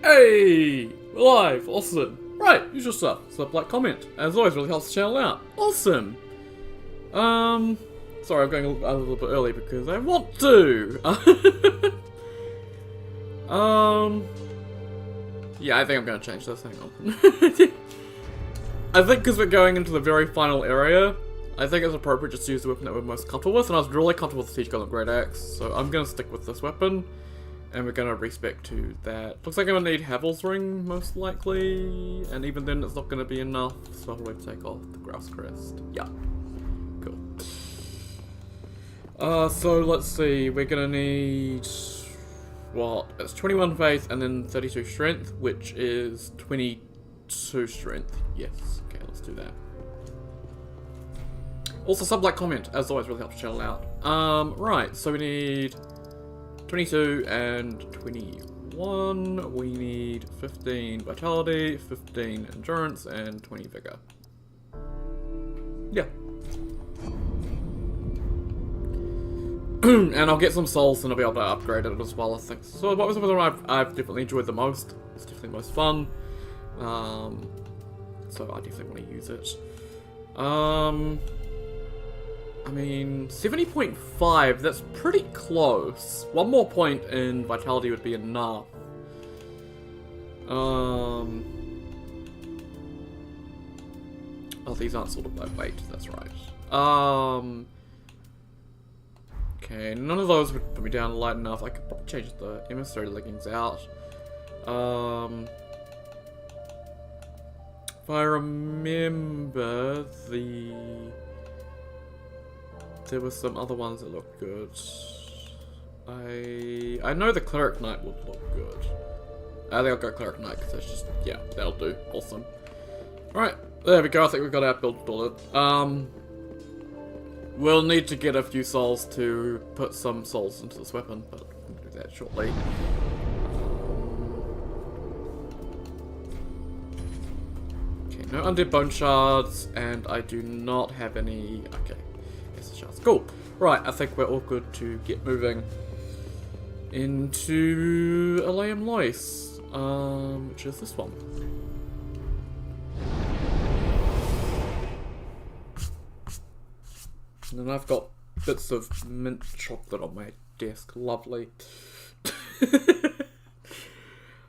Hey! We're live! Awesome! Right, usual stuff. Sub, like, comment. As always, really helps the channel out. Awesome! Sorry, I'm going a little bit early because I want to! Yeah, I think I'm gonna change this. Hang on. I think because we're going into the very final area, I think it's appropriate just to use the weapon that we're most comfortable with, and I was really comfortable with the Siege Golem Great Axe, so I'm gonna stick with this weapon. And we're gonna respec to that. Looks like I'm gonna need Havel's Ring, most likely. And even then, it's not gonna be enough. So I'll probably take off the Grouse Crest. Yeah. Cool. So let's see. We're gonna need... what? It's 21 faith and then 32 strength, which is 22 strength. Yes. Okay, let's do that. Also, sub, like, comment. As always, really helps the channel out. Right. So we need... 22 and 21, we need 15 vitality, 15 endurance, and 20 vigor. Yeah. And I'll get some souls and I'll be able to upgrade it as well, I think. So what was the one I've definitely enjoyed the most? It's definitely the most fun. So I definitely want to use it. I mean, 70.5, that's pretty close. One more point in vitality would be enough. Oh, these aren't sorted by weight, that's right. Okay, none of those would put me down light enough. I could probably change the emissary leggings out. If I remember, there were some other ones that looked good. I know the Cleric Knight would look good. I think I'll go Cleric Knight because that's just, yeah, that'll do. Awesome. Alright, there we go. I think we've got our build sorted. We'll need to get a few souls to put some souls into this weapon, but we'll do that shortly. Okay, no undead bone shards, and I do not have any. Okay. Cool. Right, I think we're all good to get moving into Aleum Lois, which is this one. And then I've got bits of mint chocolate on my desk. Lovely.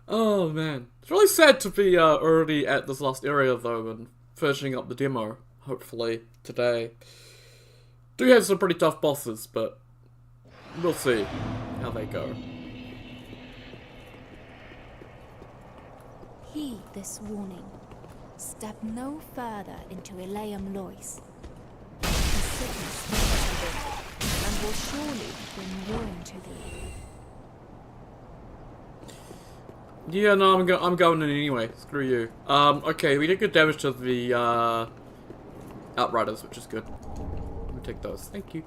Oh man. It's really sad to be already at this last area though and finishing up the demo, hopefully, today. Do have some pretty tough bosses, but we'll see how they go. Heed this warning. Step no further into Aleum Lois. The sickness is and will surely bring ruin to thee. Yeah, no, I'm going in anyway. Screw you. Okay, we did good damage to the Outriders, which is good. Take those. Thank you.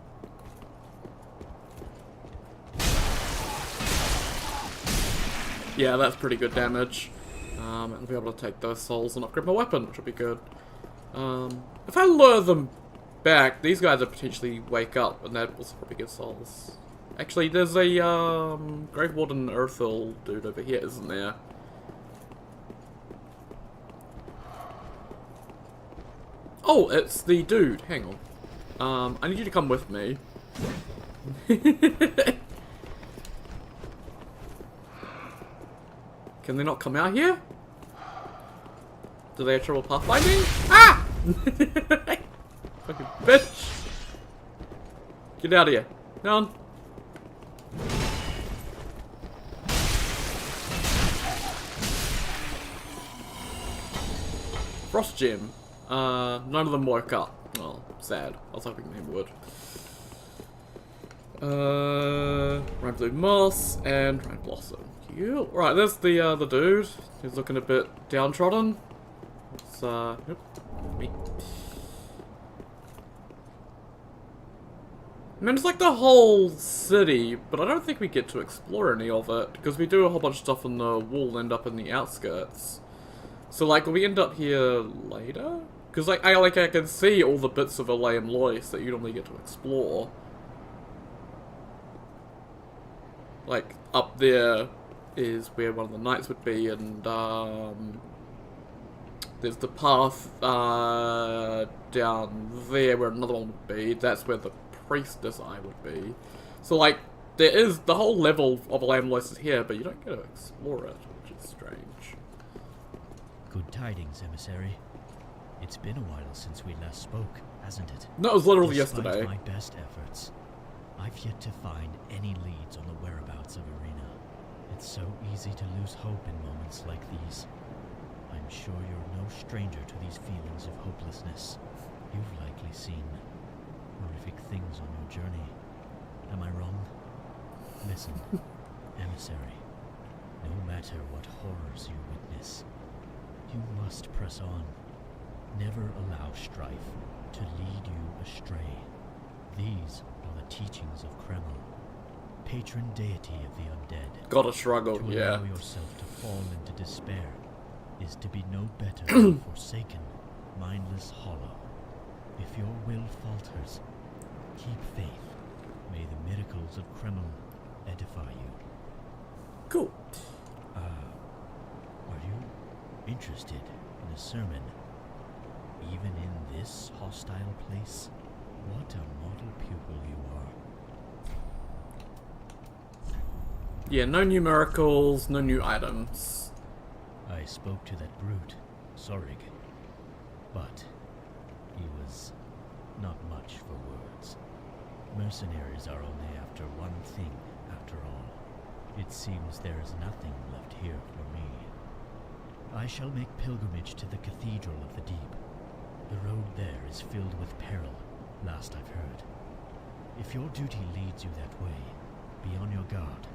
Yeah, that's pretty good damage. And I'll be able to take those souls and upgrade my weapon, which will be good. If I lure them back, these guys will potentially wake up, and that will probably get souls. Actually, there's a Grave Warden Earthil dude over here, isn't there? Oh, it's the dude. Hang on. I need you to come with me. Can they not come out here? Do they have trouble pathfinding? Ah! Fucking bitch! Get out of here. Down. Frost Gem. None of them woke up. Oh, sad. I was hoping they would. Rhine Blue Moss and Rhine Blossom. Cute. Right, there's the dude. He's looking a bit downtrodden. It's yep, me. I mean, it's like the whole city, but I don't think we get to explore any of it because we do a whole bunch of stuff on the wall, end up in the outskirts. So, like, will we end up here later? Because, like, I can see all the bits of Aleum Lois that you normally get to explore. Like, up there is where one of the knights would be, and there's the path down there where another one would be. That's where the priestess eye would be. So like, there is the whole level of Lamlois is here, but you don't get to explore it, which is strange. Good tidings, emissary. It's been a while since we last spoke, hasn't it? No, it was literally Despite yesterday. my best efforts, I've yet to find any leads on the whereabouts of Arena. It's so easy to lose hope in moments like these. I'm sure you're no stranger to these feelings of hopelessness. You've likely seen horrific things on your journey. Am I wrong? Listen, emissary, no matter what horrors you witness, you must press on. Never allow strife to lead you astray. These are the teachings of Kreml, patron deity of the undead. Gotta struggle, To yeah. allow yourself to fall into despair is to be no better than forsaken, mindless hollow. If your will falters, keep faith. May the miracles of Kreml edify you. Cool. Are you interested in a sermon? Even in this hostile place? What a model pupil you are. Yeah, no new miracles, no new items. I spoke to that brute, Sorig, but he was not much for words. Mercenaries are only after one thing, after all. It seems there is nothing left here for me. I shall make pilgrimage to the Cathedral of the Deep. The road there is filled with peril, last I've heard. If your duty leads you that way, be on your guard.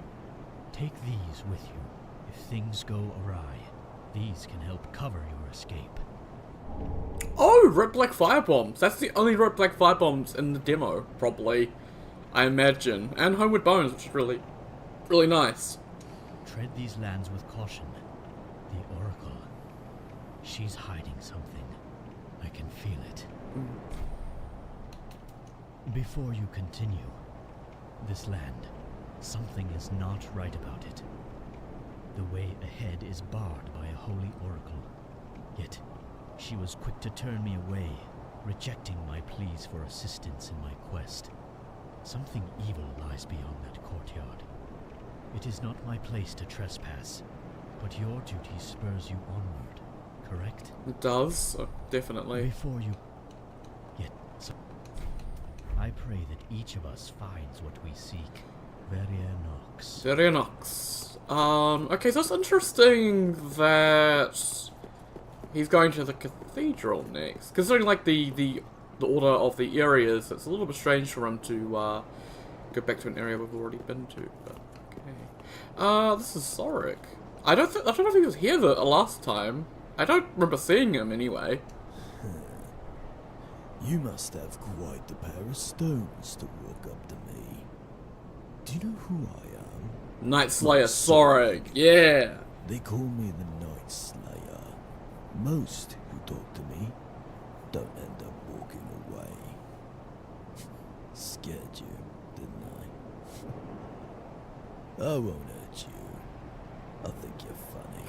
Take these with you. If things go awry, these can help cover your escape. Oh, red black firebombs. That's the only red black firebombs in the demo, probably. I imagine. And homeward bones, which is really, really nice. Tread these lands with caution. The Oracle. She's hiding something. I can feel it. Before you continue, this land, something is not right about it. The way ahead is barred by a holy oracle. Yet, she was quick to turn me away, rejecting my pleas for assistance in my quest. Something evil lies beyond that courtyard. It is not my place to trespass, but your duty spurs you onward, correct? It does, definitely. Before you... Yet... I pray that each of us finds what we seek. Veria Nox. Very nice. Okay, so it's interesting that he's going to the cathedral next. Considering, like, the order of the areas, it's a little bit strange for him to, go back to an area we've already been to, but okay. This is Zorik. I don't know if he was here the last time. I don't remember seeing him anyway. You must have quite the pair of stones to walk up to me. Do you know who I am? Night Slayer Zorik, yeah! They call me the Night Slayer. Most who talk to me don't end up walking away. Scared you, didn't I? I won't hurt you. I think you're funny.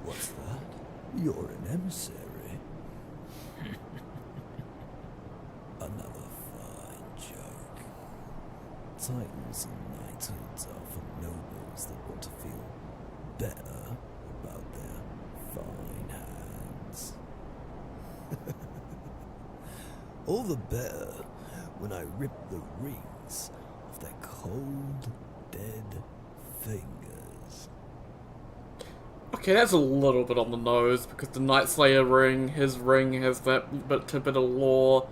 What's that? You're an emissary. Another fine joke. Titans and knighthoods are for nobles that want to feel better about their fine hands. All the better when I rip the rings off their cold, dead fingers. Okay, that's a little bit on the nose, because the Night Slayer ring, his ring has that bit of lore,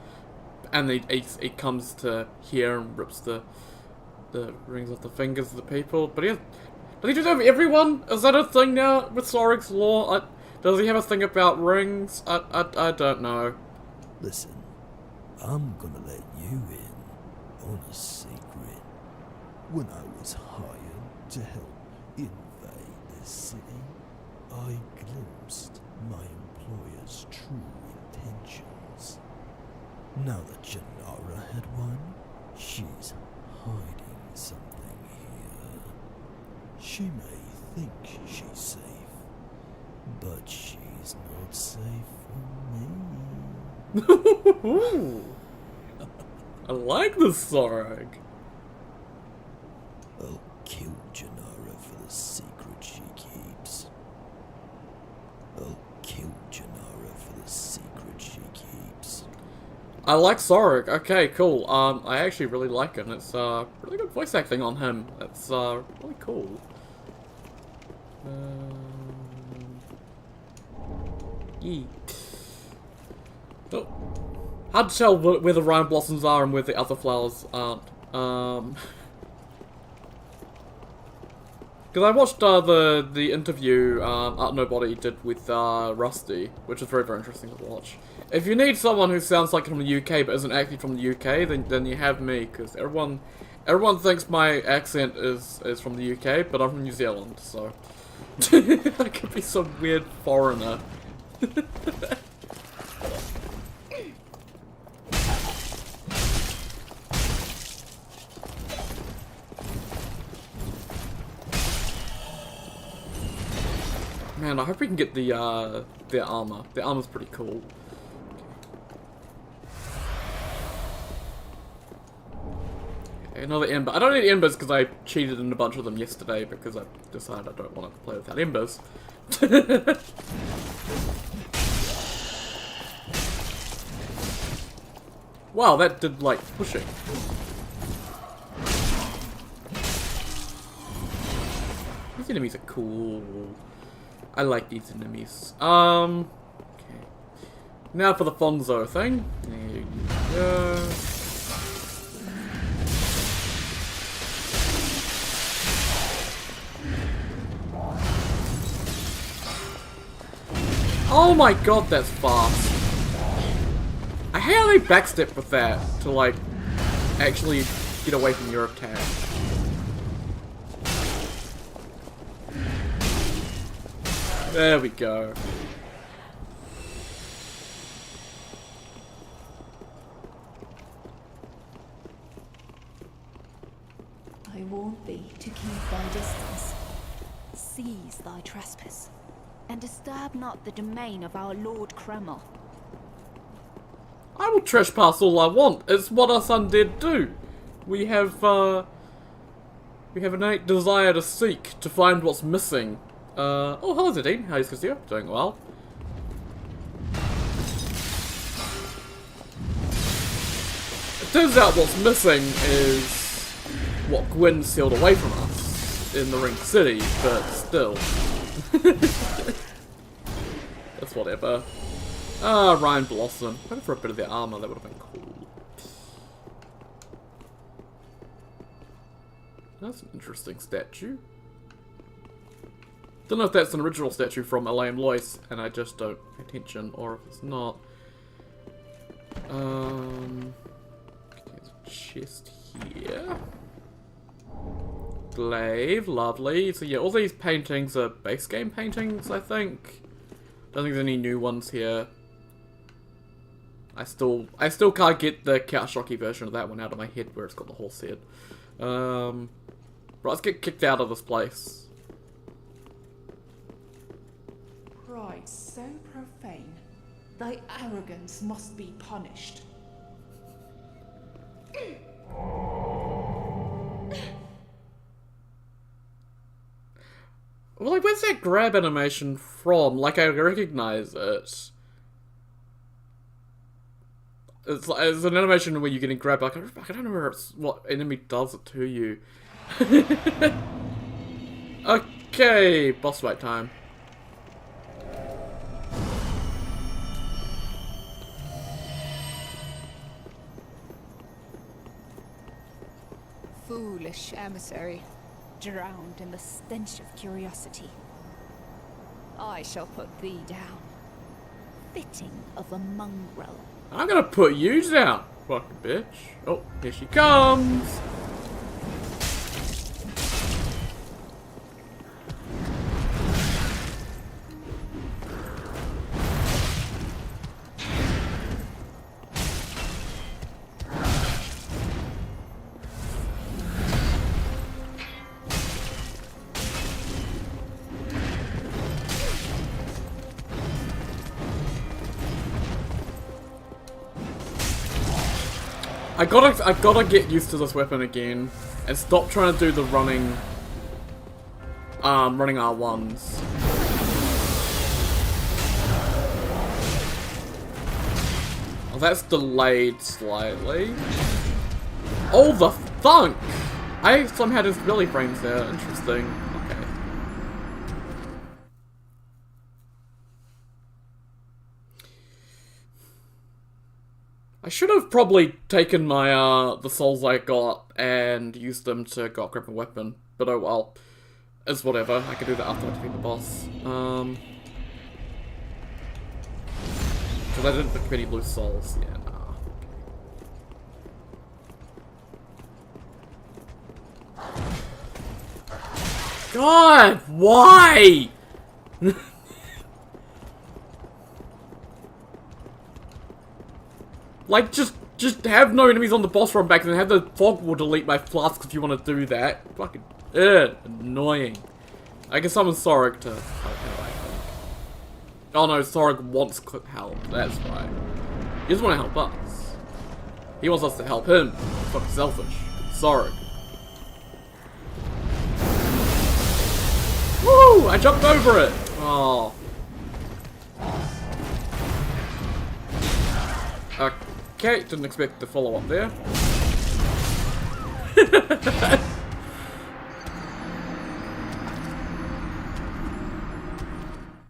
and he comes to here and rips the rings off the fingers of the people. But does he do that with everyone? Is that a thing now with Zorik's lore? Does he have a thing about rings? I don't know. Listen, I'm gonna let you in on a secret. When I was hired to help invade this city, I glimpsed my employer's true intentions. Now that Janara had won, she's hiding something here. She may think she's safe, but she's not safe for me. I like this song. I'll kill Janara for the secret she keeps. I'll kill Janara for the secret she keeps. I like Sorek. Okay, cool. I actually really like him. It's really good voice acting on him. It's really cool. Yeet. Oh. Hard to tell where the Ryan blossoms are and where the other flowers aren't. Because I watched the interview Art Nobody did with Rusty, which is very, very interesting to watch. If you need someone who sounds like from the UK but isn't actually from the UK, then you have me, because everyone thinks my accent is from the UK, but I'm from New Zealand, so I could be some weird foreigner. Man, I hope we can get the their armor. Their armor's pretty cool. Okay, another ember. I don't need embers because I cheated in a bunch of them yesterday because I decided I don't want to play without embers. Wow, that did like pushing. These enemies are cool. I like these enemies. Okay. Now for the Fonzo thing. There you go. Oh my god, that's fast. I hate how they backstep with that to like actually get away from your attack. There we go. I warned thee to keep thy distance. Cease thy trespass, and disturb not the domain of our Lord Kreml. I will trespass all I want. It's what us undead do. We have an innate desire to seek, to find what's missing. Oh, hello Zedine. How is you? Doing well. It turns out what's missing is what Gwyn sealed away from us in the Ring City, but still. That's whatever. Ryan Blossom. Went for a bit of their armor, that would have been cool. That's an interesting statue. Don't know if that's an original statue from Elaine Loyce, and I just don't pay attention, or if it's not. Okay, there's a chest here. Glaive, lovely. So yeah, all these paintings are base game paintings, I think. Don't think there's any new ones here. I still can't get the Couch Jockey version of that one out of my head where it's got the horse head. Right, let's get kicked out of this place. Pride so profane, thy arrogance must be punished. Well, like, where's that grab animation from? Like, I recognize it. It's an animation where you're getting grabbed. Like, I don't know where it's, what enemy does it to you. Okay, boss fight time. Foolish emissary, drowned in the stench of curiosity. I shall put thee down, fitting of a mongrel. I'm gonna put you down, fucking bitch. Oh, here she comes. I gotta get used to this weapon again and stop trying to do the running R1s. Oh, that's delayed slightly. Oh, the thunk! I somehow just really frames there. Interesting. Okay. I should have probably taken my, the souls I got and used them to grab a weapon. But oh well. It's whatever. I can do that after I defeat the boss. Because I didn't pick any loose souls. Yeah, nah. God, why? Like, just have no enemies on the boss run back and then have the fog wall delete my flasks if you want to do that. Fucking, annoying. I guess I'm Sorek to help him, I think. Oh no, Sorek wants help, that's right. He doesn't want to help us. He wants us to help him. Fucking selfish. Sorek. Woo! I jumped over it! Oh. Okay, didn't expect the follow-up there.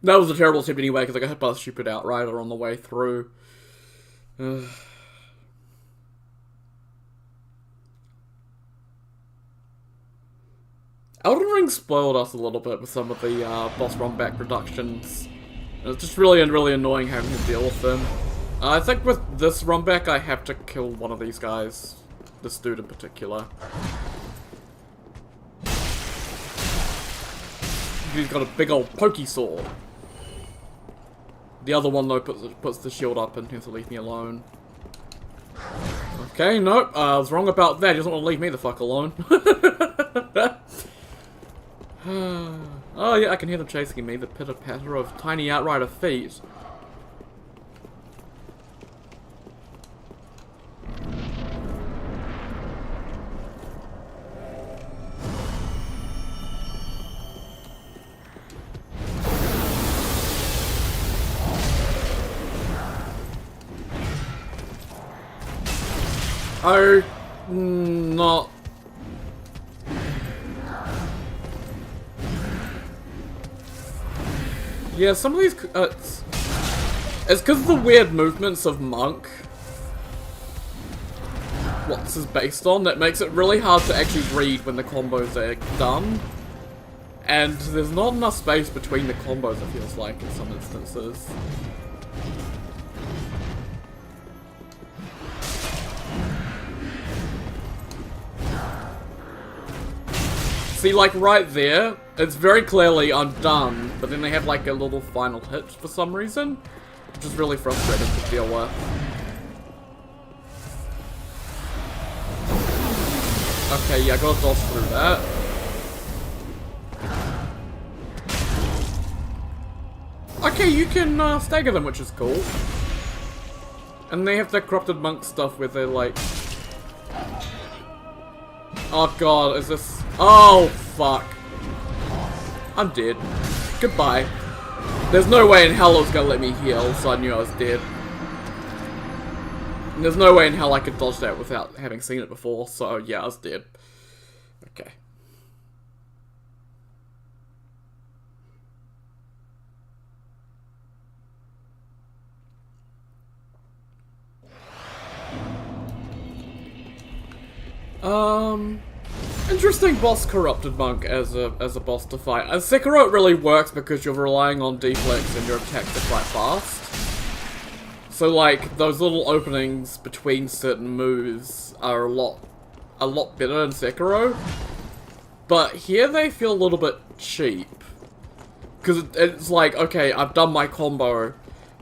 That was a terrible tip anyway, because I got hit by a stupid Outrider on the way through. Elden Ring spoiled us a little bit with some of the boss run back reductions. It's just really annoying having to deal with them. I think with this run back I have to kill one of these guys. This dude in particular. He's got a big old pokey sword. The other one though puts the shield up and tends to leave me alone. Okay, nope, I was wrong about that. He doesn't want to leave me the fuck alone. Oh yeah, I can hear them chasing me. The pitter-patter of tiny Outrider feet. Oh, not. Yeah, some of these, it's because of the weird movements of Monk. What this is based on, that makes it really hard to actually read when the combos are done. And there's not enough space between the combos, it feels like, in some instances. See, like, right there, it's very clearly I'm done, but then they have, like, a little final hit for some reason, which is really frustrating to deal with. Okay, yeah, I gotta dodge through that. Okay, you can, stagger them, which is cool. And they have the corrupted monk stuff where they're, like... Oh god, is this... Oh, fuck. I'm dead. Goodbye. There's no way in hell it was gonna let me heal, so I knew I was dead. And there's no way in hell I could dodge that without having seen it before, so yeah, I was dead. Okay. Interesting boss Corrupted Monk as a boss to fight. As Sekiro it really works because you're relying on deflex and your attacks are quite fast. So like, those little openings between certain moves are a lot better in Sekiro. But here they feel a little bit cheap. Because it's like, okay, I've done my combo,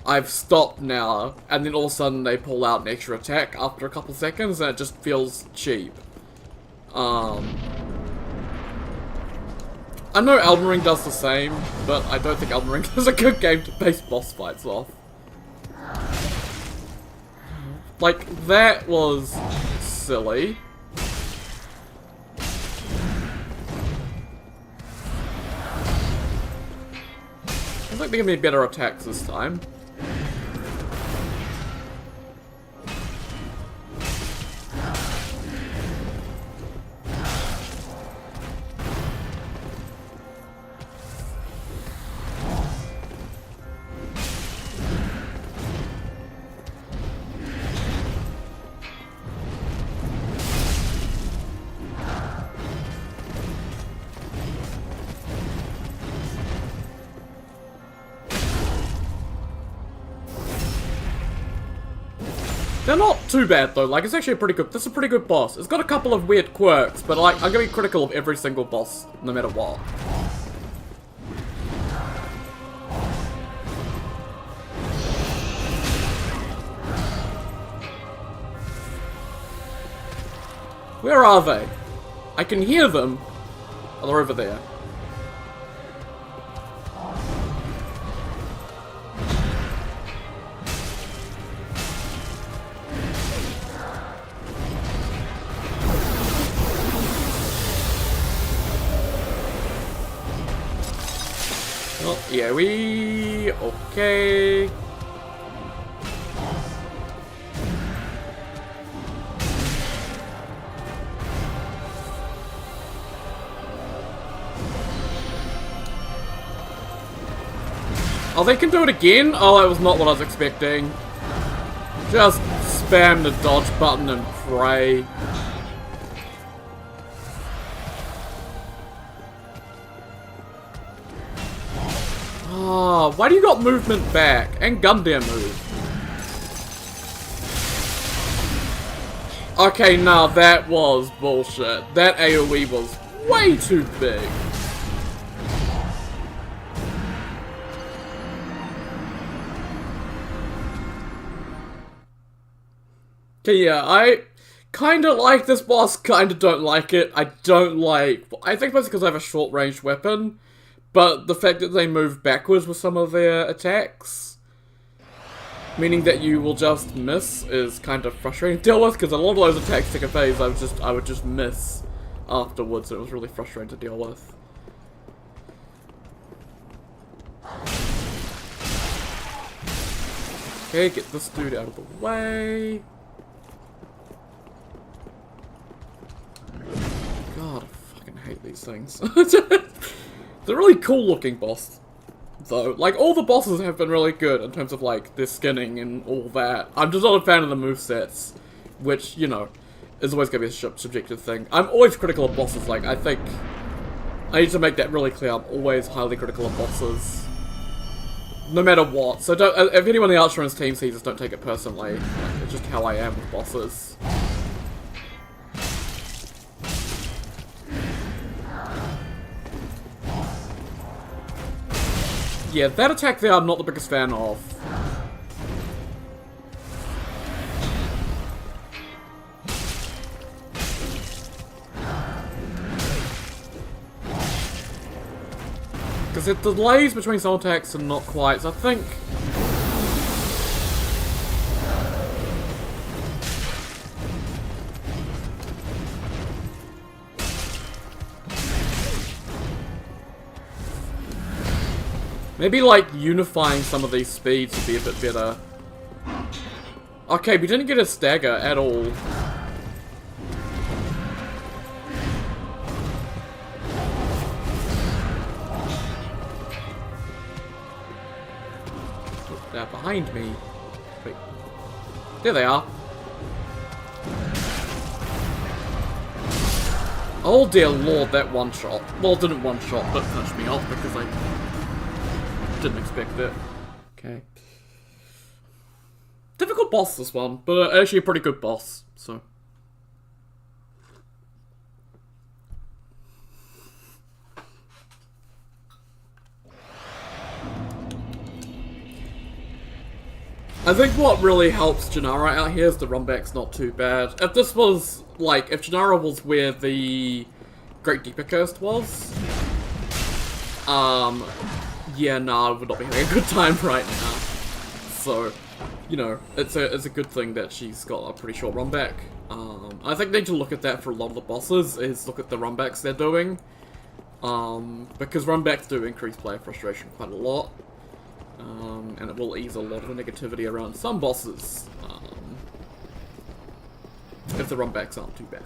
I've stopped now, and then all of a sudden they pull out an extra attack after a couple seconds and it just feels cheap. I know Elden Ring does the same, but I don't think Elden Ring is a good game to base boss fights off. Like, that was silly. I think they're gonna be better attacks this time. They're not too bad though, like it's actually a pretty good, this is a pretty good boss. It's got a couple of weird quirks, but like, I'm gonna be critical of every single boss, no matter what. Where are they? I can hear them. Oh, they're over there. Oh, yeah, okay. Oh, they can do it again? Oh, that was not what I was expecting. Just spam the dodge button and pray. Oh, why do you got movement back? And Gundam move. Okay, nah, that was bullshit. That AoE was way too big. Okay, yeah, I kinda like this boss, kinda don't like it. I think mostly because I have a short-range weapon. But the fact that they move backwards with some of their attacks, meaning that you will just miss, is kind of frustrating to deal with, because a lot of those attacks take a phase I would just miss afterwards, and it was really frustrating to deal with. Okay, get this dude out of the way. God, I fucking hate these things. It's a really cool looking boss, though. Like, all the bosses have been really good in terms of, like, their skinning and all that. I'm just not a fan of the movesets, which, you know, is always going to be a subjective thing. I'm always critical of bosses, like, I think I need to make that really clear. I'm always highly critical of bosses. No matter what. So don't, if anyone in the Archthrones team sees this, don't take it personally. Like, it's just how I am with bosses. Yeah, that attack there I'm not the biggest fan of. Because it delays between some attacks and not quite, so I think... maybe, like, unifying some of these speeds would be a bit better. Okay, we didn't get a stagger at all. They're behind me. Wait. There they are. Oh dear lord, that one shot. Well, it didn't one shot, but finished me off because I didn't expect it. Okay. Difficult boss, this one, but actually a pretty good boss, so. I think what really helps Gennaro out here is the runback's not too bad. If this was, like, if Gennaro was where the Great Deeper Curse was, yeah, nah, I would not be having a good time right now. So, you know, it's a good thing that she's got a pretty short run back. I think they need to look at that for a lot of the bosses, is look at the runbacks they're doing. Because runbacks do increase player frustration quite a lot. And it will ease a lot of the negativity around some bosses. If the runbacks aren't too bad.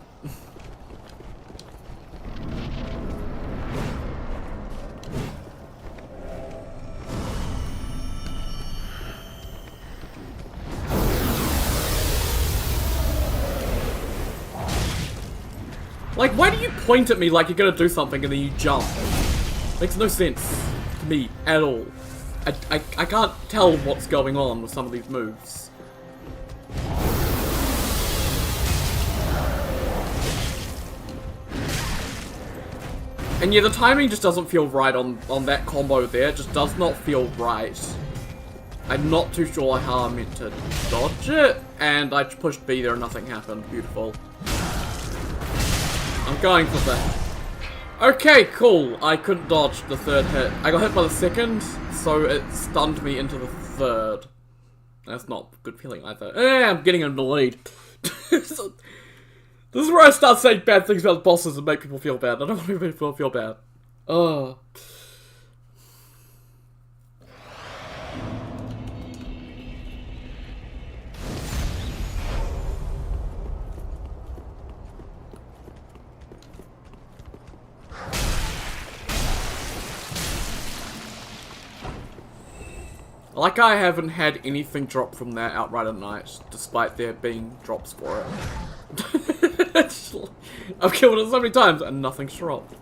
Like, why do you point at me like you're gonna do something and then you jump? Makes no sense to me at all. I can't tell what's going on with some of these moves. And yeah, the timing just doesn't feel right on that combo there. It just does not feel right. I'm not too sure how I'm meant to dodge it. And I pushed B there and nothing happened. Beautiful. I'm going for that. Okay, cool. I couldn't dodge the third hit. I got hit by the second, so it stunned me into the third. That's not a good feeling either. I'm getting in the lead. So, this is where I start saying bad things about bosses and make people feel bad. I don't want people to feel bad. Ugh. Like I haven't had anything drop from that outright at night, despite there being drops for it. I've killed it so many times and nothing's dropped.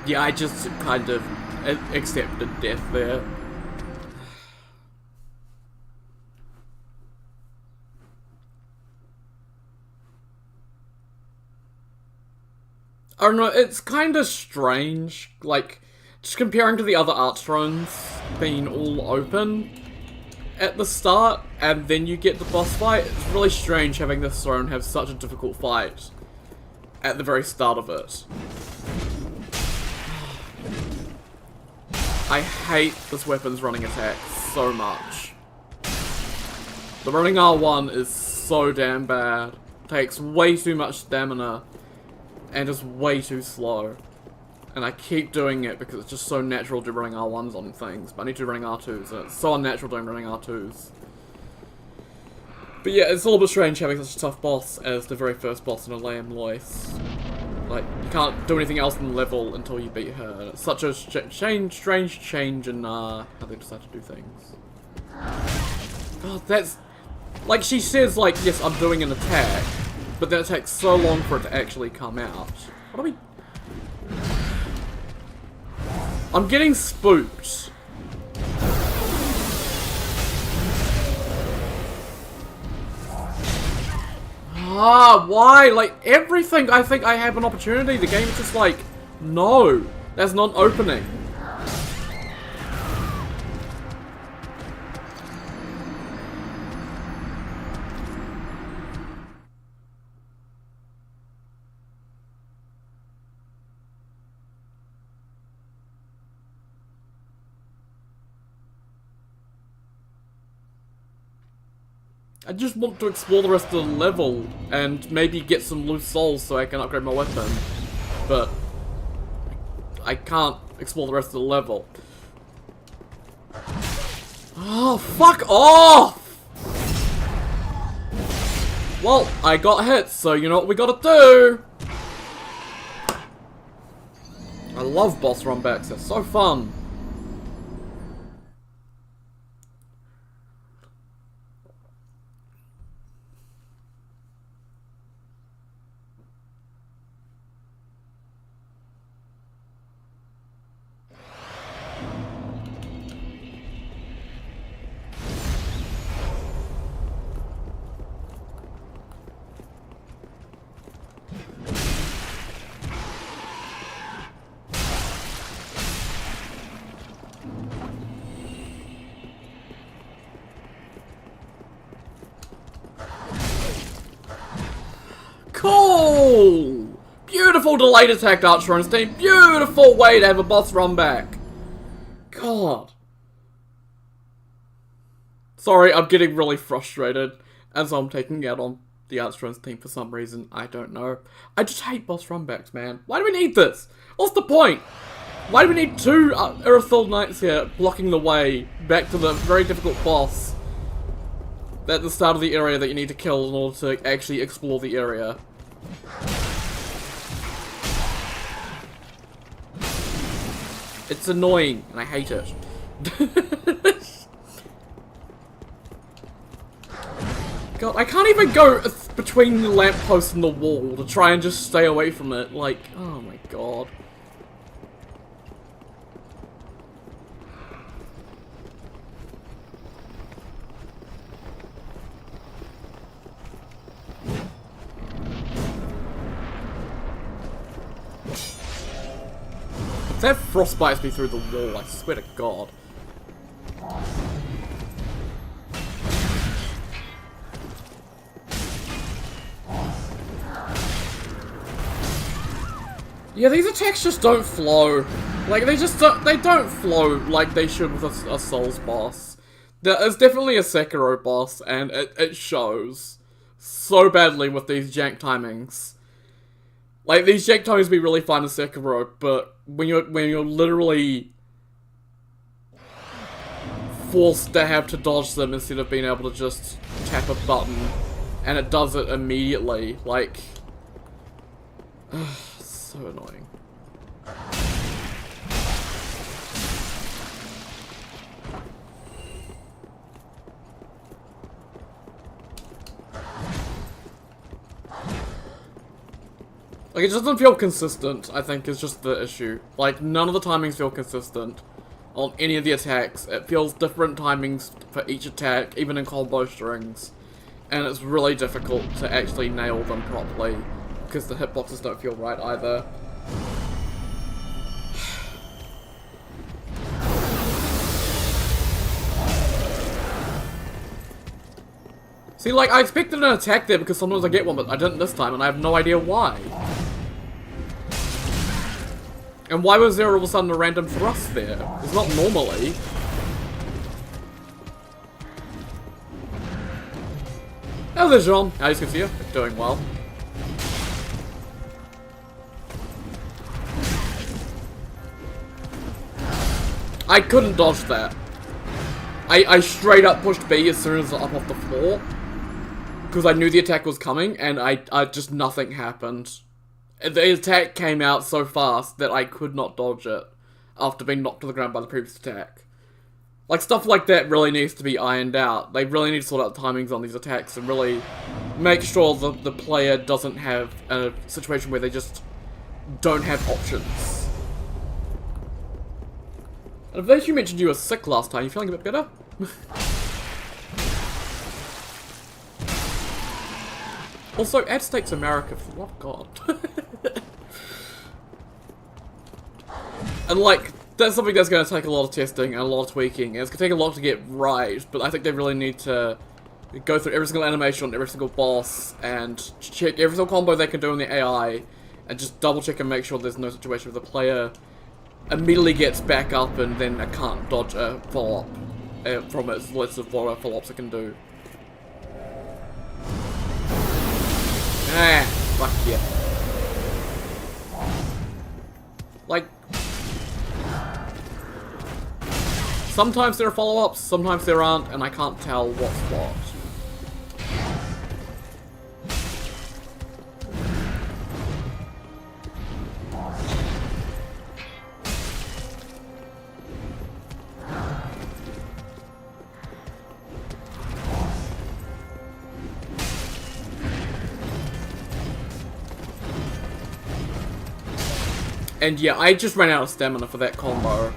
Yeah, I just kind of accepted death there. I don't know, it's kind of strange, like, just comparing to the other Archthrones being all open at the start, and then you get the boss fight. It's really strange having this throne have such a difficult fight at the very start of it. I hate this weapon's running attack so much. The running R1 is so damn bad. Takes way too much stamina and is way too slow. And I keep doing it because it's just so natural to running R1s on things. But I need to do running R2s and it's so unnatural doing running R2s. But yeah, it's a little bit strange having such a tough boss as the very first boss in a Lamb Lois. Like, you can't do anything else in the level until you beat her. And it's such a strange change in how they decide to do things. God, that's... Like, she says, like, yes, I'm doing an attack, but then it takes so long for it to actually come out. What are we... I'm getting spooked. Ah, why? Like, everything I think I have an opportunity. The game is just like, no, that's not an opening. I just want to explore the rest of the level and maybe get some loose souls so I can upgrade my weapon. But I can't explore the rest of the level. Oh, fuck off! Well, I got hit, so you know what we gotta do. I love boss runbacks, they're so fun. Cool! Beautiful delayed attack, Archthrones team. Beautiful way to have a boss run back. God. Sorry, I'm getting really frustrated as I'm taking out on the Archthrones team for some reason. I don't know. I just hate boss runbacks, man. Why do we need this? What's the point? Why do we need two Earthfall Knights here blocking the way back to the very difficult boss at the start of the area that you need to kill in order to actually explore the area? It's annoying, and I hate it. God, I can't even go between the lamppost and the wall to try and just stay away from it. Like, oh my god. That frostbites me through the wall, I swear to God. Yeah, these attacks just don't flow. Like, they don't flow like they should with a Souls boss. There's definitely a Sekiro boss, and it shows so badly with these jank timings. Like, these jank timings be really fun in Sekiro, but when you're literally forced to have to dodge them instead of being able to just tap a button, and it does it immediately, like, so annoying. Like, it just doesn't feel consistent, I think, is just the issue. Like, none of the timings feel consistent on any of the attacks. It feels different timings for each attack, even in combo strings. And it's really difficult to actually nail them properly, because the hitboxes don't feel right either. See, like, I expected an attack there because sometimes I get one, but I didn't this time, and I have no idea why. And why was there all of a sudden a random thrust there? It's not normally. Oh, there's Jean. As you can see, you're doing well. I couldn't dodge that. I straight up pushed B as soon as I was up off the floor. Because I knew the attack was coming, and I just nothing happened. The attack came out so fast that I could not dodge it after being knocked to the ground by the previous attack. Like, stuff like that really needs to be ironed out. They really need to sort out timings on these attacks and really make sure that the player doesn't have a situation where they just don't have options. And if you mentioned you were sick last time, you feeling a bit better? Also, add States America, for the love of God. And, like, that's something that's going to take a lot of testing and a lot of tweaking, and it's going to take a lot to get right, but I think they really need to go through every single animation on every single boss, and check every single combo they can do in the AI, and just double check and make sure there's no situation where the player immediately gets back up and then I can't dodge a follow-up from its list of follow-ups it can do. Ah, fuck yeah. Like, sometimes there are follow-ups, sometimes there aren't, and I can't tell what's what. And yeah, I just ran out of stamina for that combo.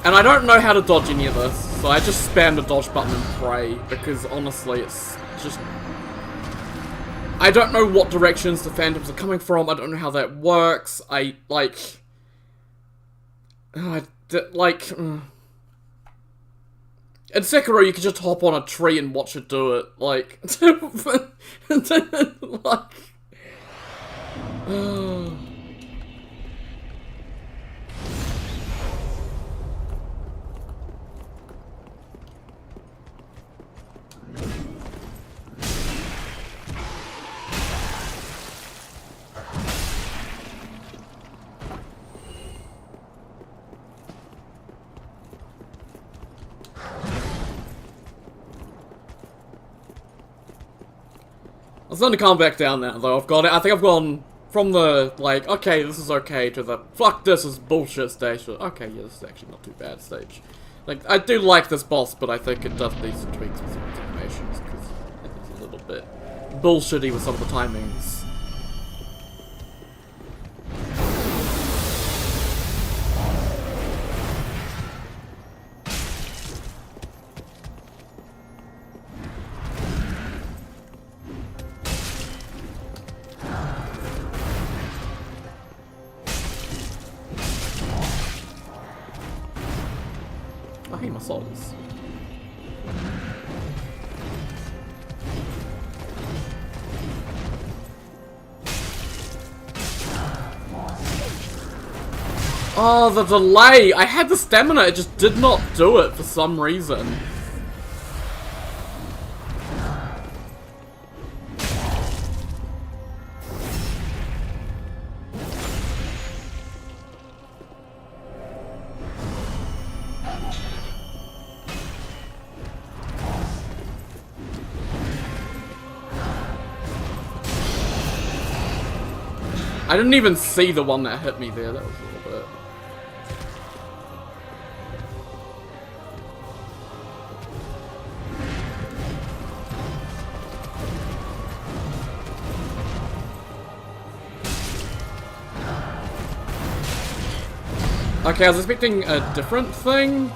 And I don't know how to dodge any of this, so I just spam the dodge button and pray, because honestly, it's just... I don't know what directions the phantoms are coming from, I don't know how that works, In Sekiro, you can just hop on a tree and watch it do it, like... I'm starting to calm back down now, though. I think I've gone from the, like, okay, this is okay, to the, fuck, this is bullshit stage. Okay, yeah, this is actually not too bad stage. Like, I do like this boss, but I think it does need some tweaks with some of the animations, because it's a little bit bullshitty with some of the timings. I hate my souls. Oh, the delay! I had the stamina, it just did not do it for some reason. I didn't even see the one that hit me there, that was a little bit... Okay, I was expecting a different thing,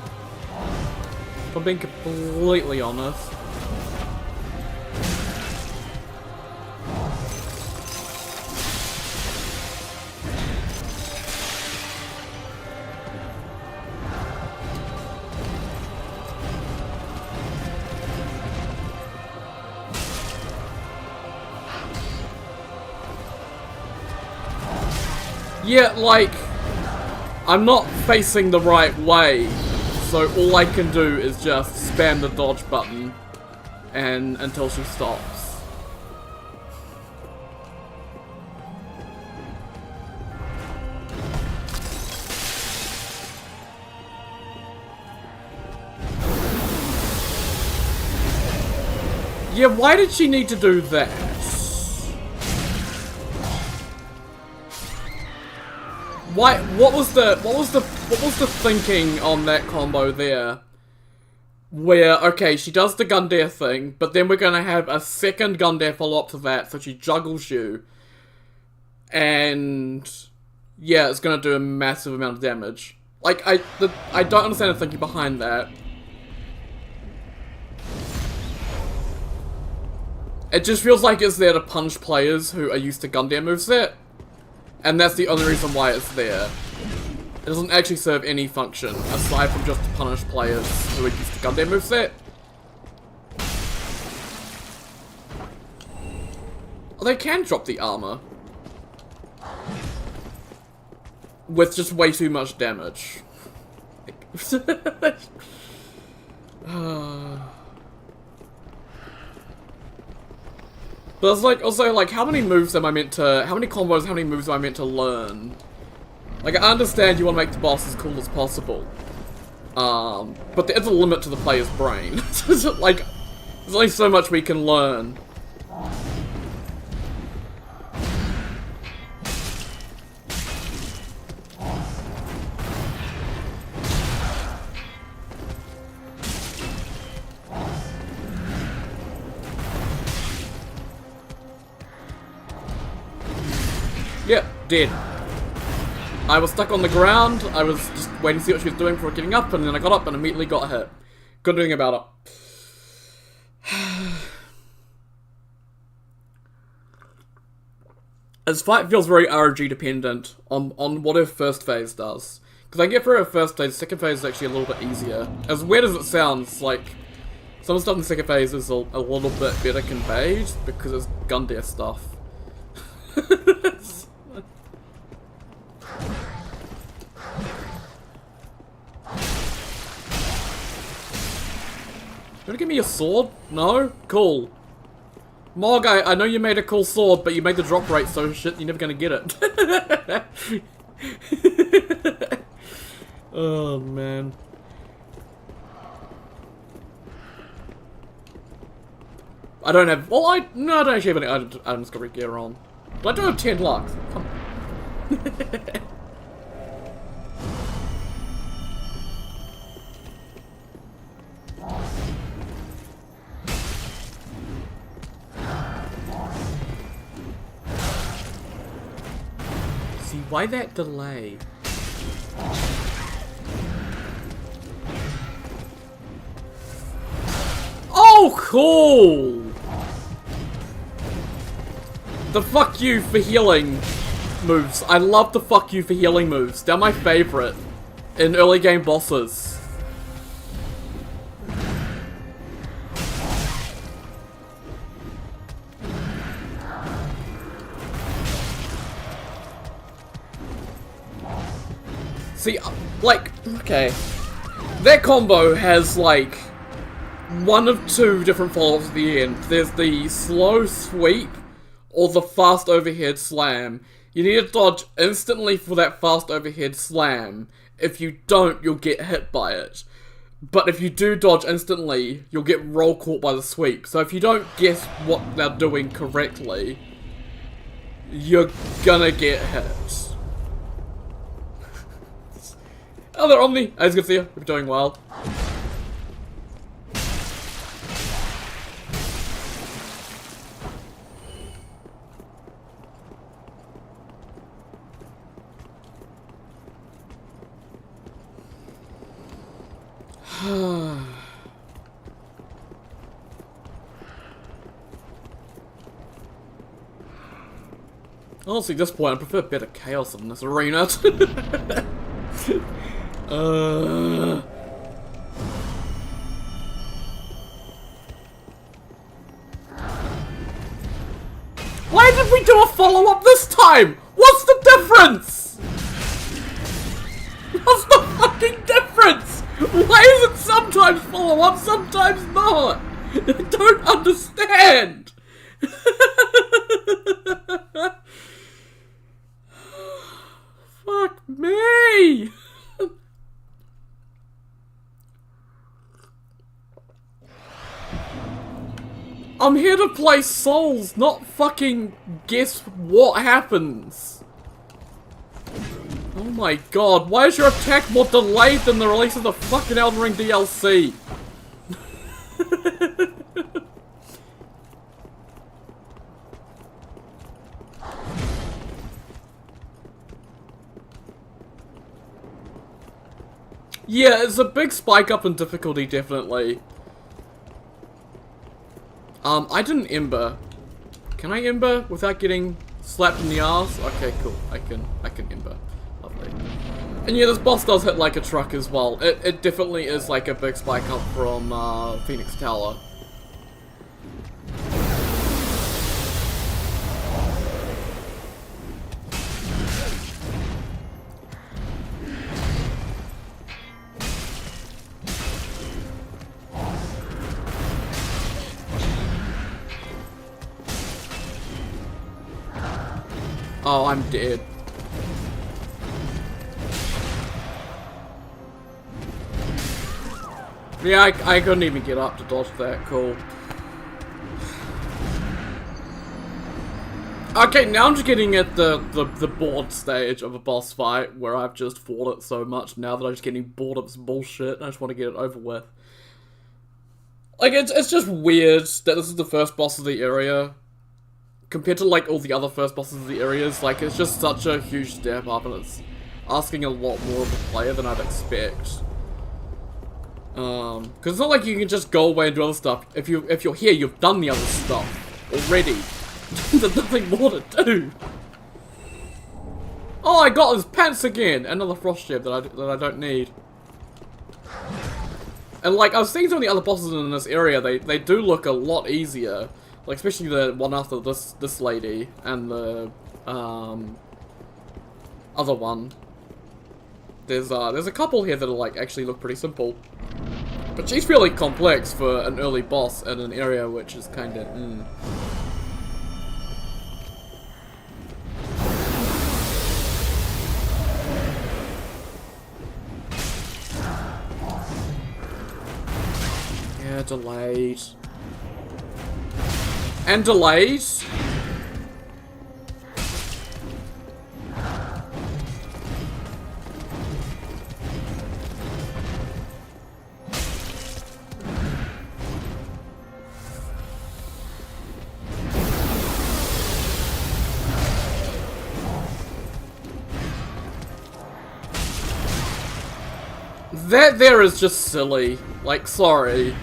if I'm being completely honest. Yeah, like, I'm not facing the right way, so all I can do is just spam the dodge button and until she stops. Yeah, why did she need to do that? Why? What was the thinking on that combo there? Where, okay, she does the Gundyr thing, but then we're gonna have a second Gundyr follow up to that, so she juggles you. And yeah, it's gonna do a massive amount of damage. Like, I don't understand the thinking behind that. It just feels like it's there to punish players who are used to Gundyr moveset. And that's the only reason why it's there. It doesn't actually serve any function, aside from just to punish players who are used to Gundyr moveset. Oh, they can drop the armor. With just way too much damage. But it's like, also, like, how many moves am I meant to, how many combos, how many moves am I meant to learn? Like, I understand you want to make the boss as cool as possible. But there is a limit to the player's brain. Like, there's only so much we can learn. Yeah, dead. I was stuck on the ground, I was just waiting to see what she was doing before getting up, and then I got up and immediately got hit. Good thing about it. This fight feels very RNG dependent on what her first phase does. Because I get through her first phase, second phase is actually a little bit easier. As weird as it sounds, like, some stuff in the second phase is a little bit better conveyed, because it's Gundyr stuff. You wanna give me your sword? No? Cool. Mog, I know you made a cool sword, but you made the drop rate so shit you're never gonna get it. Oh, man. I don't have... Well, I don't actually have any item discovery gear on. But I do have 10 luck. Come on. See, why that delay? Oh, cool! The fuck you for healing moves. I love the fuck you for healing moves. They're my favorite in early game bosses. See, like, okay. That combo has, like, one of two different follow-ups at the end. There's the slow sweep or the fast overhead slam. You need to dodge instantly for that fast overhead slam. If you don't, you'll get hit by it. But if you do dodge instantly, you'll get roll caught by the sweep. So if you don't guess what they're doing correctly, you're gonna get hit. Oh, they're on me! As you can see, we're doing well. Honestly, at this point, I prefer better chaos in this arena. Why did we do a follow-up this time? What's the difference? What's the fucking difference? Why is it sometimes follow-up, sometimes not? I don't understand. Fuck me. I'm here to play Souls, not fucking guess what happens. Oh my god, why is your attack more delayed than the release of the fucking Elden Ring DLC? Yeah, it's a big spike up in difficulty, definitely. I didn't Ember. Can I Ember without getting slapped in the ass? Okay, cool. I can Ember. Lovely. And yeah, this boss does hit like a truck as well. It definitely is like a big spike up from Phoenix Tower. Oh, I'm dead. Yeah, I couldn't even get up to dodge that. Cool. Okay, now I'm just getting at the bored stage of a boss fight where I've just fought it so much now that I'm just getting bored of this bullshit and I just want to get it over with. Like, it's just weird that this is the first boss of the area. Compared to, like, all the other first bosses of the areas, like, it's just such a huge step up, and asking a lot more of a player than I'd expect. Because it's not like you can just go away and do other stuff. If you're here, you've done the other stuff already. There's nothing more to do. Oh, I got his pants again! Another frost gem that I don't need. And like, I was seeing some of the other bosses in this area, they do look a lot easier. Like, especially the one after this lady, and the, other one. There's a couple here that are like, actually look pretty simple. But she's fairly complex for an early boss in an area which is kinda, Yeah, delayed. And delayed. That there is just silly. Like, sorry.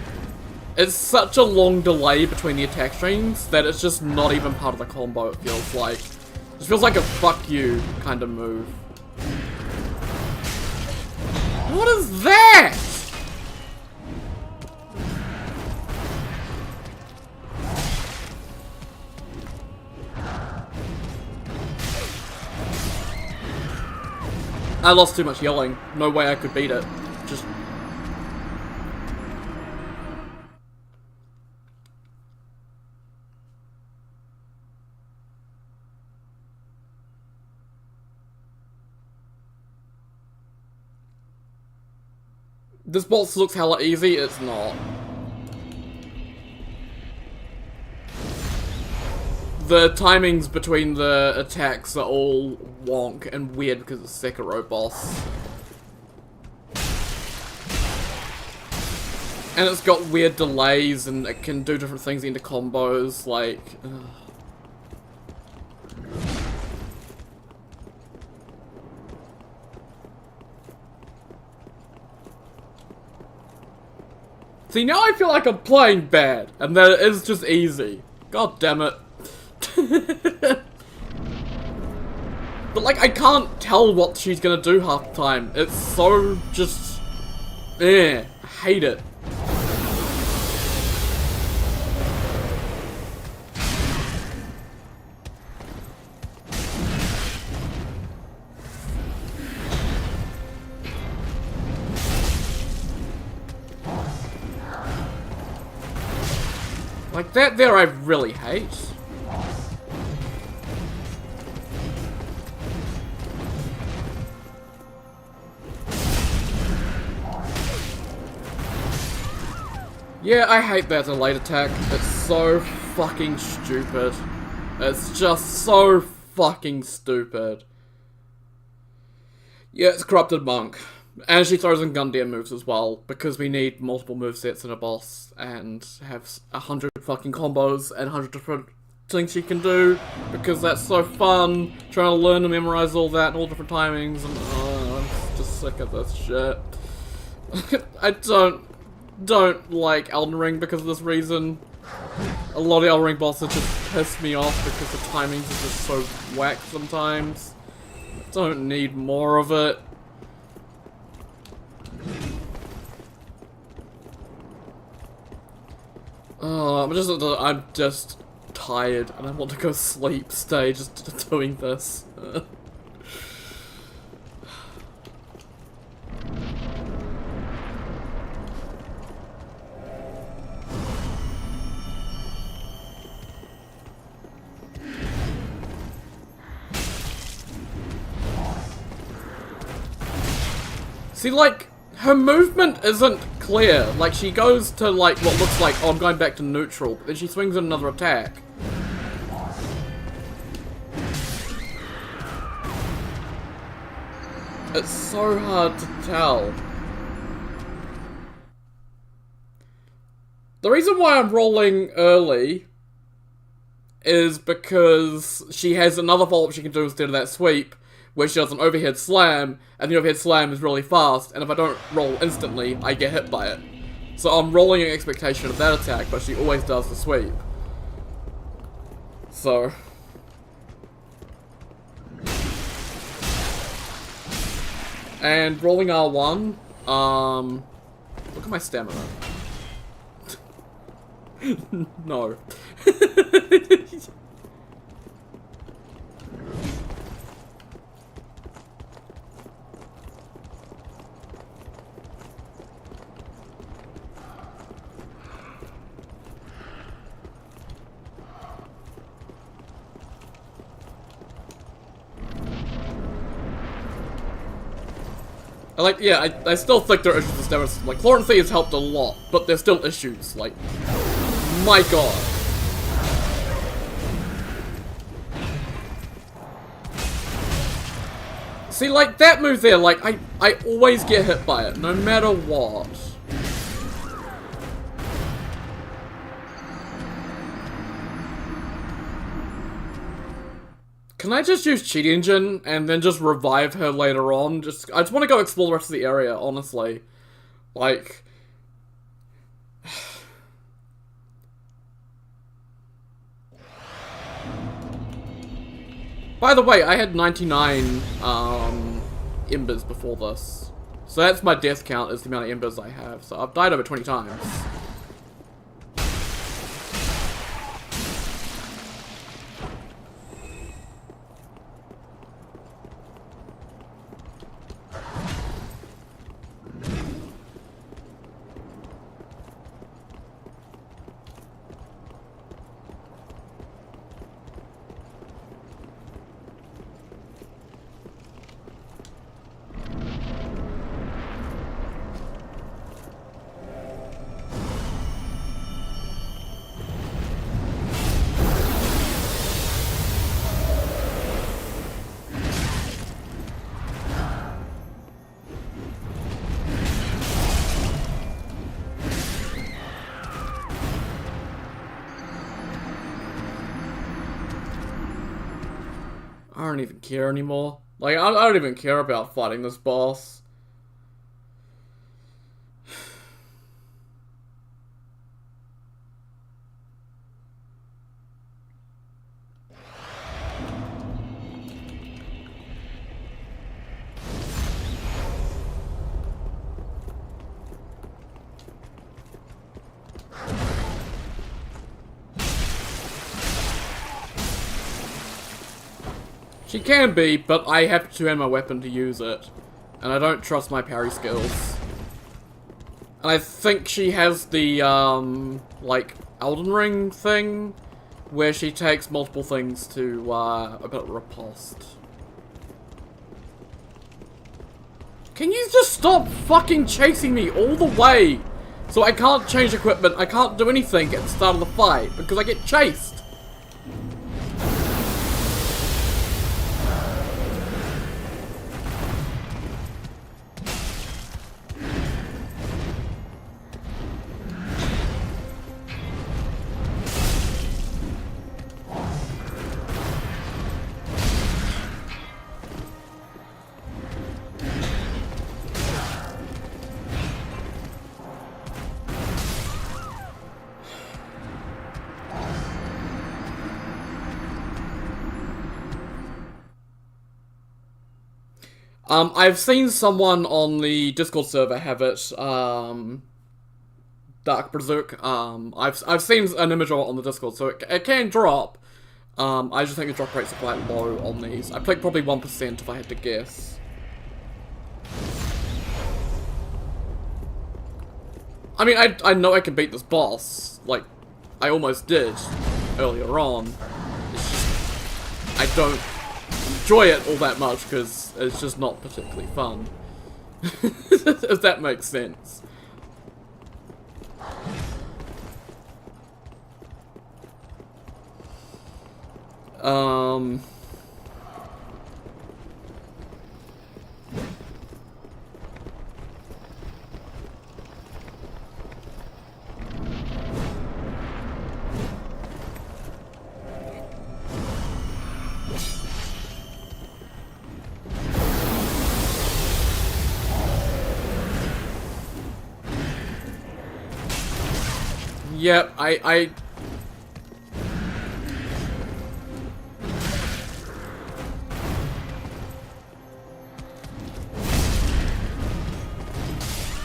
It's such a long delay between the attack streams that it's just not even part of the combo, it feels like. It feels like a fuck you kind of move. What is that? I lost too much yelling. No way I could beat it. Just... This boss looks hella easy, it's not. The timings between the attacks are all wonk and weird because it's a Sekiro boss. And it's got weird delays and it can do different things into combos, like... See, now I feel like I'm playing bad, and that it is just easy. God damn it. But like, I can't tell what she's gonna do half the time. It's so just... I hate it. Like, that there I really hate. Yeah, I hate that delayed attack. It's so fucking stupid. It's just so fucking stupid. Yeah, it's Corrupted Monk. And she throws in Gundia moves as well, because we need multiple movesets in a boss, and have 100 fucking combos and 100 different things she can do, because that's so fun, trying to learn and memorize all that and all different timings, and I'm just sick of this shit. I don't like Elden Ring because of this reason. A lot of Elden Ring bosses just piss me off because the timings are just so whack sometimes. I don't need more of it. Oh, I'm just tired and I want to go sleep, stay just doing this. See, like, her movement isn't clear. Like, she goes to, like, what looks like, oh, I'm going back to neutral, but then she swings in another attack. It's so hard to tell. The reason why I'm rolling early is because she has another follow-up she can do instead of that sweep, where she does an overhead slam, and the overhead slam is really fast, and if I don't roll instantly, I get hit by it. So I'm rolling an expectation of that attack, but she always does the sweep. So... and rolling R1, look at my stamina. No. Like, yeah, I still think there are issues with stamina. Like, Florency has helped a lot, but there's still issues. Like, my god. See, like, that move there, like, I always get hit by it, no matter what. Can I just use Cheat Engine and then just revive her later on? I just want to go explore the rest of the area, honestly. Like... By the way, I had 99 embers before this. So that's my death count, is the amount of embers I have. So I've died over 20 times. I don't even care anymore. Like, I don't even care about fighting this boss. She can be, but I have to two-hand my weapon to use it. And I don't trust my parry skills. And I think she has the, like, Elden Ring thing, where she takes multiple things to, a bit riposte. Can you just stop fucking chasing me all the way? So I can't change equipment, I can't do anything at the start of the fight, because I get chased. I've seen someone on the Discord server have it, Dark Berserk. I've seen an image of it on the Discord, so it can drop. I just think the drop rates are quite low on these. I think probably 1% if I had to guess. I mean, I know I can beat this boss. Like, I almost did earlier on. It's just, I don't enjoy it all that much because it's just not particularly fun. If that makes sense. Yep,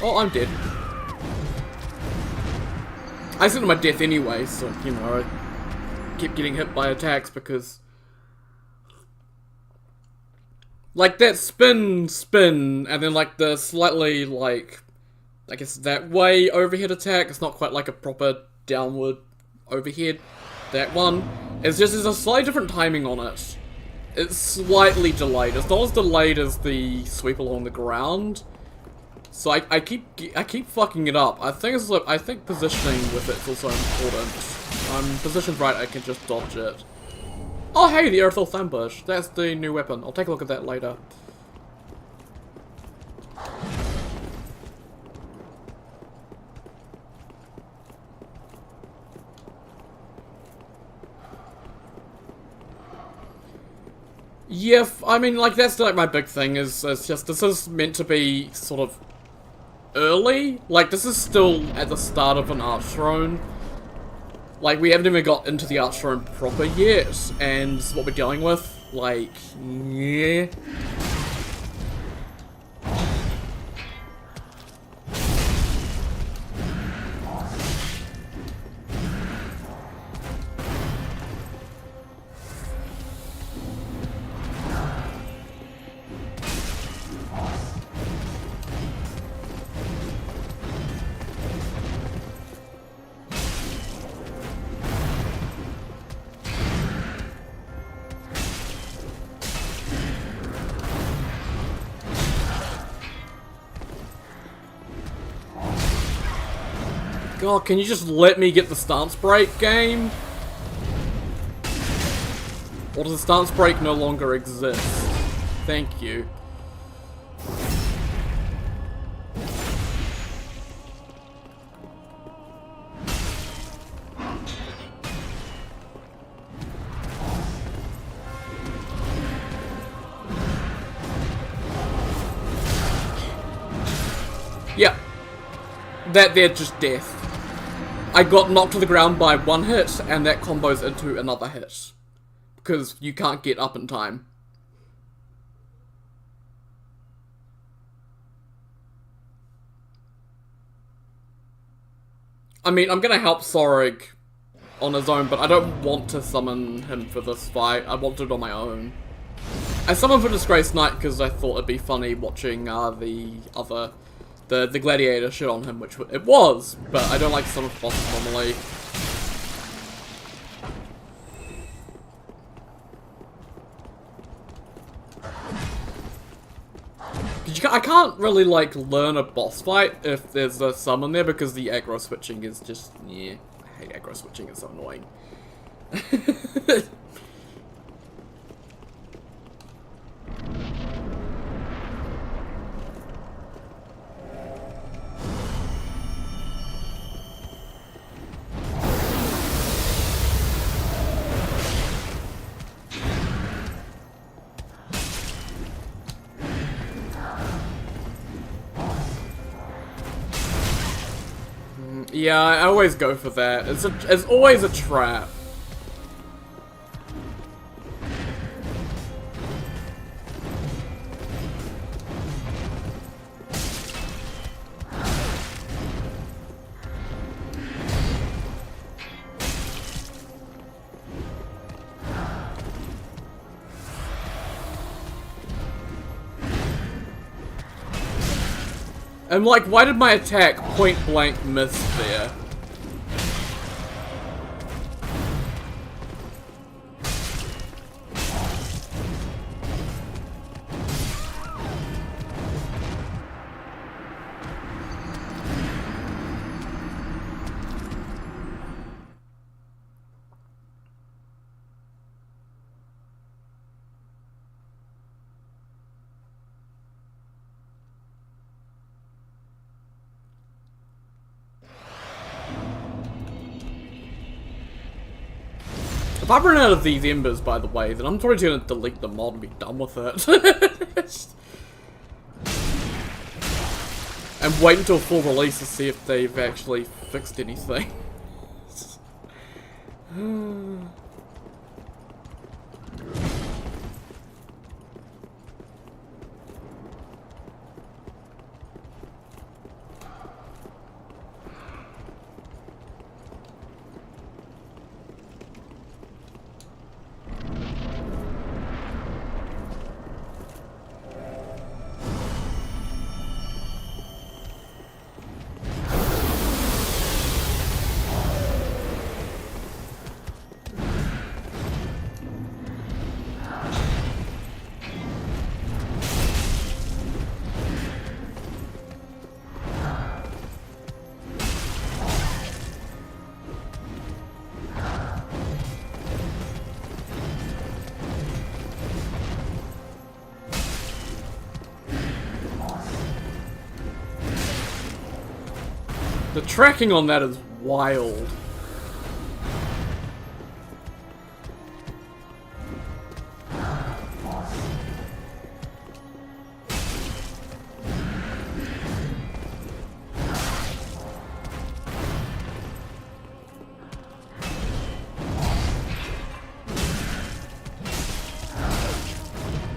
Oh, I'm dead. I sent my death anyway, so, you know, I keep getting hit by attacks because... Like, that spin, and then, like, the slightly, like... I guess that way overhead attack, it's not quite like a proper downward overhead. That one, it's just, there's a slightly different timing on it. It's slightly delayed. It's not as delayed as the sweep along the ground. So I keep fucking it up. I think positioning with it's also important. I'm positioned right, I can just dodge it. Oh hey, the Earthel Ambush. That's the new weapon. I'll take a look at that later. Yeah, I mean, like, that's like my big thing is just, this is meant to be sort of early. Like, this is still at the start of an Archthrone. Like, we haven't even got into the Archthrone proper yet, and what we're dealing with, like, yeah. God, can you just let me get the stance break, game? Or does the stance break no longer exist? Thank you. Yep. They're just death. I got knocked to the ground by one hit, and that combos into another hit. Because you can't get up in time. I mean, I'm gonna help Sorig on his own, but I don't want to summon him for this fight. I want to do it on my own. I summoned for Disgraced Knight because I thought it'd be funny watching the gladiator shit on him, which it was, but I don't like to summon for bosses normally. I can't really, like, learn a boss fight if there's a summon there, because the aggro switching is just, yeah, I hate aggro switching, it's so annoying. Yeah, I always go for that. It's always a trap. And like, why did my attack point blank miss there? If I run out of these embers, by the way, then I'm probably going to delete the mod and be done with it. And wait until full release to see if they've actually fixed anything. The tracking on that is wild.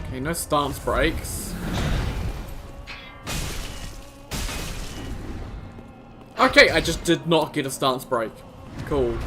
Okay, no stance breaks. Okay, I just did not get a stance break. Cool.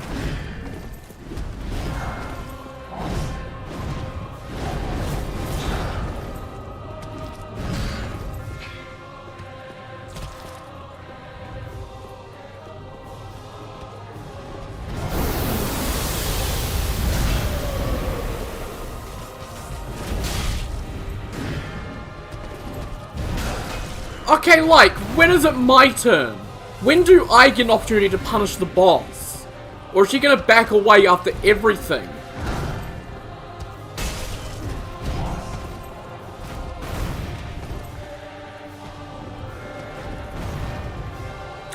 Okay, like, when is it my turn? When do I get an opportunity to punish the boss? Or is she gonna back away after everything?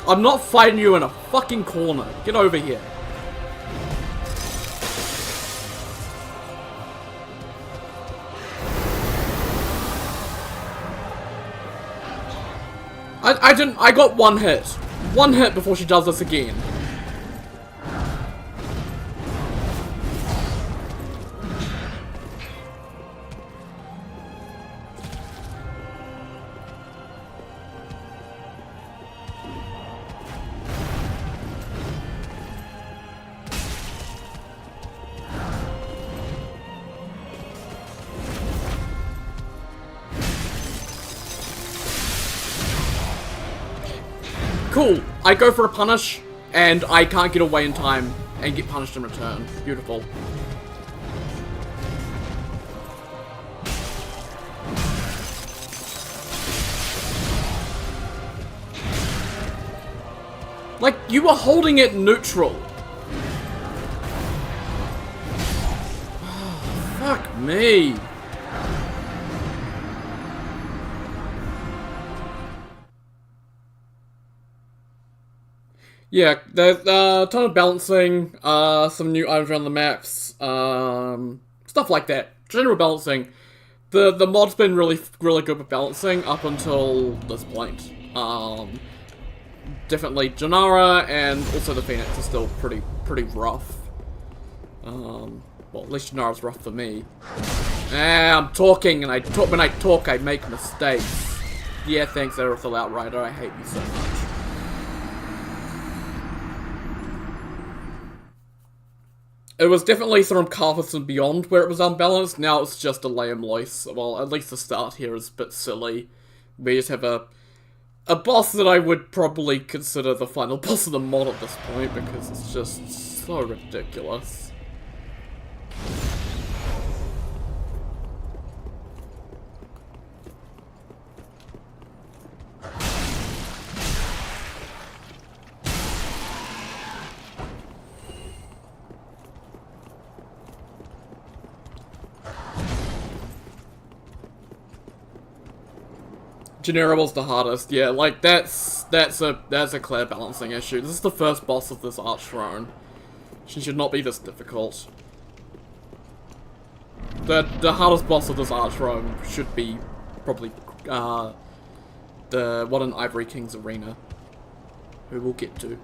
I'm not fighting you in a fucking corner. Get over here. I got one hit. One hit before she does this again. Cool. I go for a punish, and I can't get away in time and get punished in return. Beautiful. Like, you were holding it neutral. Fuck me. Yeah, there's a ton of balancing, some new items around the maps, stuff like that. General balancing. The mod's been really good with balancing up until this point. Definitely Janara and also the Phoenix is still pretty rough. Well, at least Janara's rough for me. I'm talking, and when I talk, I make mistakes. Yeah, thanks, Aerothal Outrider. I hate you so much. It was definitely from Carthus and beyond where it was unbalanced. Now it's just a Liam Lois. Well, at least the start here is a bit silly. We just have a boss that I would probably consider the final boss of the mod at this point because it's just so ridiculous. Genera was the hardest, yeah, like that's a clear balancing issue. This is the first boss of this Archthrone. She should not be this difficult. The hardest boss of this Archthrone should be probably the one in Ivory King's Arena, who we'll get to.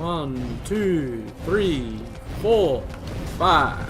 1, 2, 3, 4, 5.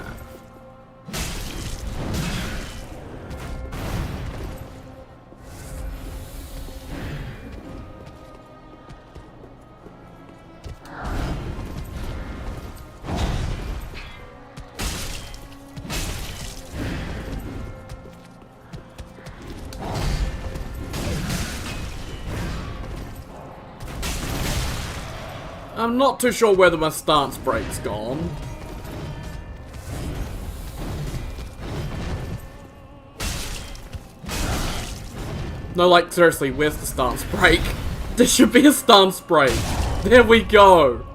I'm not too sure whether my stance break's gone. No, like, seriously, where's the stance break? There should be a stance break. There we go.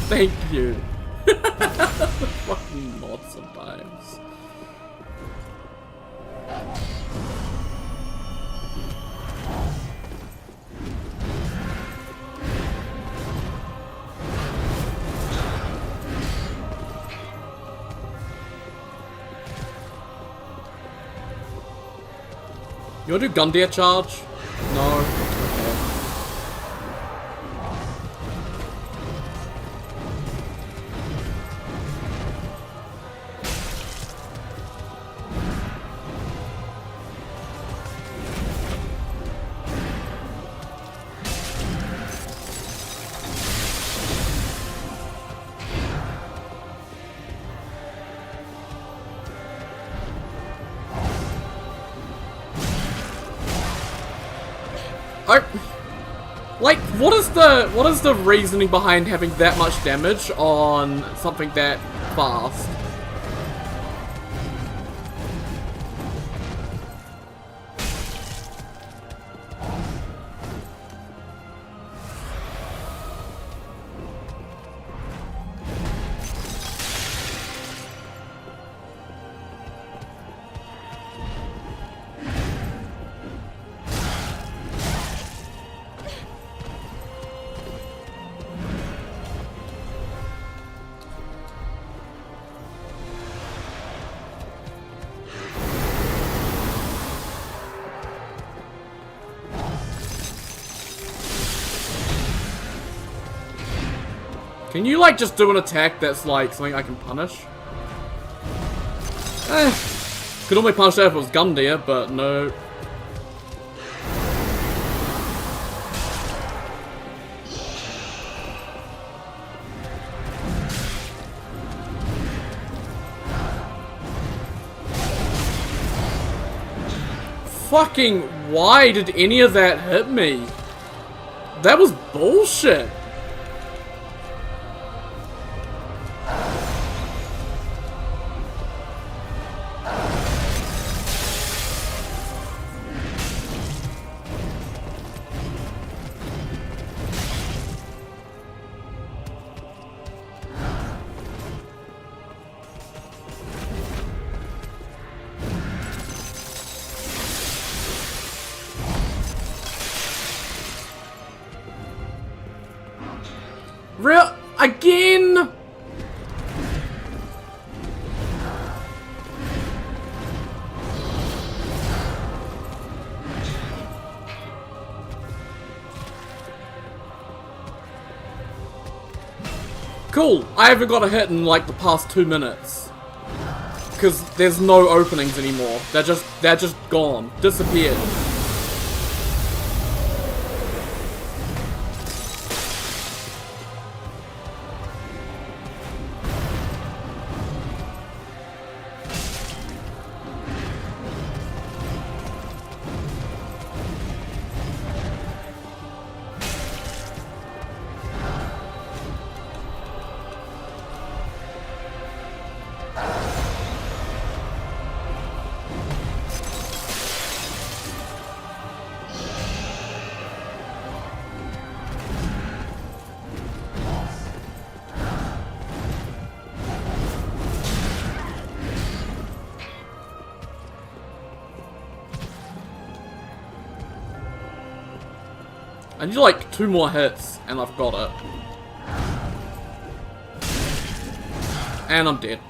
Thank you. Fucking mod sometimes. You wanna do Gundia charge? No. Okay. Like, what is the reasoning behind having that much damage on something that fast? Can you, like, just do an attack that's, like, something I can punish? Could only punish that if it was Gundia, but no. Fucking, why did any of that hit me? That was bullshit. Again? Cool, I haven't got a hit in like the past 2 minutes. Because there's no openings anymore. They're just gone. Disappeared. I need like 2 more hits, and I've got it. And I'm dead.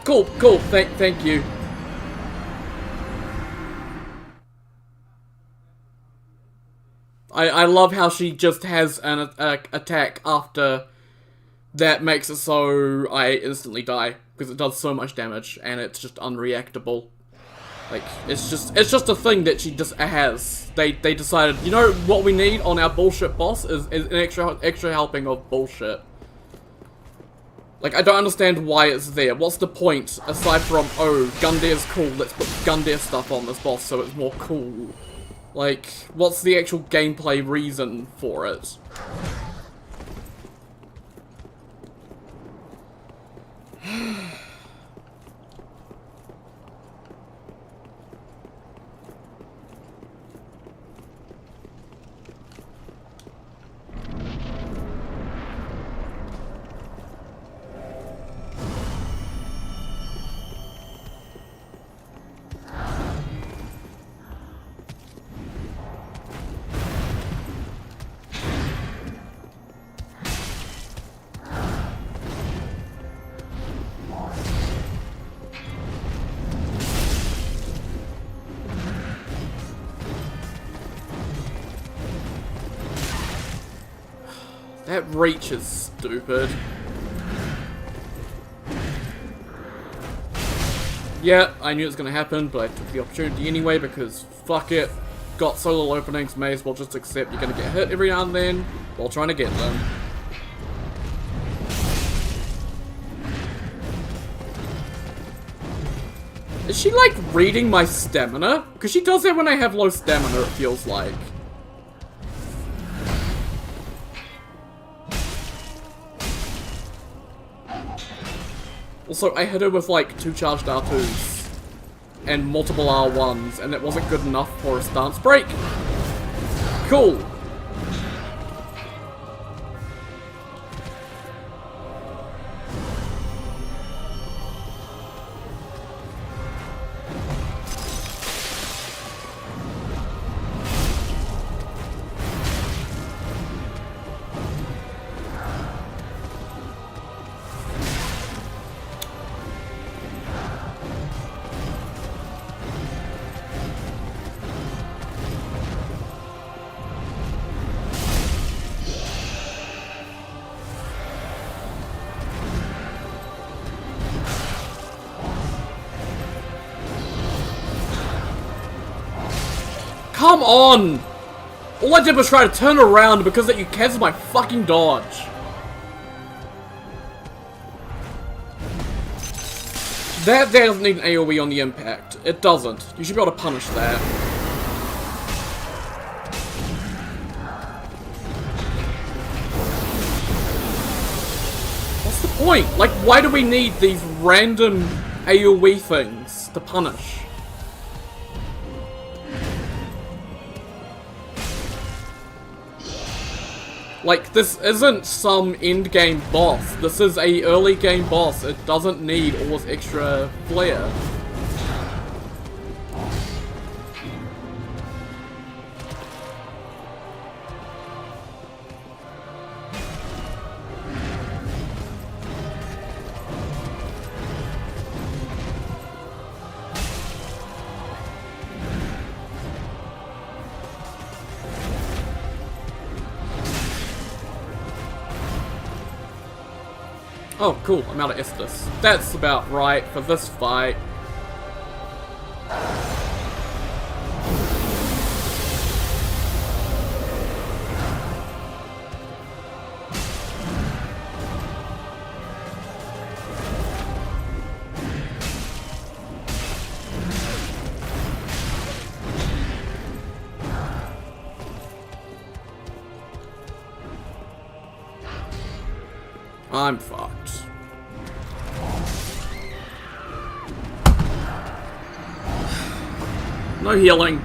Cool, cool, thank you. I love how she just has an attack after that makes it so I instantly die, because it does so much damage, and it's just unreactable. Like, it's just a thing that she just has. They decided, you know what we need on our bullshit boss is an extra helping of bullshit. Like, I don't understand why it's there. What's the point, aside from, oh, Gundir's cool, let's put Gundir stuff on this boss so it's more cool. Like, what's the actual gameplay reason for it? That reach is stupid. Yeah, I knew it was gonna happen, but I took the opportunity anyway because fuck it. Got solo openings, may as well just accept you're gonna get hit every now and then while trying to get them. Is she like reading my stamina? Because she does that when I have low stamina, it feels like. Also, I hit her with like 2 charged R2s and multiple R1s, and that wasn't good enough for a stance break. Cool. Come on! All I did was try to turn around because that you cancelled my fucking dodge. That doesn't need an AoE on the impact. It doesn't. You should be able to punish that. What's the point? Like, why do we need these random AoE things to punish? Like, this isn't some end game boss. This is a early game boss. It doesn't need all this extra flair. Oh, cool, I'm out of Estus. That's about right for this fight. I'm fucked. No healing.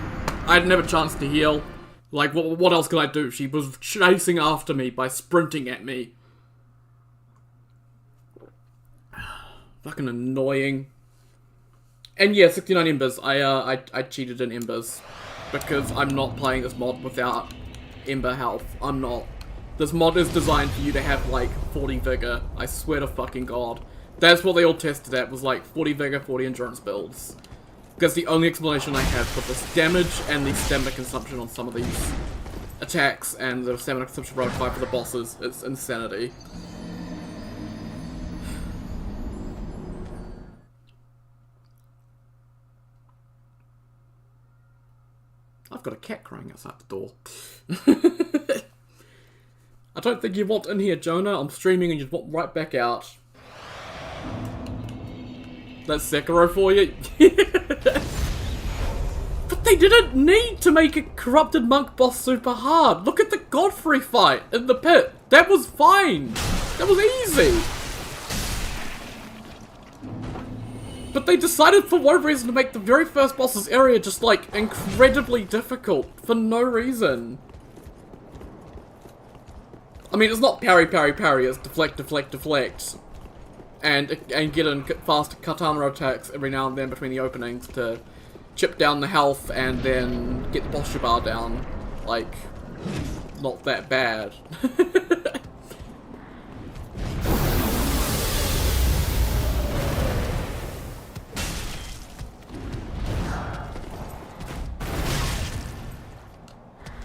I didn't have a chance to heal. Like, what else could I do? She was chasing after me by sprinting at me. Fucking annoying. And yeah, 69 embers. I cheated in embers. Because I'm not playing this mod without ember health. I'm not. This mod is designed for you to have, like, 40 vigor. I swear to fucking god. That's what they all tested at, was like 40 vigor, 40 endurance builds. That's the only explanation I have for this damage and the stamina consumption on some of these. attacks and the stamina consumption for 5 for the bosses. It's insanity. I've got a cat crying outside the door. I don't think you want in here, Jonah. I'm streaming and you want right back out. That's Sekiro for you. But they didn't need to make a corrupted monk boss super hard. Look at the Godfrey fight in the pit. That was fine. That was easy. But they decided for one reason to make the very first boss's area just like incredibly difficult for no reason. I mean, it's not parry, parry, parry, it's deflect, deflect, deflect. And get in fast katana attacks every now and then between the openings to chip down the health and then get the posture bar down. Like, not that bad.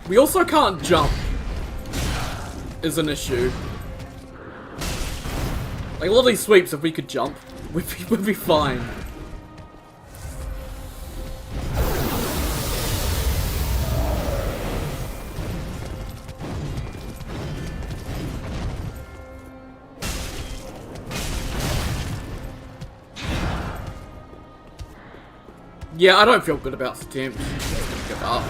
We also can't jump, is an issue. Like, a lot of these sweeps, if we could jump, we'd be fine. Yeah, I don't feel good about this attempt. I'm just gonna give up.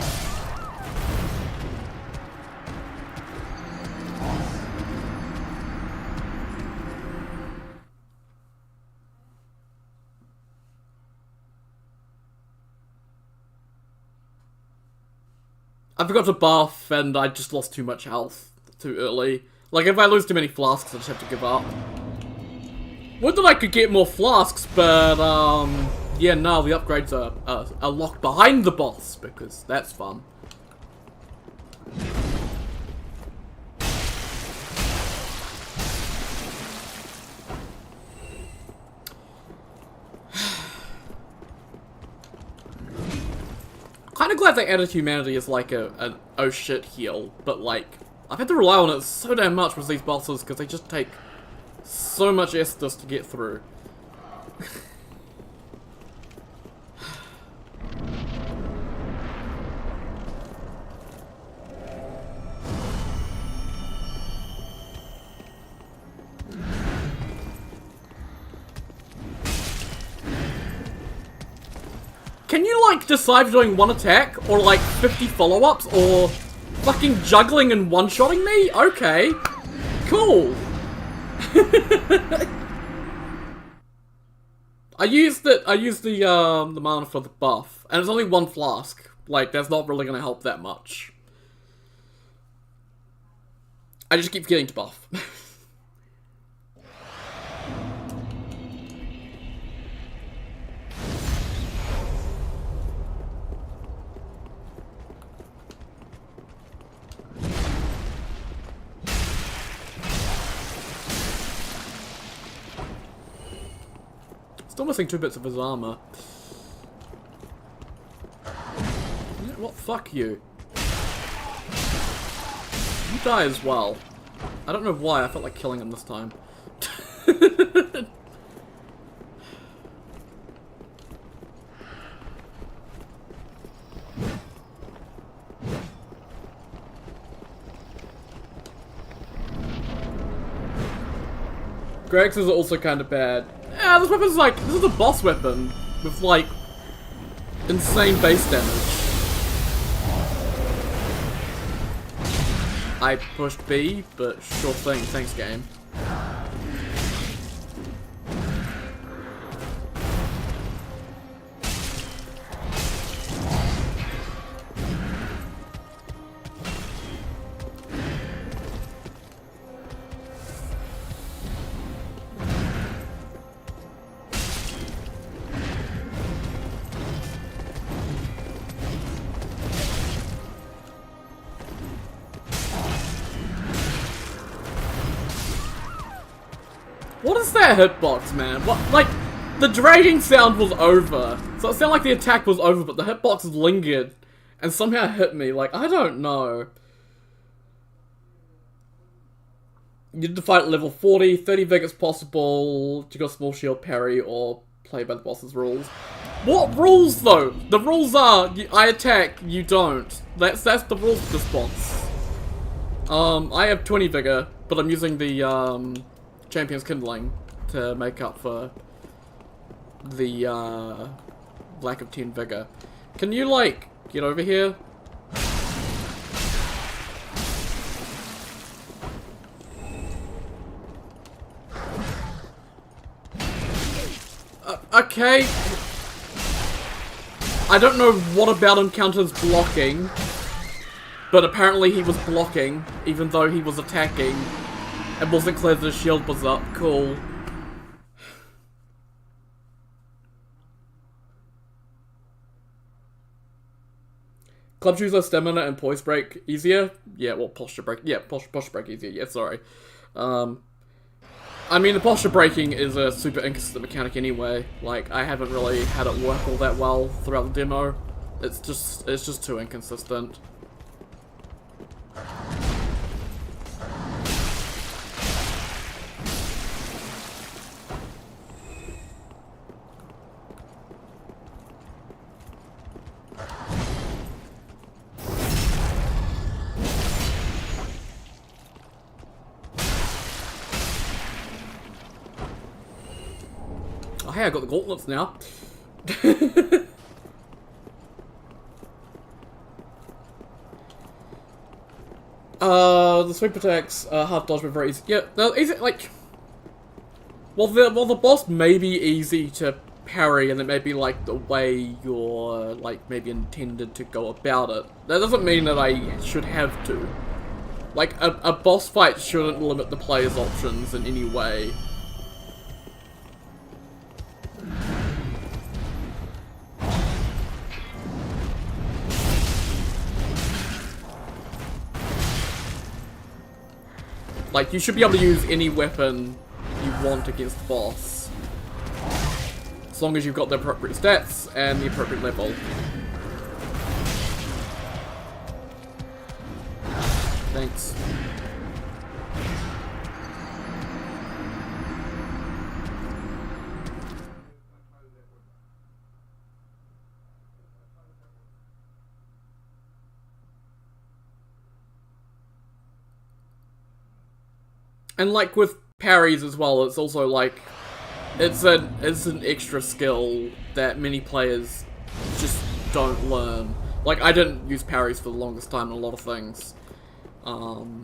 I forgot to buff, and I just lost too much health too early. Like, if I lose too many flasks, I just have to give up. Would that I could get more flasks, but, yeah, no, the upgrades are locked behind the boss, because that's fun. Kinda glad they added humanity as like an oh shit heal, but like, I've had to rely on it so damn much with these bosses because they just take so much Estus to get through. Can you, like, decide doing one attack, or, like, 50 follow-ups, or fucking juggling and one-shotting me? Okay. Cool. I used the mana for the buff, and it's only one flask. Like, that's not really gonna help that much. I just keep forgetting to buff. Still missing 2 bits of his armor. You know what? Fuck you. You die as well. I don't know why, I felt like killing him this time. Greg's is also kind of bad. Yeah, this weapon's like, this is a boss weapon with like insane base damage. I pushed B, but sure thing, thanks game. What is that hitbox, man? What, like, the dragging sound was over. So it sounded like the attack was over, but the hitbox lingered and somehow hit me. Like, I don't know. You need to fight at level 40, 30 vigor's possible, to go small shield parry, or play by the boss's rules. What rules, though? The rules are, I attack, you don't. That's the rules of this boss. I have 20 vigor, but I'm using the, Champion's Kindling to make up for the, lack of 10 vigor. Can you, like, get over here? Okay. I don't know what about him counters blocking, but apparently he was blocking, even though he was attacking. It wasn't clear that his shield was up. Cool. Club shoes are stamina and poise break easier? Yeah, well, posture break. Yeah, posture break easier. Yeah, sorry. I mean, the posture breaking is a super inconsistent mechanic anyway. Like, I haven't really had it work all that well throughout the demo. It's just too inconsistent. Oh, hey, I got the gauntlets now. The sweep attacks, half dodge, but very easy. Yeah, they're easy, like... Well, the boss may be easy to parry, and it may be, like, the way you're, like, maybe intended to go about it. That doesn't mean that I should have to. Like, a boss fight shouldn't limit the player's options in any way. Like, you should be able to use any weapon you want against the boss. As long as you've got the appropriate stats and the appropriate level. Thanks. And like with parries as well, it's also like it's an extra skill that many players just don't learn. Like, I didn't use parries for the longest time in a lot of things. Because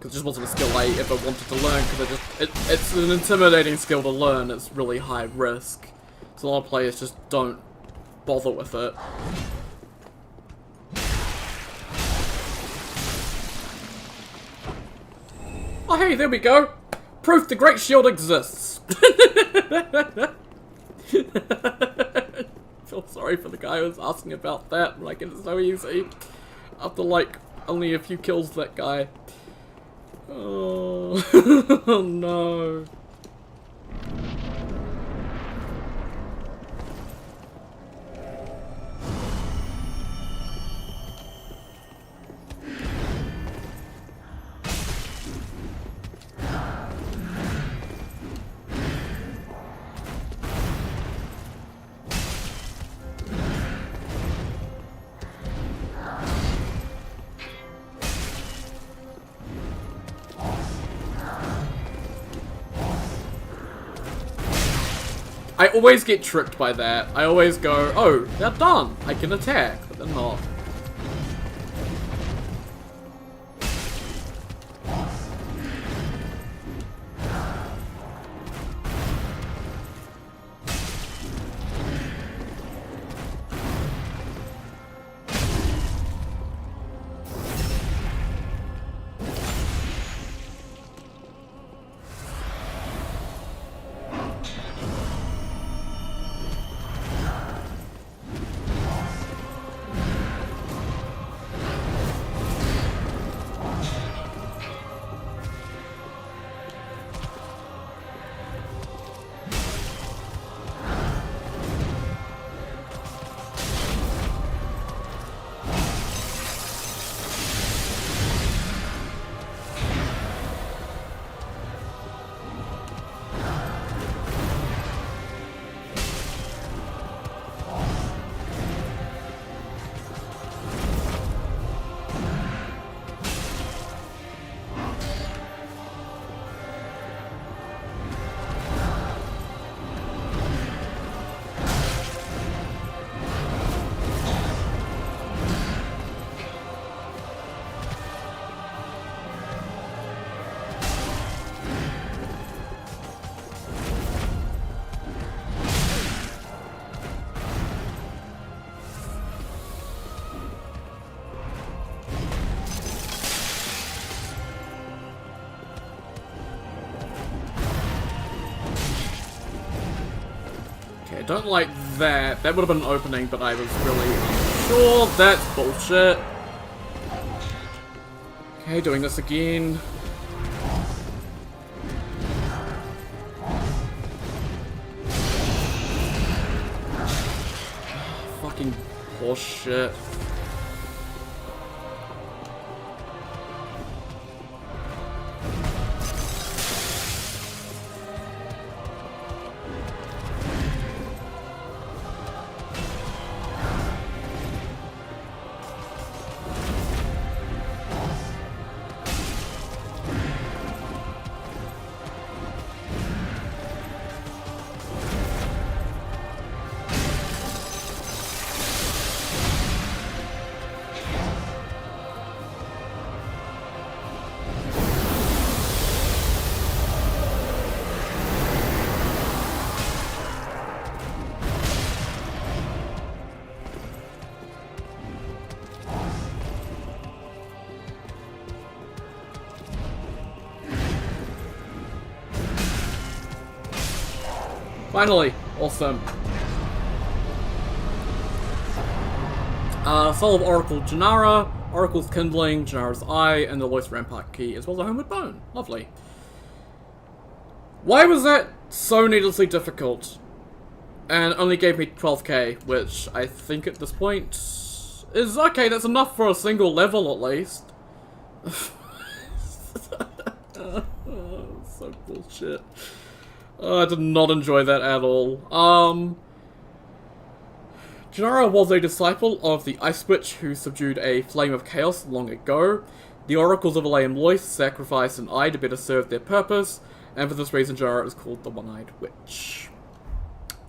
it just wasn't a skill I ever wanted to learn, because it's an intimidating skill to learn. It's really high risk. So a lot of players just don't bother with it. Oh hey, there we go! Proof the Great Shield exists! Feel sorry for the guy who was asking about that, like, it's so easy. After, like, only a few kills, that guy. Oh, oh no. I always get tricked by that. I always go, oh, they're done. I can attack, but they're not. don't like that. That would have been an opening, but I was really unsure. That's bullshit. Okay, doing this again. Fucking horseshit. Finally! Awesome. Soul of Oracle Janara, Oracle's Kindling, Janara's Eye, and the Lois Rampart Key, as well as a Homeward Bone. Lovely. Why was that so needlessly difficult? And only gave me 12k, which I think at this point is okay, that's enough for a single level at least. So bullshit. I did not enjoy that at all. Janara was a disciple of the Ice Witch who subdued a flame of chaos long ago. The oracles of Elaine Lois sacrificed an eye to better serve their purpose, and for this reason Janara is called the One-Eyed Witch.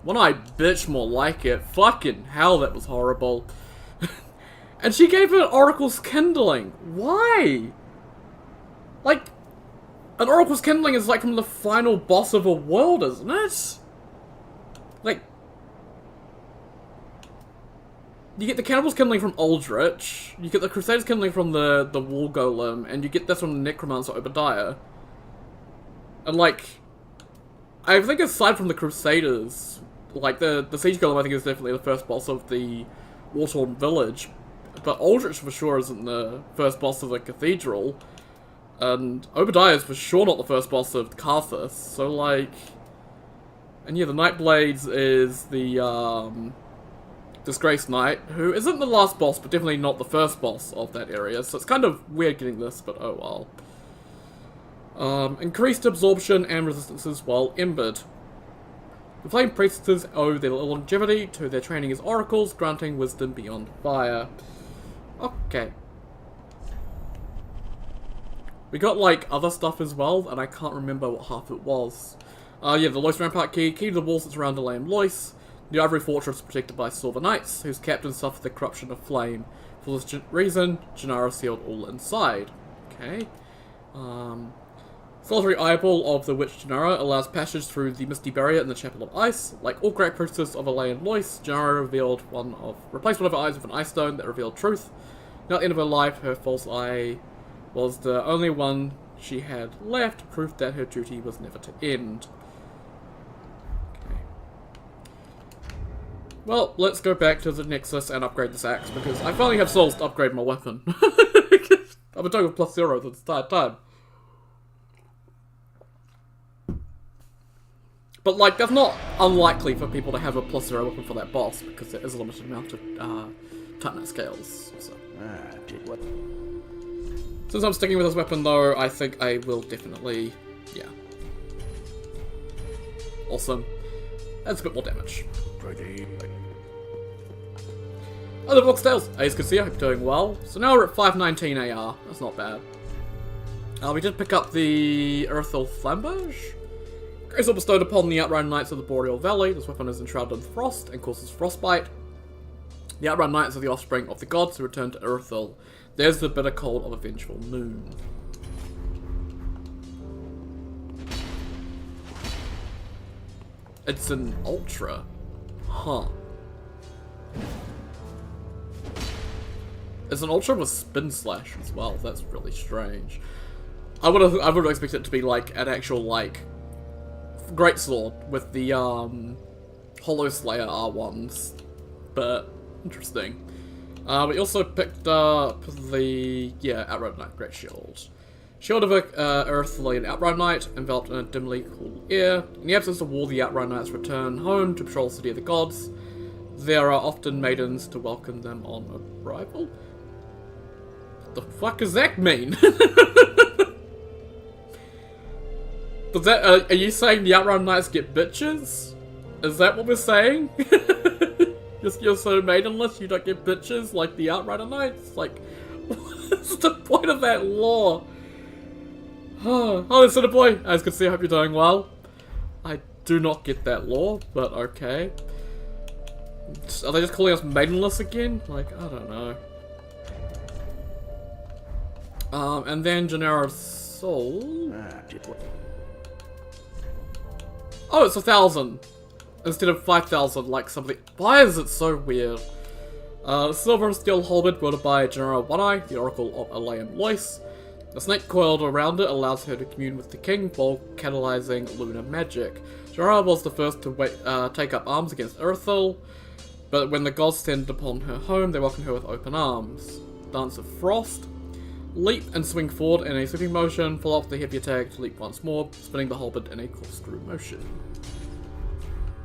One-Eyed Bitch, more like it. Fucking hell, that was horrible. And she gave her Oracle's Kindling. Why? Like, an Oracle's Kindling is like from the final boss of a world, isn't it? Like, you get the Cannibal's Kindling from Aldrich, you get the Crusader's Kindling from the Wall Golem, and you get this from the Necromancer Obadiah. And like, I think aside from the Crusaders, like the Siege Golem I think is definitely the first boss of the War-Torn Village, but Aldrich for sure isn't the first boss of the Cathedral. And Obadiah is for sure not the first boss of Carthus, so like... And yeah, the Nightblades is the, Disgraced Knight, who isn't the last boss, but definitely not the first boss of that area, so it's kind of weird getting this, but oh well. Increased absorption and resistances while embered. The Flame Priestesses owe their longevity to their training as oracles, granting wisdom beyond fire. Okay. We got, like, other stuff as well, and I can't remember what half it was. Yeah, the Lois Rampart Key, key to the walls that surround Elaine Lois. The Ivory Fortress protected by Silver Knights, whose captain suffered the corruption of flame. For this reason, Janara sealed all inside. Okay. Solitary Eyeball of the Witch Janara allows passage through the Misty Barrier in the Chapel of Ice. Like all great priestesses of Elaine Lois, Janara replaced one of her eyes with an ice stone that revealed truth. Now at the end of her life, her false eye was the only one she had left, proof that her duty was never to end. Okay. Well, let's go back to the Nexus and upgrade this axe, because I finally have souls to upgrade my weapon. I've been talking with +0 this entire time. But, like, that's not unlikely for people to have a +0 weapon for that boss, because there is a limited amount of Titanite scales, so. Since I'm sticking with this weapon, though, I think I will definitely, yeah. Awesome. That's a bit more damage. Other box tales. As you can see, I hope you're doing well. So now we're at 519 AR. That's not bad. We did pick up the Earthil Flamberge. Grace are bestowed upon the Outrun Knights of the Boreal Valley. This weapon is enshrouded in frost and causes frostbite. The Outrun Knights are the offspring of the gods who return to Earthil. There's the bitter cold of a vengeful moon. It's an Ultra. Huh. It's an Ultra with Spin Slash as well. That's really strange. I would have expected it to be like an actual, like, greatsword with the Hollow Slayer R1s, but interesting. We also picked up the, Outrider Knight Great Shield. Shield of Earthly and Outrider Knight, enveloped in a dimly cool air. In the absence of war, the Outrider Knights return home to patrol the City of the Gods. There are often maidens to welcome them on arrival. What the fuck does that mean? Does that, are you saying the Outrider Knights get bitches? Is that what we're saying? You're so maidenless, you don't get bitches like the Outrider Knights? Like, what's the point of that lore? Oh, there's Cinnaboy. As you can see, I hope you're doing well. I do not get that lore, but okay. Are they just calling us maidenless again? Like, I don't know. And then Genera's Soul. Oh, it's 1,000 instead of 5,000, like something. Why is it so weird? Silver and Steel Halberd, wielded by Genera One-Eye, the Oracle of Elaine Lois. The snake coiled around it allows her to commune with the king while catalyzing lunar magic. Genera was the first to take up arms against Earthil, but when the gods descended upon her home, they welcomed her with open arms. Dance of Frost. Leap and swing forward in a sweeping motion, follow up the heavy attack to leap once more, spinning the halberd in a corkscrew motion.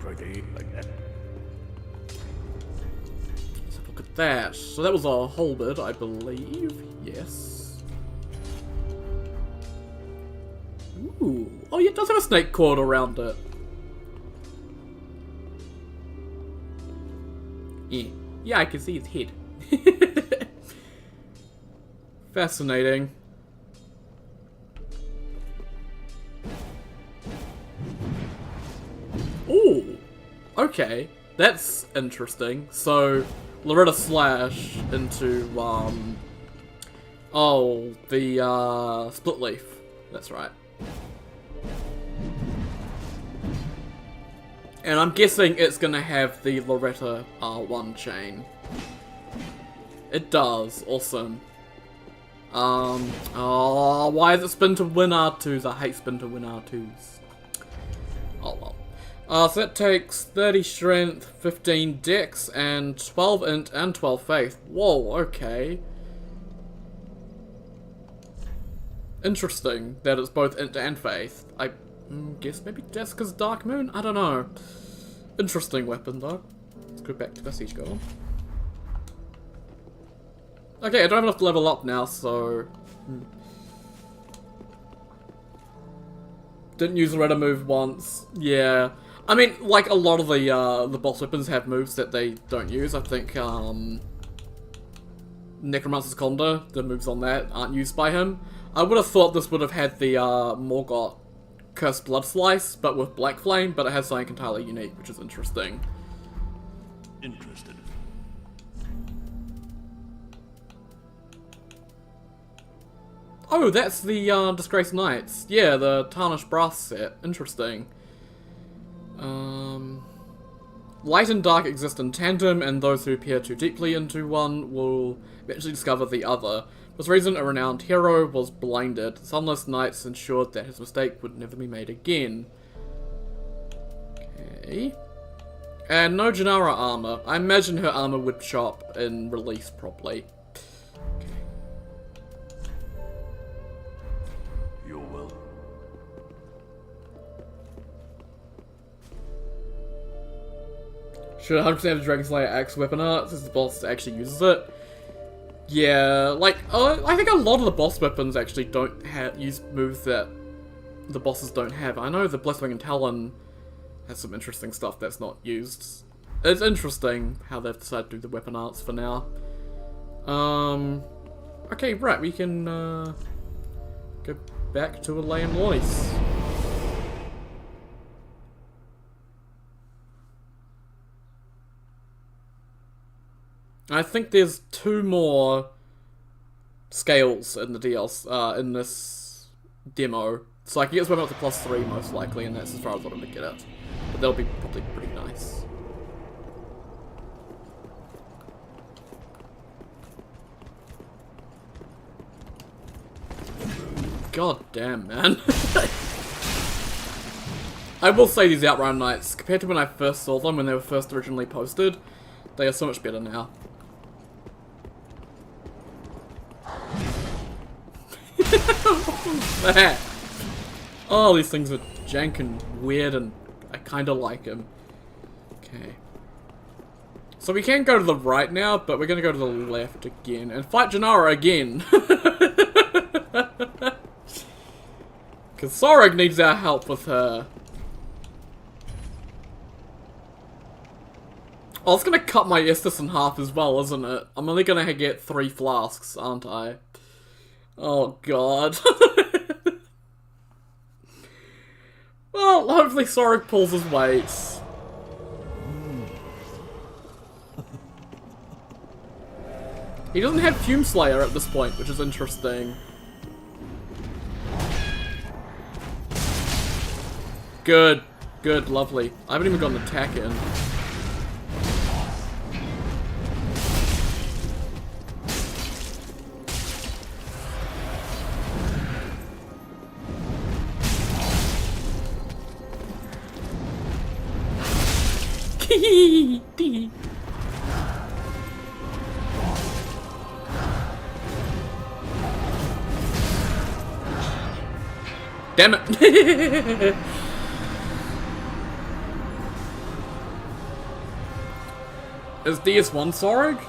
Like that. Let's have a look at that. So that was a halberd, I believe. Yes. Ooh. Oh yeah, it does have a snake coiled around it. Yeah, I can see his head. Fascinating. Ooh, okay, that's interesting. So, Loretta Slash into, the, Split Leaf. That's right. And I'm guessing it's gonna have the Loretta R1 chain. It does, awesome. Why is it spin to win R2s? I hate spin to win R2s. Oh well. So that takes 30 strength, 15 dex, and 12 int and 12 faith. Whoa, okay. Interesting that it's both int and faith. I guess maybe that's because Dark Moon? I don't know. Interesting weapon though. Let's go back to the siege golem. Okay, I don't have enough to level up now, so... Didn't use the Redder move once. Yeah. I mean, like, a lot of the boss weapons have moves that they don't use. I think, Necromancer's Condor, the moves on that aren't used by him. I would have thought this would have had the, Morgott Cursed Blood Slice, but with Black Flame, but it has something entirely unique, which is interesting. Interested. Oh, that's the, Disgraced Knights. Yeah, the Tarnished Brass set. Interesting. Light and dark exist in tandem, and those who peer too deeply into one will eventually discover the other. For this reason, a renowned hero was blinded. Sunless Knights ensured that his mistake would never be made again. Okay. And no Genara armor. I imagine her armor would shop in release, probably. You're welcome. Should 100% have the Dragon Slayer Axe weapon art since the boss actually uses it? Yeah, like, I think a lot of the boss weapons actually don't use moves that the bosses don't have. I know the Blesswing and Talon has some interesting stuff that's not used. It's interesting how they've decided to do the weapon arts for now. Okay, right, we can, go back to Elaine Lois. I think there's 2 more scales in the DLC, in this demo. So I can get this weapon up to +3 most likely, and that's as far as I'm gonna get it. But that'll be probably pretty nice. God damn, man. I will say these Outrun Knights, compared to when I first saw them, when they were first originally posted, they are so much better now. What's that? Oh, these things are jank and weird, and I kinda like them. Okay. So we can go to the right now, but we're gonna go to the left again, and fight Janara again! Because Sorag needs our help with her. Oh, it's gonna cut my Estus in half as well, isn't it? I'm only gonna get 3 flasks, aren't I? Oh god. Well, hopefully Sorag pulls his weight. He doesn't have Fume Slayer at this point, which is interesting. Good. Good, lovely. I haven't even got an attack in. Damn it! Is DS1 Sorag?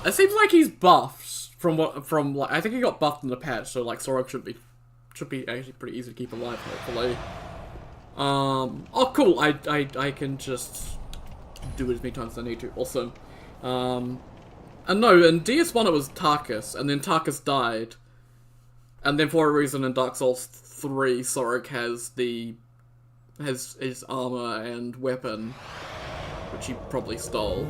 It seems like he's buffed from like I think he got buffed in the patch, so like Sorag should be actually pretty easy to keep alive, hopefully. Oh cool, I can just do it as many times as I need to. Awesome. And no, in DS1 it was Tarkus, and then Tarkus died. And then for a reason in Dark Souls 3, Sorag has his armor and weapon, which he probably stole.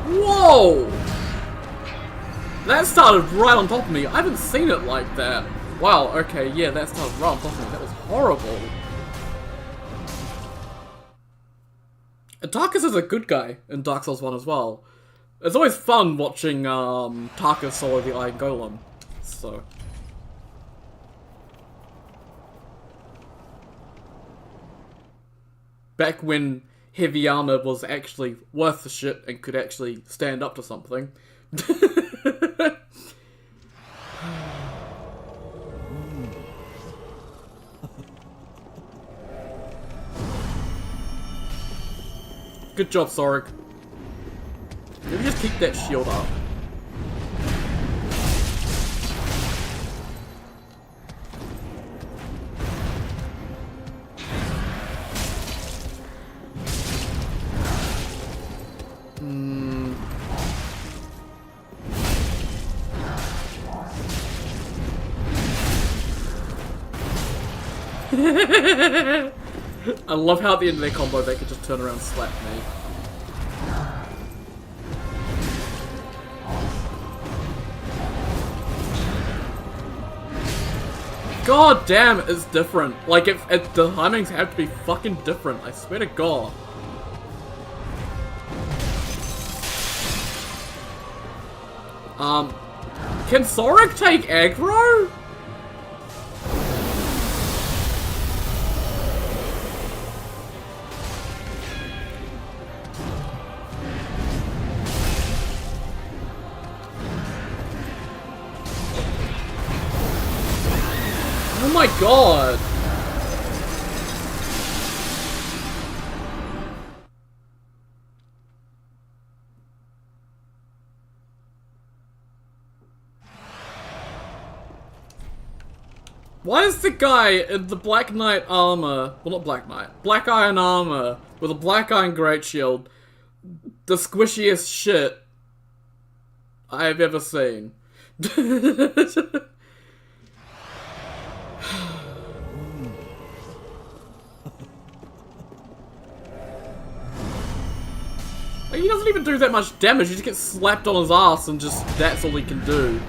Whoa! That started right on top of me. I haven't seen it like that. Wow, okay, yeah, that started right on top of me. That was horrible. Tarkus is a good guy in Dark Souls 1 as well. It's always fun watching Tarkus solo the Iron Golem. So. Back when heavy armor was actually worth the shit and could actually stand up to something. Good job, Sorag. Maybe just keep that shield up. I love how at the end of their combo they could just turn around and slap me. God damn, it's different. Like, if the timings have to be fucking different, I swear to God. Can Sorag take aggro? Oh my god! Why is the guy in the Black Knight armor, well not Black Knight, Black Iron armor with a Black Iron Great Shield the squishiest shit I have ever seen? he doesn't even do that much damage. He just gets slapped on his ass and just that's all he can do.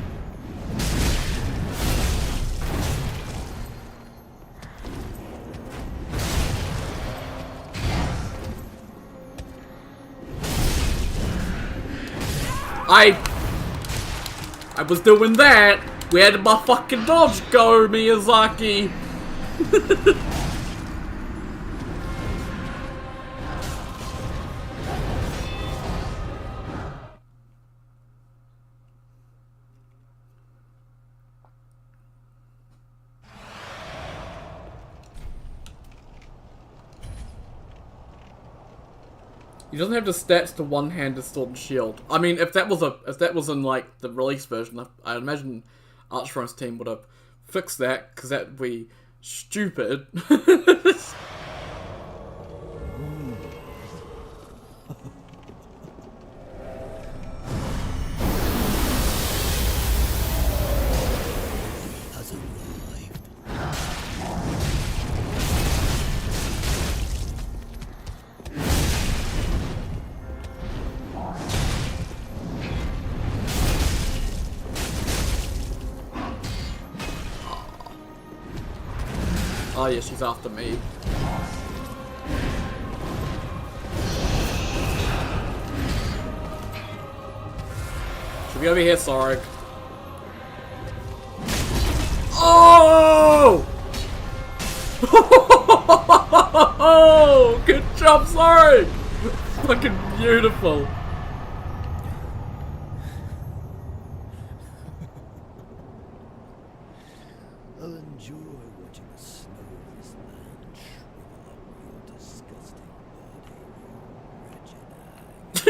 I was doing that. Where did my fucking dodge go, Miyazaki? He doesn't have the stats to one-hand his sword and shield. I mean, if that was in like the release version, I imagine Archthrones team would have fixed that because that'd be stupid. Has arrived. Oh yeah, she's after me. Should we over here, Sarek? Oh! Good job, Sarek! Fucking beautiful. I'll enjoy watching the snow of this land shrivel up your disgusting body, you wretched hag.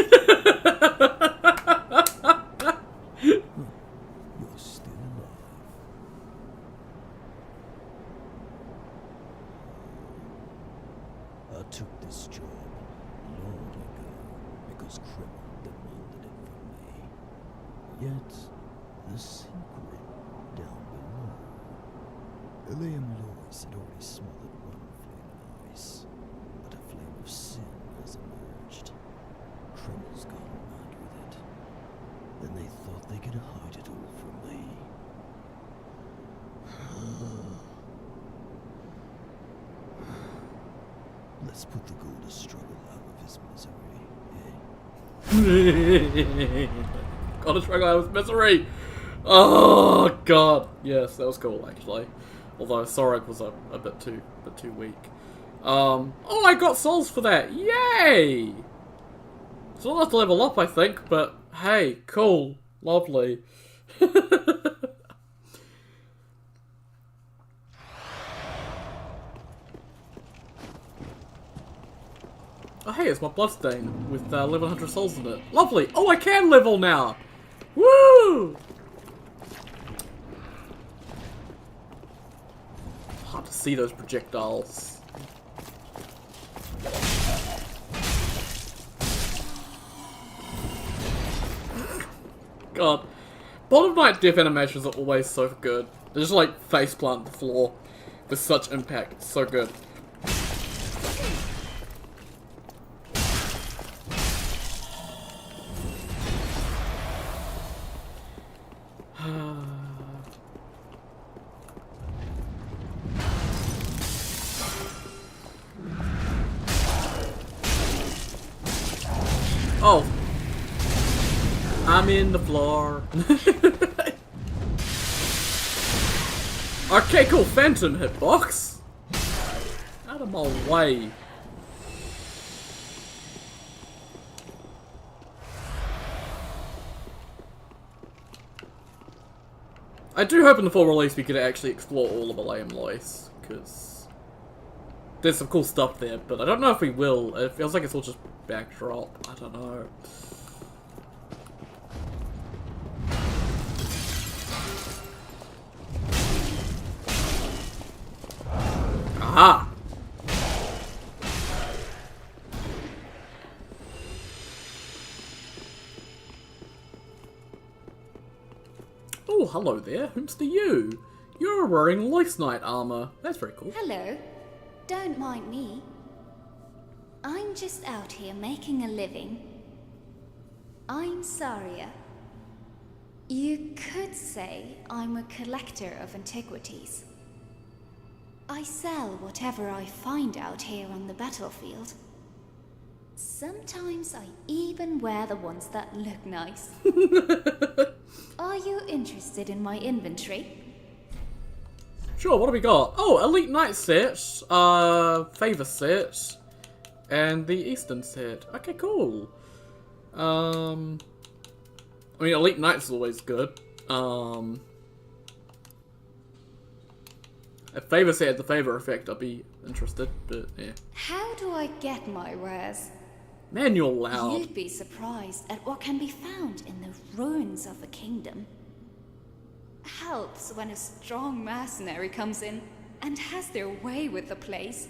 You're still alive. I took this job long ago because Kreml demanded it from me. Yet, the secret down below. Ilium Lois had already smothered one flame of ice, but a flame of sin has emerged. Kreml's gone mad with it, and they thought they could hide it all from me. Let's put the golden struggle out of his misery, eh? Gotta struggle out with misery. Oh god, yes, that was cool actually. Although Sorek was a bit too weak. Oh, I got souls for that! Yay! So I'll have to level up, I think. But hey, cool, lovely. Oh hey, it's my bloodstain with 1100 souls in it. Lovely! Oh, I can level now! Woo! Hard to see those projectiles. God. Bottom night death animations are always so good. They just like faceplant the floor with such impact. It's so good. Oh. I'm in the floor. Okay, cool. Phantom hitbox. Out of my way. I do hope in the full release we could actually explore all of Ilium Lois, because there's some cool stuff there, but I don't know if we will. It feels like it's all just backdrop. I don't know. Aha! Oh, hello there. Whom's to you? You're wearing Lois Knight armor. That's very cool. Hello. Don't mind me. I'm just out here making a living. I'm Saria. You could say I'm a collector of antiquities. I sell whatever I find out here on the battlefield. Sometimes I even wear the ones that look nice. Are you interested in my inventory? Sure, what do we got? Oh, Elite Knight set, Favor set, and the Eastern set. Okay, cool. I mean, Elite Knights is always good. If Favor set had the Favor effect, I'd be interested, but yeah. How do I get my wares? Manual loud. You'd be surprised at what can be found in the ruins of a kingdom. Helps when a strong mercenary comes in and has their way with the place.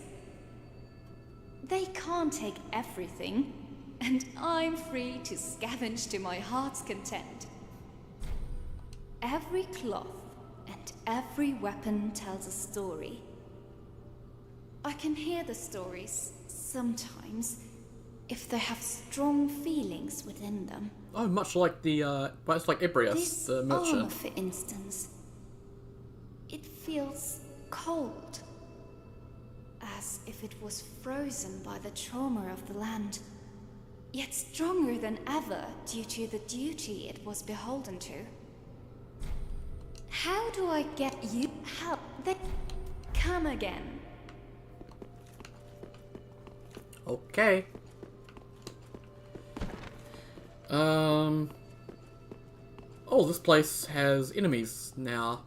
They can't take everything, and I'm free to scavenge to my heart's content. Every cloth and every weapon tells a story. I can hear the stories sometimes if they have strong feelings within them. Oh, much like the, well, it's like Ibrius, This the armor, merchant. for instance, it feels cold, as if it was frozen by the trauma of the land, yet stronger than ever due to the duty it was beholden to. How do I get you help? Come again. Okay. Oh, this place has enemies now.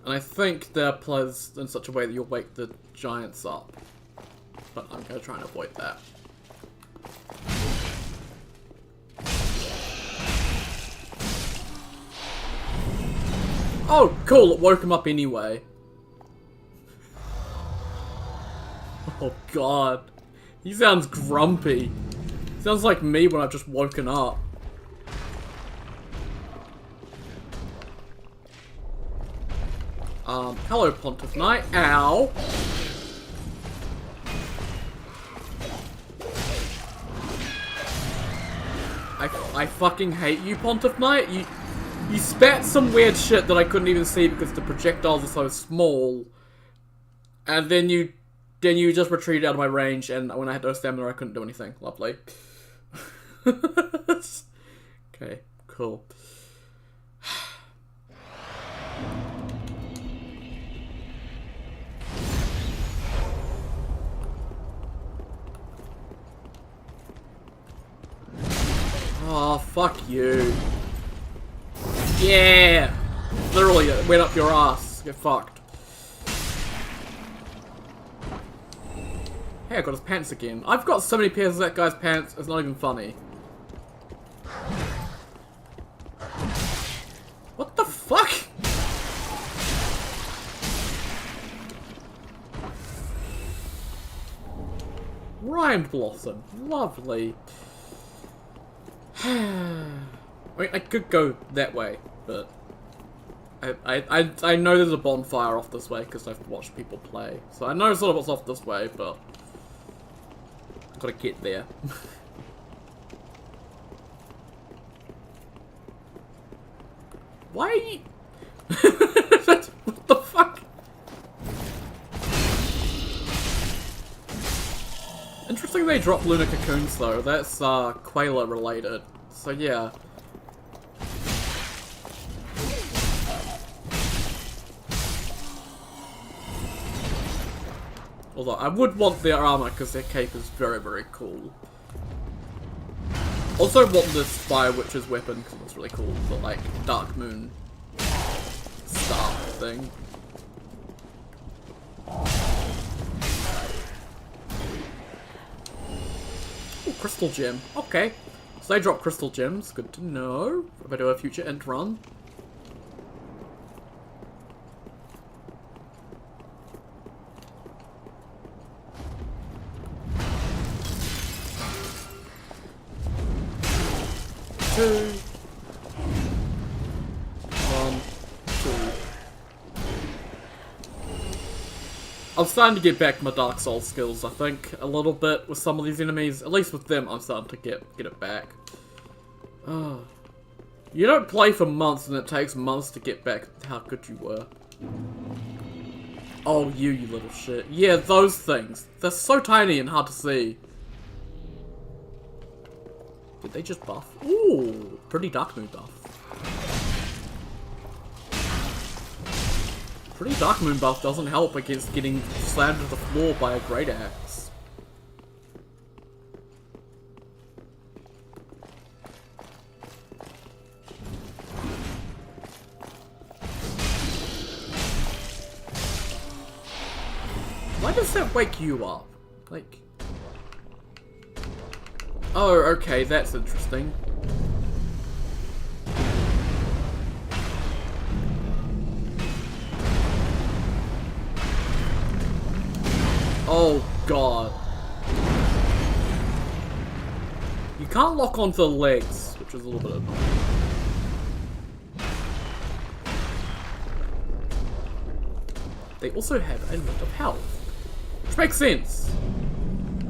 And I think they're placed in such a way that you'll wake the giants up. But I'm gonna try and avoid that. Oh, cool, it woke him up anyway. Oh god. He sounds grumpy. Sounds like me when I've just woken up. Hello, Pontiff Knight. Ow. I fucking hate you, Pontiff Knight. You spat some weird shit that I couldn't even see because the projectiles are so small. And then you just retreated out of my range, and when I had no stamina, I couldn't do anything. Lovely. Okay, cool. Oh, fuck you. Yeah! Literally, it went up your ass. Get fucked. Hey, I got his pants again. I've got so many pairs of that guy's pants, it's not even funny. What the fuck? Rhymed Blossom. Lovely. I mean, I could go that way, but I know there's a bonfire off this way because I've watched people play. So I know sort of what's off this way, but I've got to get there. Why are you... What the fuck? Interesting they dropped Lunar Cocoons though, that's Quailer related. So yeah. Although I would want their armor because their cape is very, very cool. Also want this Fire Witch's weapon because it's really cool, the like Dark Moon staff thing. Ooh, Crystal Gem. Okay. So they drop Crystal Gems. Good to know. If I do a future int run. Two. 1, 2. I'm starting to get back my Dark Souls skills, I think, a little bit with some of these enemies. At least with them, I'm starting to get it back. Oh. You don't play for months and it takes months to get back how good you were. Oh, you little shit. Yeah, those things. They're so tiny and hard to see. Did they just buff? Ooh, pretty Dark Moon buff. Pretty Dark Moon buff doesn't help against getting slammed to the floor by a great axe. Why does that wake you up? Like... Oh, okay, that's interesting. Oh, God. You can't lock onto the legs, which is a little bit annoying. They also have a lot of health, which makes sense.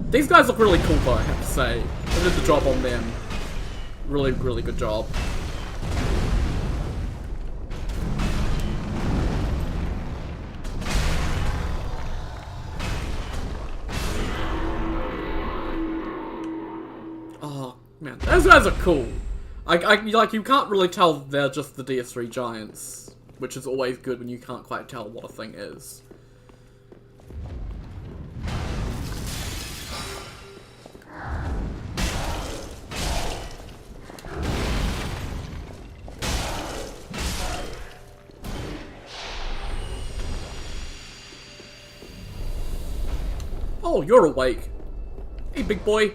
These guys look really cool though, I have to say. They did the job on them. Really, really good job. Oh, man. Those guys are cool. Like, you can't really tell they're just the DS3 giants, which is always good when you can't quite tell what a thing is. Oh, you're awake. Hey, big boy.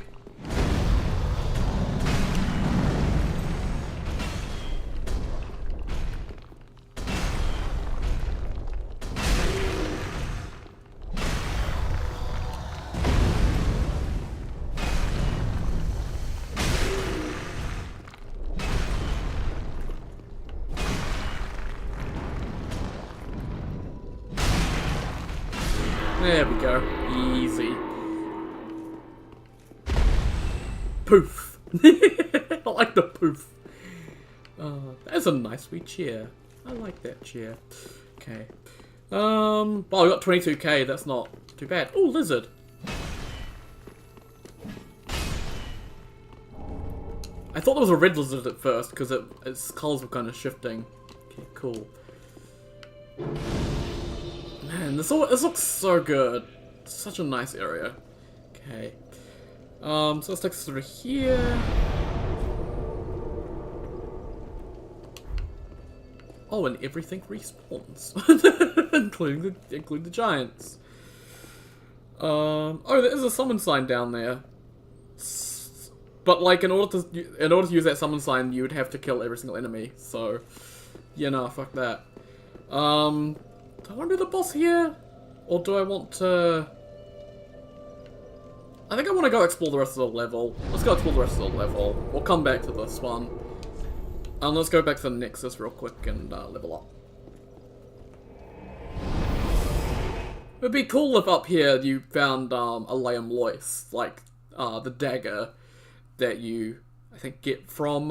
There we go. Easy. Poof. I like the poof. That's a nice wee chair. I like that chair. Okay. Well, I got 22k. That's not too bad. Oh, lizard. I thought there was a red lizard at first because its colors were kind of shifting. Okay, cool. Man, this looks so good. Such a nice area. Okay. So let's take us through here. Oh, and everything respawns, including the giants. Oh, there is a summon sign down there. But like, in order to use that summon sign, you would have to kill every single enemy. So, yeah, no, fuck that. Do I want to do the boss here? Or do I want to... I think I want to go explore the rest of the level. Let's go explore the rest of the level. We'll come back to this one. And let's go back to the Nexus real quick and level up. It'd be cool if up here you found a Liam Lois, like the dagger that you, I think, get from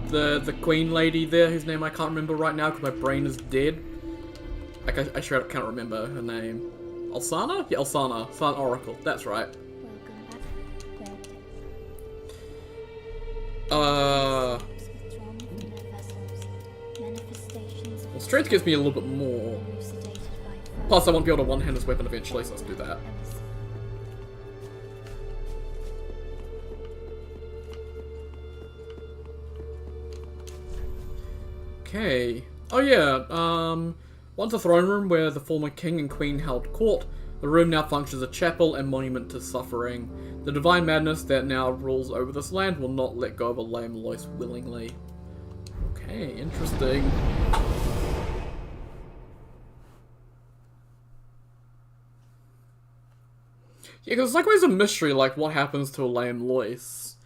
the queen lady there, whose name I can't remember right now because my brain is dead. Like, I straight up can't remember her name. Alsana? Yeah, Alsana. Sun Oracle. That's right. Well, strength gives me a little bit more. Plus, I want to be able to one-hand this weapon eventually, so let's do that. Okay. Oh yeah, once a throne room where the former king and queen held court, the room now functions as a chapel and monument to suffering. The divine madness that now rules over this land will not let go of a lame Lois willingly. Okay, interesting. Yeah, because it's like always a mystery, like, what happens to a lame Lois.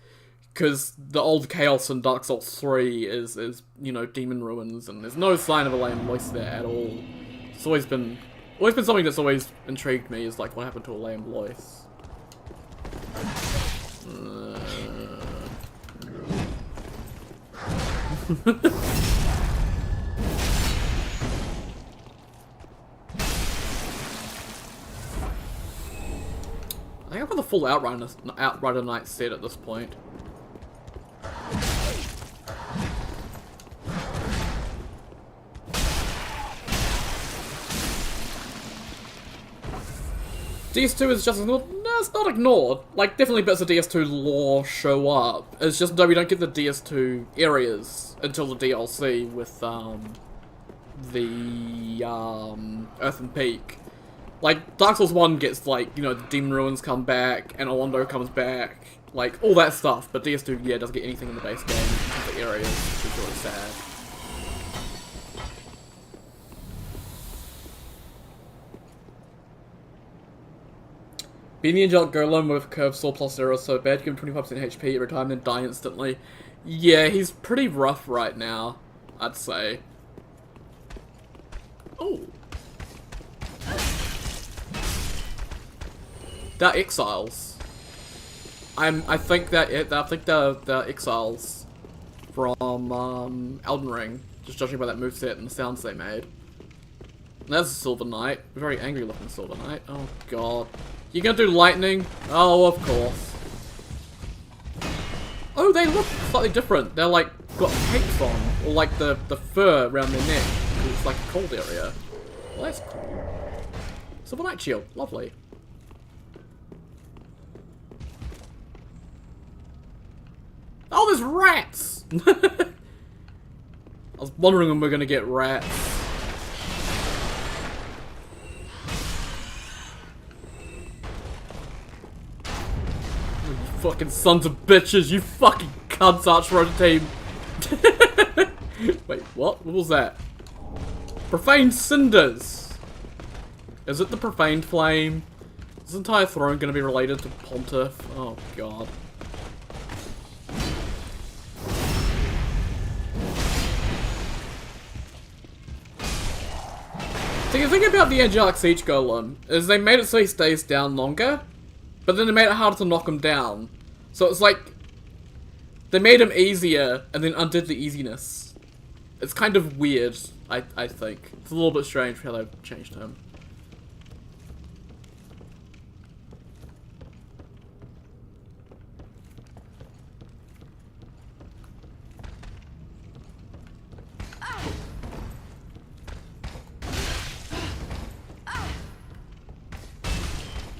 Because the old chaos in Dark Souls 3 is, you know, demon ruins, and there's no sign of a lame Lois there at all. It's always been Always been something that's always intrigued me is like what happened to Elaine Blois. I think I've got the full Outrider Knight set at this point. DS2 is just ignored. No, it's not ignored. Like, definitely bits of DS2 lore show up. It's just that we don't get the DS2 areas until the DLC with, Earthen Peak. Like, Dark Souls 1 gets, like, you know, the Demon Ruins come back, and Alondo comes back, like, all that stuff, but DS2, yeah, doesn't get anything in the base game in terms of areas, which is really sad. Being the Angelic Golem with Curved Sword plus 0 is so bad, give him 25% HP every time, then die instantly. Yeah, he's pretty rough right now, I'd say. Oh. They're exiles. I think they're exiles from Elden Ring, just judging by that moveset and the sounds they made. And that's a Silver Knight, a very angry looking Silver Knight. Oh god. You gonna do lightning? Oh, of course. Oh, they look slightly different. They're like got capes on, or like the fur around their neck. It's like a cold area. Well, that's cool. Silver Knight shield, lovely. Oh, there's rats! I was wondering when we're gonna get rats. You fucking sons of bitches, you fucking cunts, Archthrones team. Wait, what? What was that? Profane Cinders! Is it the Profaned Flame? Is this entire throne gonna be related to Pontiff? Oh god. See, the thing about the Angelic Siege Golem is they made it so he stays down longer, but then they made it harder to knock him down. So it's like, they made him easier and then undid the easiness. It's kind of weird, I think. It's a little bit strange how they've changed him.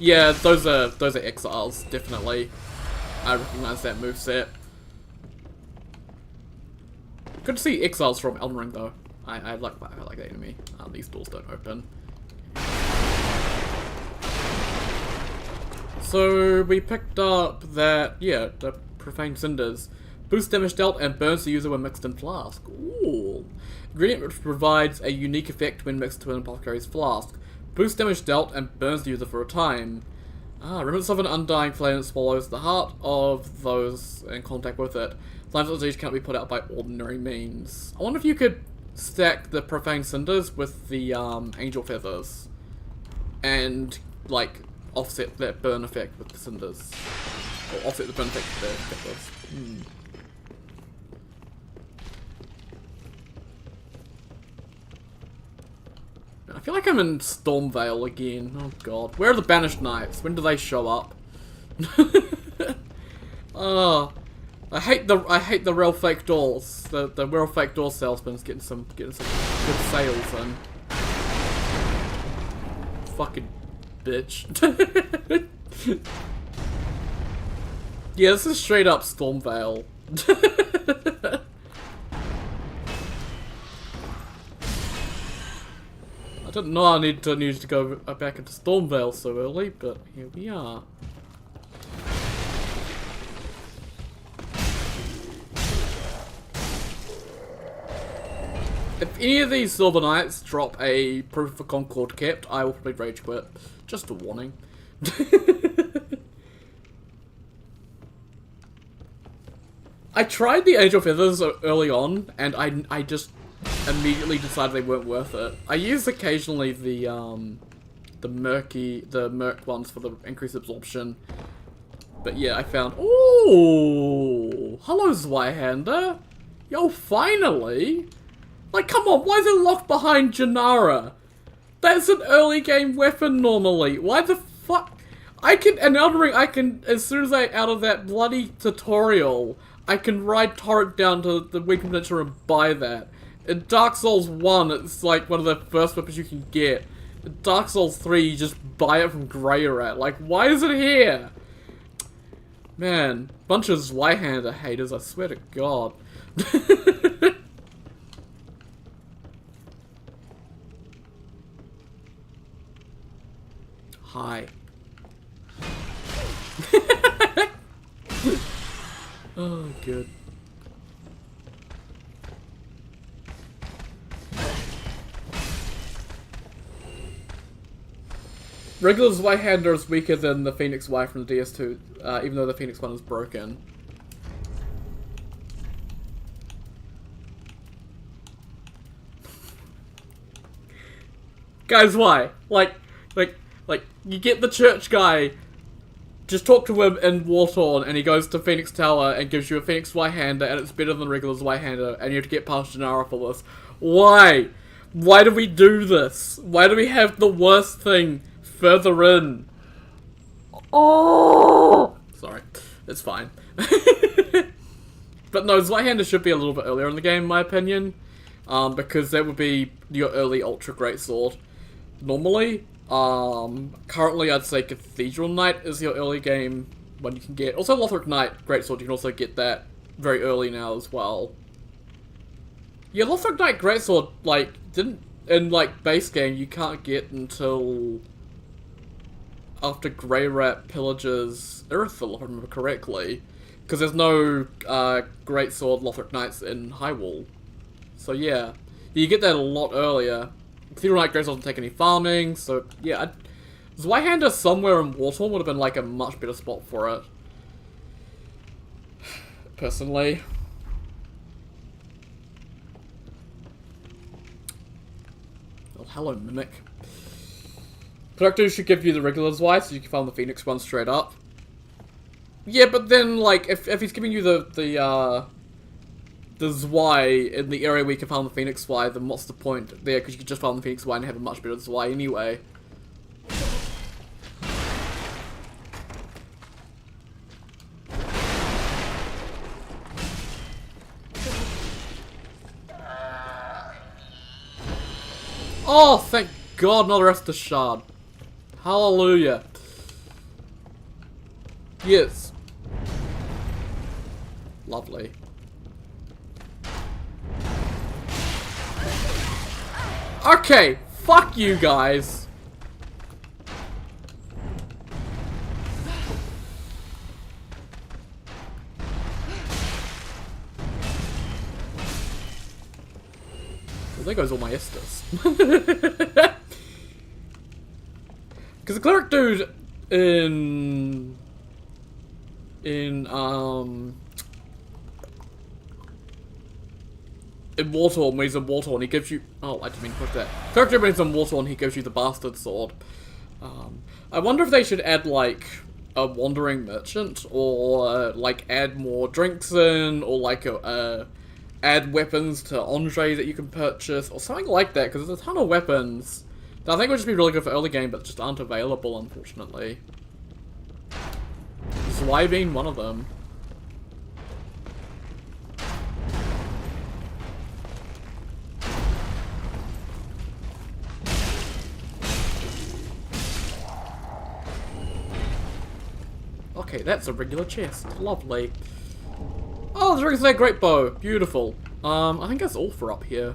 Yeah, those are exiles, definitely. I recognize that moveset. Good to see exiles from Elden Ring though. I like that enemy. These doors don't open. So we picked up that, yeah, the Profane Cinders. Boost damage dealt and burns the user when mixed in flask. Ooh. Ingredient which provides a unique effect when mixed to an apothecary's flask. Boost damage dealt and burns the user for a time. Remnants of an undying flame that swallows the heart of those in contact with it. Flames of disease cannot be put out by ordinary means. I wonder if you could stack the Profane Cinders with the Angel Feathers and, like, offset that burn effect with the Cinders. Or offset the burn effect with the Feathers. I feel like I'm in Stormvale again. Oh god. Where are the Banished Knights? When do they show up? Oh, I hate the real fake doors. The real fake door salesman's getting some good sales in. Fucking bitch. Yeah, this is straight up Stormvale. I didn't know I needed to go back into Stormvale so early, but here we are. If any of these Silver Knights drop a Proof of Concord kept, I will probably rage quit. Just a warning. I tried the Angel Feathers early on, and I just immediately decided they weren't worth it. I used occasionally the the merc ones for the increased absorption. But yeah, I found... Ooh! Hello, Zweihander! Yo, finally! Like, come on, why is it locked behind Janara? That's an early game weapon normally. Why the fuck? In Elden Ring, I can, as soon as out of that bloody tutorial, I can ride Torrent down to the Weapon Peninsula and buy that. In Dark Souls 1, it's like one of the first weapons you can get. In Dark Souls 3, you just buy it from Grey Rat. Like, why is it here? Man, bunch of Zweihander haters, I swear to God. Hi. Oh, good. Regular Zweihander is weaker than the Phoenix Y from the DS2, even though the Phoenix one is broken. Guys, why? Like, you get the church guy, just talk to him in Warthorn, and he goes to Phoenix Tower and gives you a Phoenix Zweihander, and it's better than regular Zweihander, and you have to get past Janara for this. Why? Why do we do this? Why do we have the worst thing further in? Oh! Sorry. It's fine. But no, Zweihander should be a little bit earlier in the game, in my opinion. Because that would be your early Ultra Greatsword. Normally. Currently I'd say Cathedral Knight is your early game one you can get. Also Lothric Knight Greatsword, you can also get that very early now as well. Yeah, Lothric Knight Greatsword, like, in base game, you can't get until after Grey Rat pillages Irithyll, if I remember correctly. Because there's no Greatsword Lothric Knights in Hyrule. So yeah, you get that a lot earlier. Cathedral Knight Greatsword doesn't take any farming, so yeah. Zweihander somewhere in Warthorn would have been like a much better spot for it. Personally. Oh, hello, Mimic. Collectors should give you the regular Zwei, so you can farm the Phoenix one straight up. Yeah, but then, like, if he's giving you the Zwei in the area where you can farm the Phoenix Zwei, then what's the point there? Because you can just farm the Phoenix Zwei and have a much better Zwei anyway. Oh, thank God, another Estus Shard. Hallelujah. Yes. Lovely. Okay, fuck you guys. Well, there goes all my Estus. Because the cleric dude in Warthorn, when he's in Warthorn, he gives you... Oh, I didn't mean to put that. Cleric dude when he's in Warthorn, he gives you the Bastard Sword. I wonder if they should add, like, a Wandering Merchant, or, like, add more drinks in, or, like, add weapons to Andre that you can purchase, or something like that, because there's a ton of weapons that I think would just be really good for early game, but just aren't available, unfortunately. Zwei being one of them. Okay, that's a regular chest. Lovely. Oh, the Dragon's Lair Great Bow. Beautiful. I think that's all for up here.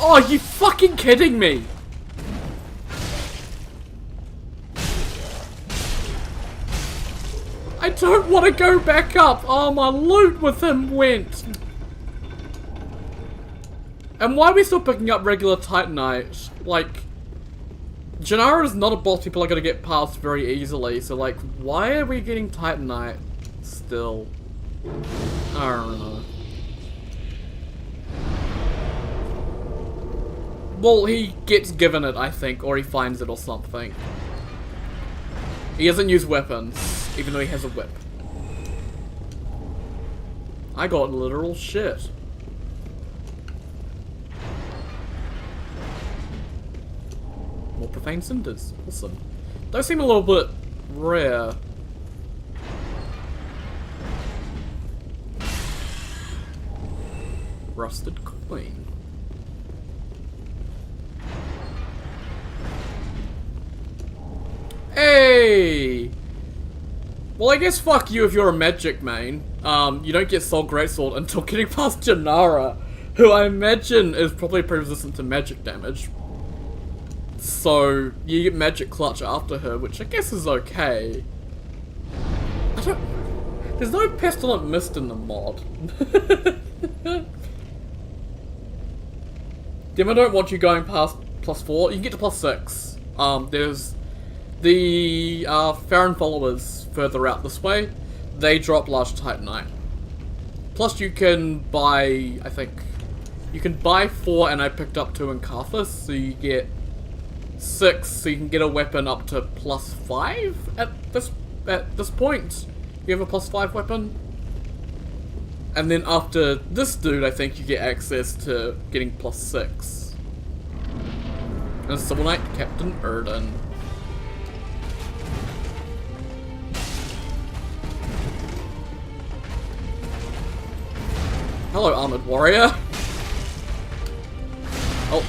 Oh, are you fucking kidding me? I don't want to go back up. Oh, my loot with him went. And why are we still picking up regular Titanite? Like, Gennaro is not a boss people are gonna get past very easily, so like, why are we getting Titanite still? I don't know. Well, he gets given it, I think, or he finds it or something. He doesn't use weapons, even though he has a whip. I got literal shit. More profane cinders. Awesome. Those seem a little bit rare. Rusted coin. Hey! Well, I guess fuck you if you're a magic main. You don't get Soul Greatsword until getting past Gennaro, who I imagine is probably pretty resistant to magic damage. So, you get Magic Clutch after her, which I guess is okay. There's no Pestilent Mist in the mod. Demo don't want you going past +4. You can get to +6. There's the Farron followers further out this way. They drop large Titanite. Plus you can buy, I think, you can buy 4 and I picked up 2 in Carthus, so you get 6, so you can get a weapon up to +5 at this point. You have a +5 weapon. And then after this dude, I think you get access to getting +6. And Civil Knight Captain Erden. Hello, Armored Warrior. Oh.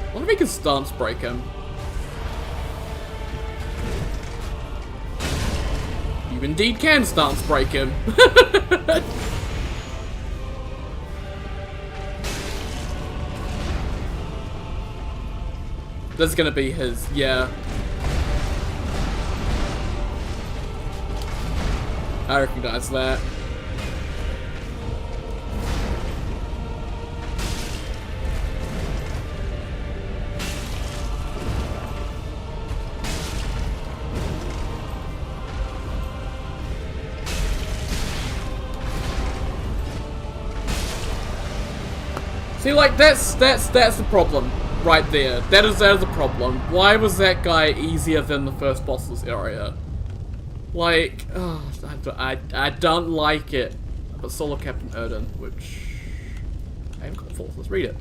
I wonder if he can stance break him. You indeed can stance break him. This is gonna be his, yeah. I recognize that. See, like, that's the problem right there. That is the problem. Why was that guy easier than the first boss's area? Like, oh, I don't like it. But Solo Captain Erden, which I haven't got for. Let's read it.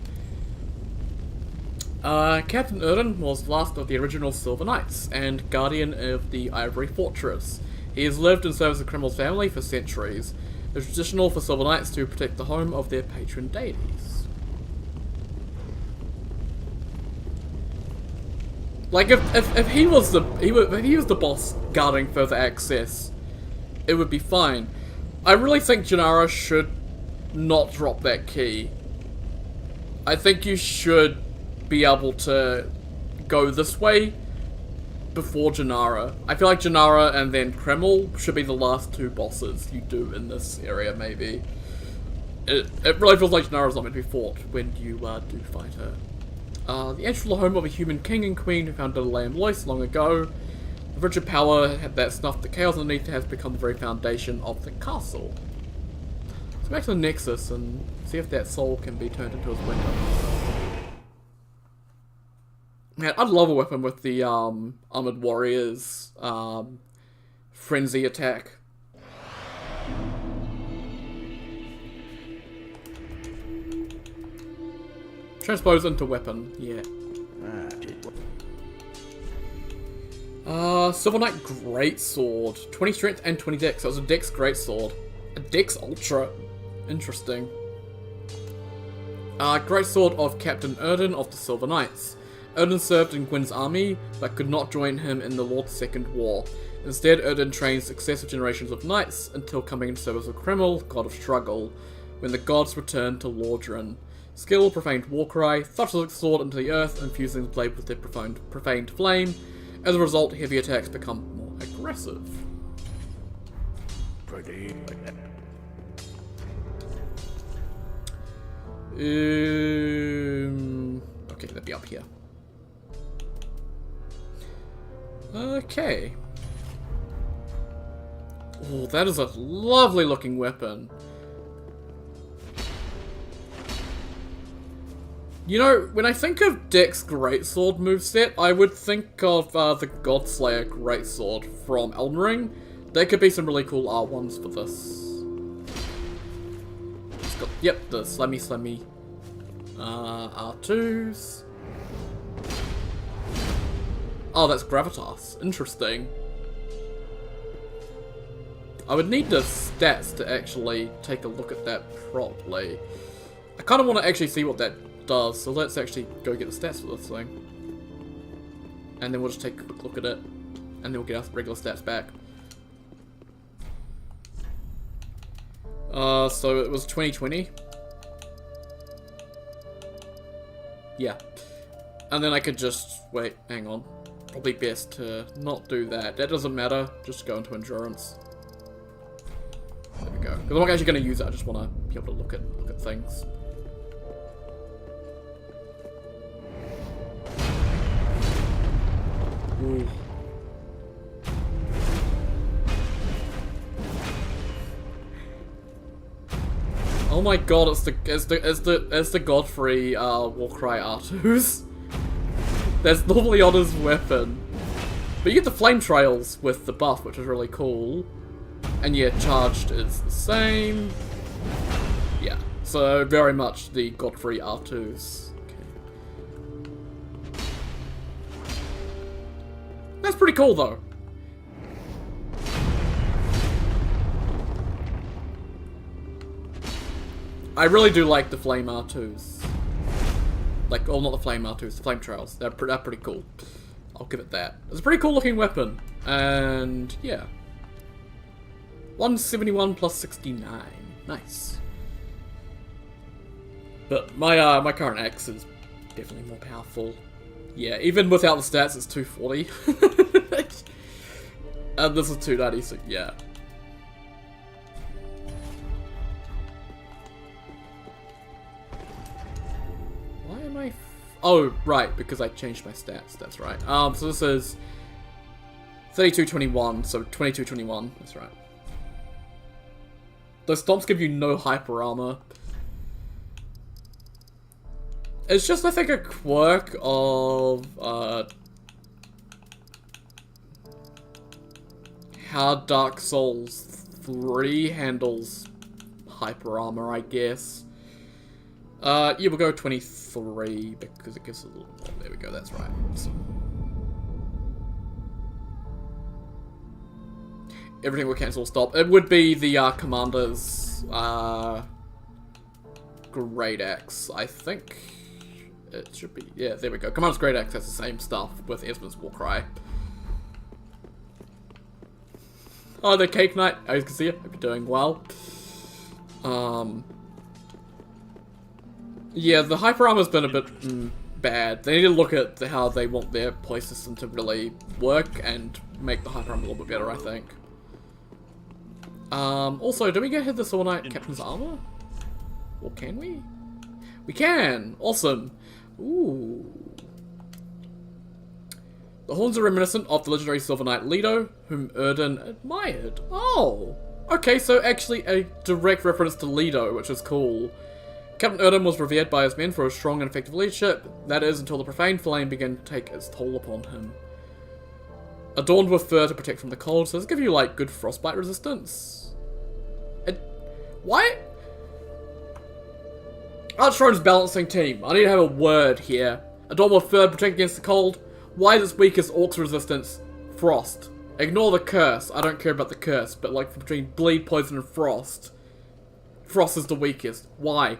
Captain Erden was last of the original Silver Knights and guardian of the Ivory Fortress. He has lived and served the criminal's family for centuries. It's traditional for Silver Knights to protect the home of their patron deities. Like if he was the boss guarding further access, it would be fine. I really think Gennaro should not drop that key. I think you should be able to go this way before Gennaro. I feel like Gennaro and then Kreml should be the last 2 bosses you do in this area, maybe. It really feels like Gennaro's not meant to be fought when you do fight her. The ancestral home of a human king and queen who founded Layam Lois long ago. The rigid power that snuffed the chaos underneath has become the very foundation of the castle. Let's go back to the Nexus and see if that soul can be turned into his weapon. Man, I'd love a weapon with the Armored Warriors frenzy attack. Transpose into weapon, yeah. Silver Knight Greatsword. 20 strength and 20 dex. So it was a dex greatsword. A dex ultra. Interesting. Greatsword of Captain Erden of the Silver Knights. Erden served in Gwyn's army, but could not join him in the Lord's Second War. Instead, Odin trains successive generations of knights until coming into service of Kreml, god of struggle, when the gods return to Lordran. Skill, profaned warcry, thrusts the sword into the earth and fusing the blade with their profaned flame. As a result, heavy attacks become more aggressive. Pretty. Okay, that'd be up here. Okay. Oh, that is a lovely looking weapon. You know, when I think of Deck's Greatsword moveset, I would think of the Godslayer Greatsword from Elden Ring. There could be some really cool R1s for this. It's got, yep, the slammy R2s. Oh, that's Gravitas. Interesting. I would need the stats to actually take a look at that properly. I kind of want to actually see what that does, so let's actually go get the stats for this thing. And then we'll just take a quick look at it, and then we'll get our regular stats back. So it was 2020. Yeah. And then I could just, wait, hang on. Probably best to not do that. That doesn't matter, just go into endurance. There we go. Because I'm not actually going to use it, I just want to be able to look at things. Ooh. Oh my god, it's the Godfrey Warcry R2s. That's normally on his weapon. But you get the flame trails with the buff, which is really cool. And yeah, charged is the same. Yeah, so very much the Godfrey R2s. Okay. That's pretty cool though. I really do like the flame R2s. Like, oh, not the flame R2s, the flame trails. They're pretty cool. I'll give it that. It's a pretty cool looking weapon. And yeah. 171 plus 69. Nice. But my my current axe is definitely more powerful. Yeah, even without the stats, it's 240. And this is 290, so yeah. Why am I... Oh, right, because I changed my stats, that's right. So this is 3221, so 2221, that's right. Those stomps give you no hyper armor. It's just, I think, a quirk of how Dark Souls 3 handles hyper armor, I guess. Yeah, we'll go 23 because it gives a little more. There we go, that's right. So, everything will cancel stop. It would be the Commander's Great Axe, I think. It should be. Yeah, there we go. Commander's Great Axe has the same stuff with Esmond's Warcry. Oh, the Cake Knight. As you can see, hope you're doing well. Yeah, the hyper armor's been a bit bad. They need to look at how they want their play system to really work and make the hyper armor a little bit better, I think. Also, do we get hit this all night Captain's armor? Or can we? We can! Awesome! Ooh. The horns are reminiscent of the legendary Silver Knight Leto, whom Erden admired. Oh! Okay, so actually a direct reference to Leto, which is cool. Captain Erden was revered by his men for his strong and effective leadership, that is, until the profane flame began to take its toll upon him. Adorned with fur to protect from the cold, so does it give you, like, good frostbite resistance? Why? Archthrones balancing team. I need to have a word here. Adorned with fur to protect against the cold. Why is its weakest Orc's resistance? Frost. Ignore the curse. I don't care about the curse, but like between bleed, poison, and frost. Frost is the weakest. Why?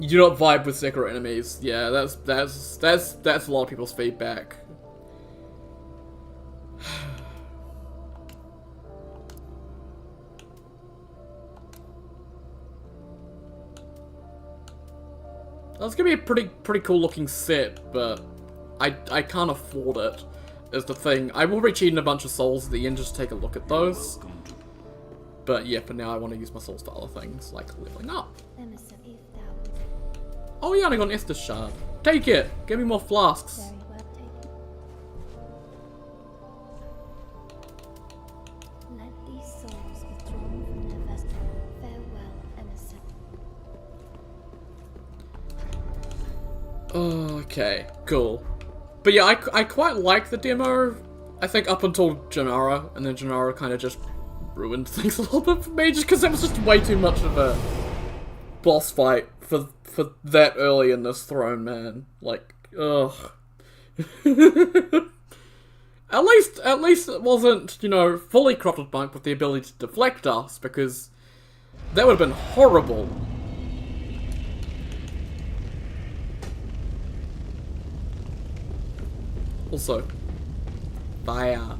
You do not vibe with Sekiro enemies. Yeah, that's a lot of people's feedback. That's gonna be a pretty cool looking set, but I can't afford it, is the thing. I will be cheating a bunch of souls at the end just to take a look at those. But yeah, for now I want to use my souls for other things, like leveling up. Oh yeah, and I got an Estus shard. Take it! Give me more flasks. Very well taken. Let these souls withdrawn from their vessel. Farewell, emissary. Okay, cool. But yeah, I quite like the demo, I think up until Gennaro, and then Gennaro kind of just ruined things a little bit for me, just because it was just way too much of a boss fight for that early in this throne, man. Like, ugh. At least it wasn't, you know, fully crotted bunk with the ability to deflect us, because that would have been horrible. Also, fire.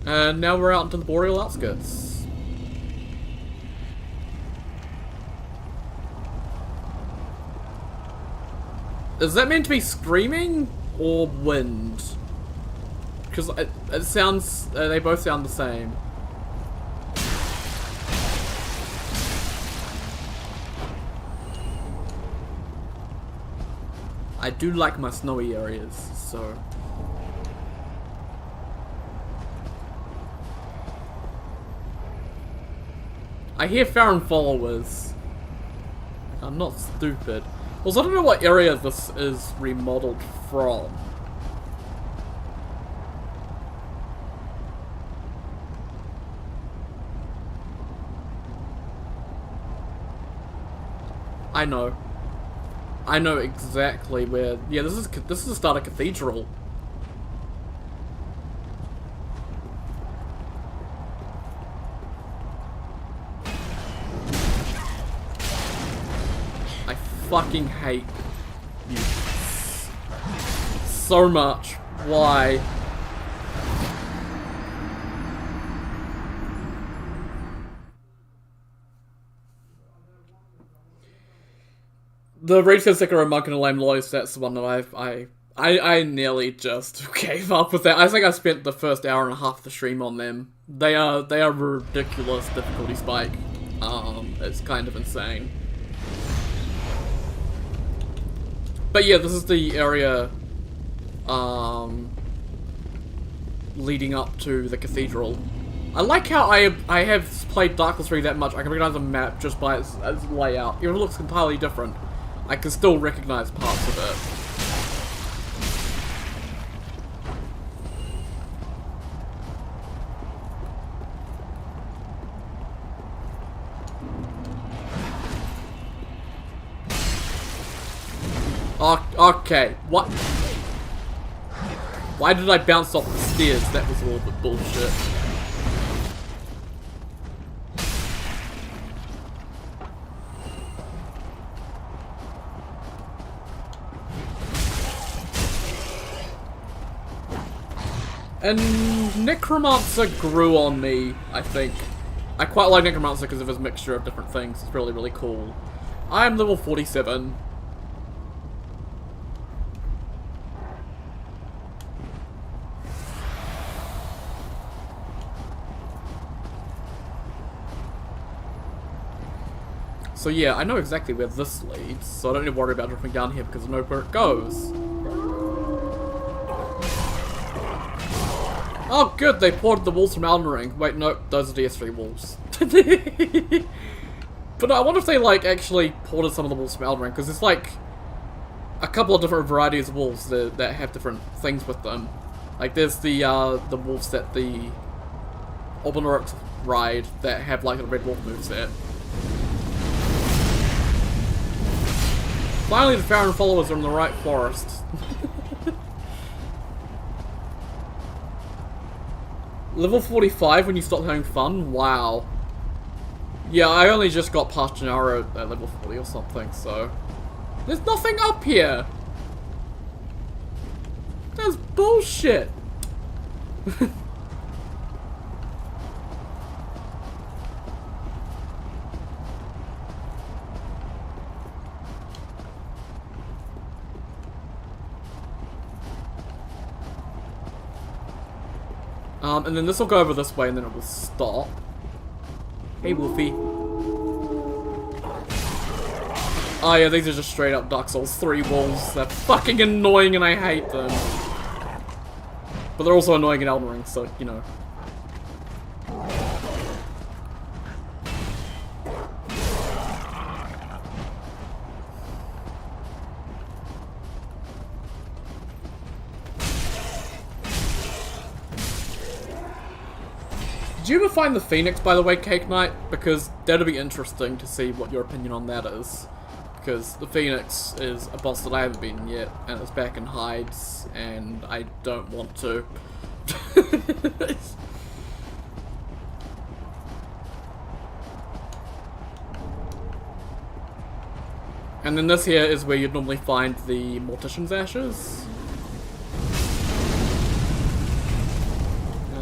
And now we're out into the boreal outskirts. Is that meant to be screaming or wind? Because it sounds, they both sound the same. I do like my snowy areas, so... I hear Farron followers. I'm not stupid. Also, I don't know what area this is remodeled from. I know. I know exactly where. Yeah, this is the start of Cathedral. I fucking hate you so much. Why? The Raging Sekiro Monk and a Lame Lois, that's the one that I nearly just gave up with that. I think I spent the first hour and a half of the stream on them. They are ridiculous difficulty spike. It's kind of insane. But yeah, this is the area leading up to the cathedral. I like how I have played Dark Souls 3 that much, I can recognize a map just by its layout. Even if it looks entirely different, I can still recognize parts of it. Okay, what? Why did I bounce off the stairs? That was a little bit bullshit. And Necromancer grew on me, I think. I quite like Necromancer because of his mixture of different things. It's really, really cool. I'm level 47. So yeah, I know exactly where this leads, so I don't need to worry about dropping down here because I know where it goes. Oh good, they ported the wolves from Elden Ring. Wait, no, those are DS3 wolves. But I wonder if they like actually ported some of the wolves from Elden Ring, because there's like a couple of different varieties of wolves that have different things with them. Like there's the wolves that the Obenorics ride that have like a red wolf moveset. Finally, the Farron followers are in the right forest. Level 45 when you stop having fun? Wow. Yeah, I only just got past Gennaro at level 40 or something, so... There's nothing up here! That's bullshit! And then this will go over this way and then it will stop. Hey, Wolfie. Oh yeah, these are just straight up Dark Souls 3 walls. They're fucking annoying and I hate them. But they're also annoying in Elden Ring, so, you know. Did you ever find the Phoenix, by the way, Cake Knight? Because that'll be interesting to see what your opinion on that is. Because the Phoenix is a boss that I haven't beaten yet, and it's back in hides, and I don't want to. And then this here is where you'd normally find the Mortician's Ashes.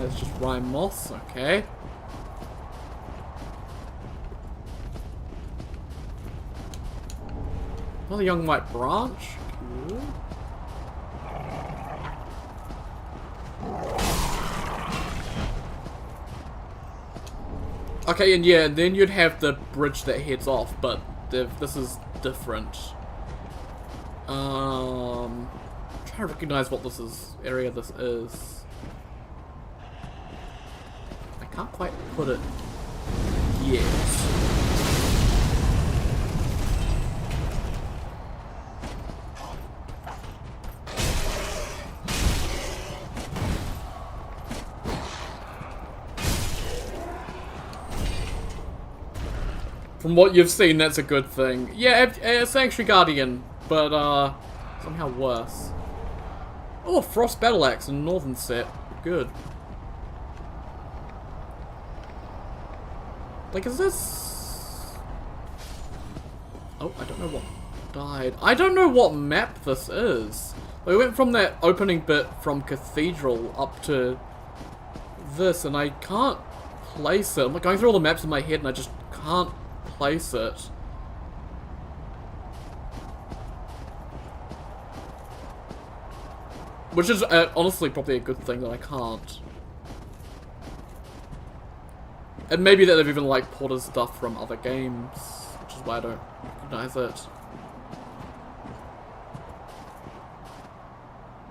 It's just Rime Moss, okay. Another young white branch. Cool. Okay, and yeah, then you'd have the bridge that heads off, but this is different. Trying to recognize what this area this is. Can't quite put it yet. From what you've seen, that's a good thing. Yeah, Sanctuary Guardian, but somehow worse. Oh, Frost Battle Axe in Northern set. Good. Like, is this... Oh, I don't know what died. I don't know what map this is. We went from that opening bit from Cathedral up to this, and I can't place it. I'm like going through all the maps in my head, and I just can't place it. Which is honestly probably a good thing that I can't. And maybe that they've even like ported stuff from other games, which is why I don't recognize it.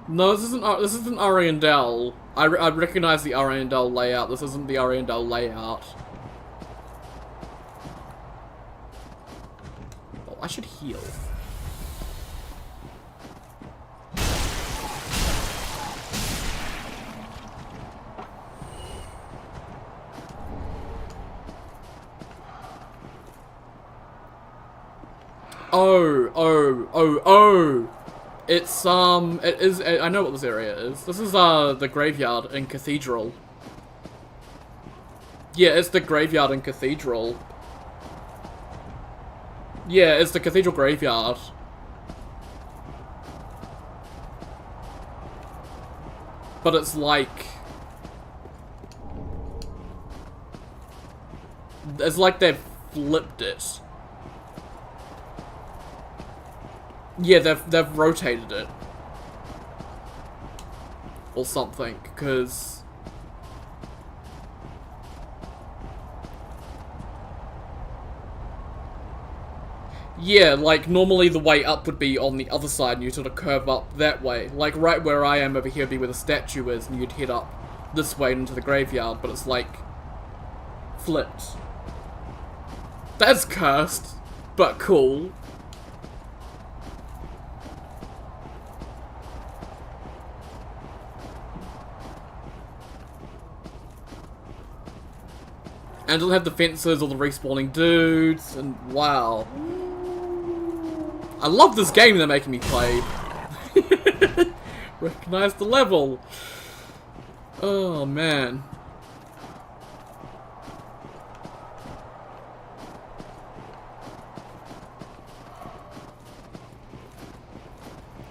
No, this isn't Ariandel. I recognize the Ariandel layout. This isn't the Ariandel layout. Oh, I should heal. Oh. It's, it is, I know what this area is. This is, the graveyard in Cathedral. Yeah, it's the graveyard in Cathedral. Yeah, it's the Cathedral graveyard. But it's like... It's like they've flipped it. Yeah, they've rotated it. Or something, because... Yeah, like, normally the way up would be on the other side and you sort of curve up that way. Like, right where I am over here would be where the statue is and you'd head up this way into the graveyard, but it's like... flipped. That's cursed, but cool. And it'll have the fences or the respawning dudes, and wow. I love this game they're making me play. Recognize the level. Oh man.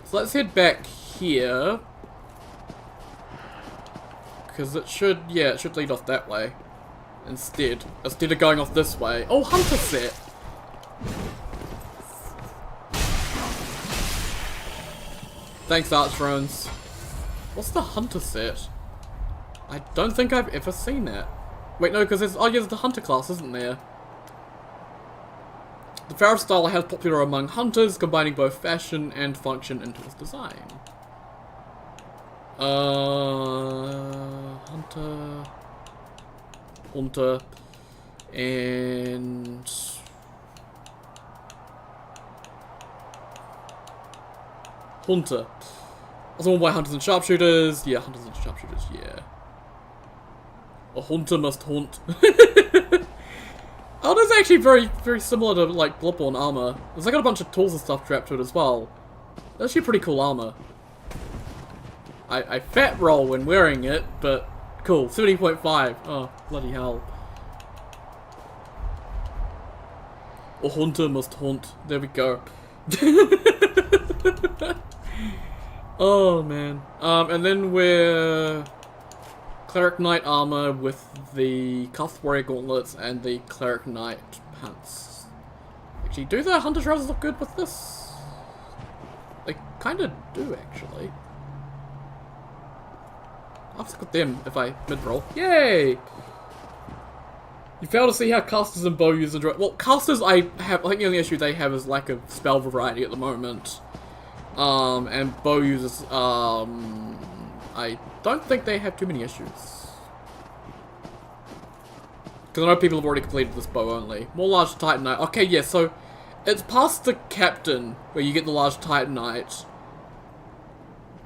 So let's head back here. Because it should, yeah, it should lead off that way. Instead of going off this way. Oh, Hunter set! Thanks, Archthrones. What's the Hunter set? I don't think I've ever seen that. Wait, no, because there's, oh yeah, there's the hunter class, isn't there? The Pharaoh style has popular among hunters, combining both fashion and function into its design. Hunter, and Hunter. Also owned by hunters and sharpshooters. Yeah, hunters and sharpshooters, yeah. A hunter must hunt. Oh, that's actually very similar to, like, Bloodborne armor. There's like got a bunch of tools and stuff strapped to it as well. That's actually pretty cool armor. I fat roll when wearing it, but cool. 70.5. Oh, bloody hell. A hunter must hunt. There we go. Oh, man. And then we're Cleric Knight armor with the Cuff Warrior gauntlets and the Cleric Knight pants. Actually, do the Hunter trousers look good with this? They kinda do, actually. I'll stick with them if I mid-roll. Yay! You fail to see how casters and bow users enjoy. Well, casters I think the only issue they have is lack of spell variety at the moment. And bow users, I don't think they have too many issues. Because I know people have already completed this bow only. More large Titanite. Okay, yeah, so it's past the captain where you get the large Titanite.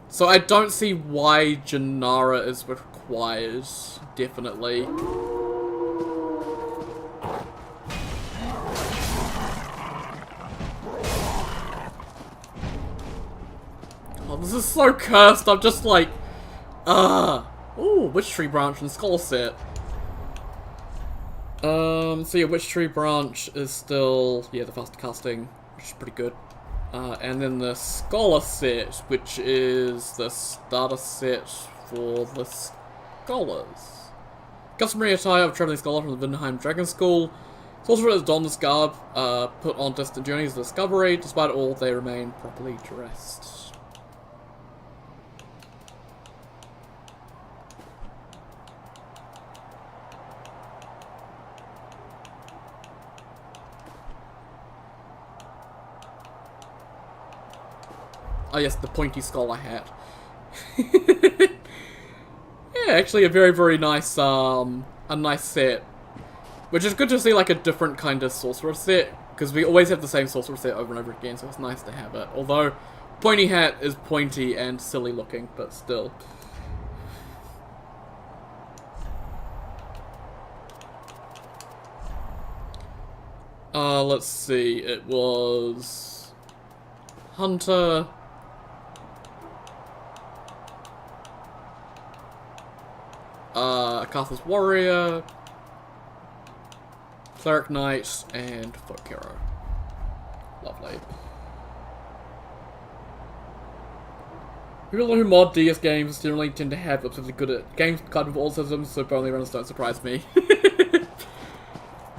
So I don't see why Janara is required, definitely. Oh, this is so cursed, I'm just like... Ooh, Witch Tree Branch and Scholar Set. So yeah, Witch Tree Branch is still, yeah, the faster casting, which is pretty good. And then the Scholar Set, which is the starter set for the Scholars. Customary attire of Traveling Scholar from the Vindenheim Dragon School. Sorcerers don this garb, put on distant journeys of discovery. Despite all, they remain properly dressed. Oh yes, the pointy scholar hat. Yeah, actually a very nice, a nice set. Which is good to see like a different kind of sorcerer set, because we always have the same sorcerer set over and over again, so it's nice to have it. Although, pointy hat is pointy and silly looking, but still. Let's see, it was... Hunter... Carthus Warrior, Cleric Knight, and Folk Hero. Lovely. People who mod DS games generally tend to have obsessively good at games cut with all systems, so bow only runners don't surprise me.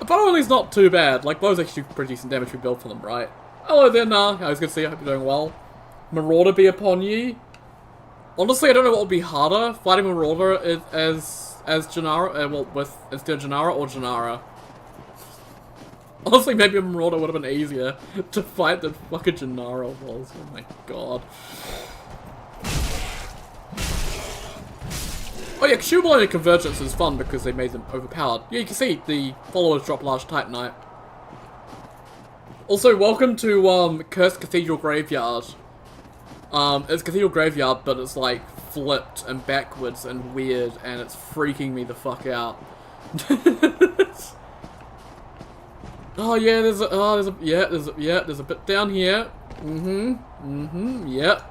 Bow only's not too bad. Like, bow's actually pretty decent damage we build for them, right? Hello there, Nah. I was good to see you. I hope you're doing well. Marauder be upon ye. Honestly, I don't know what would be harder, fighting Marauder as Janara, well, with instead of Janara or Janara. Honestly, maybe a Marauder would have been easier to fight than fucking Janara was. Oh my god. Oh yeah, Cubal and Convergence is fun because they made them overpowered. Yeah, you can see the followers drop large Titanite. Also, welcome to Cursed Cathedral Graveyard. It's Cathedral Graveyard, but it's like flipped and backwards and weird, and it's freaking me the fuck out. Oh yeah, there's a bit down here. Yep.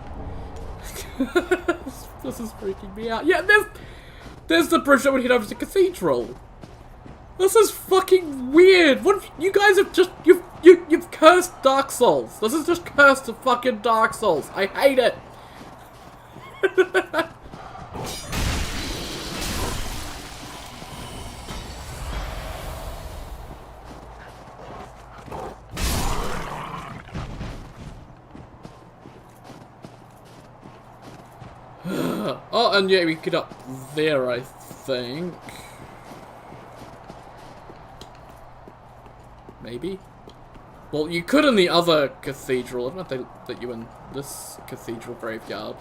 This is freaking me out. Yeah, there's the bridge that would head over to the cathedral. This is fucking weird. What you guys have just you've cursed Dark Souls. This is just cursed to fucking Dark Souls. I hate it. Oh, and yeah, we get up there, I think. Maybe? Well, you could in the other cathedral. I don't know if they let you in this cathedral graveyard.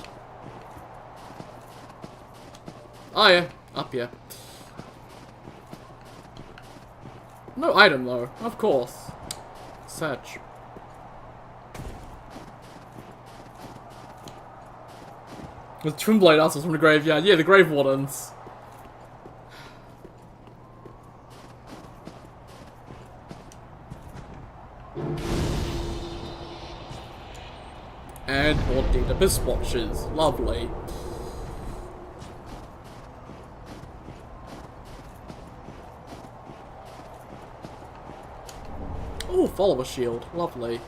Oh yeah, up here. No item though, of course. Search. With Twin Blade Assholes from the graveyard. Yeah, the Grave Wardens. And more database watches. Lovely. Oh, follower shield. Lovely.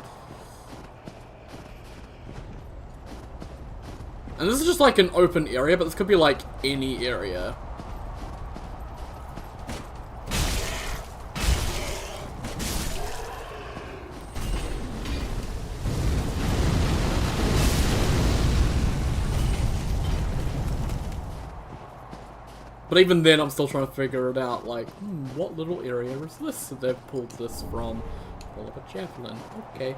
And this is just like an open area, but this could be like any area. But even then, I'm still trying to figure it out, like, what little area is this that they've pulled this from? Well, of a javelin. Okay.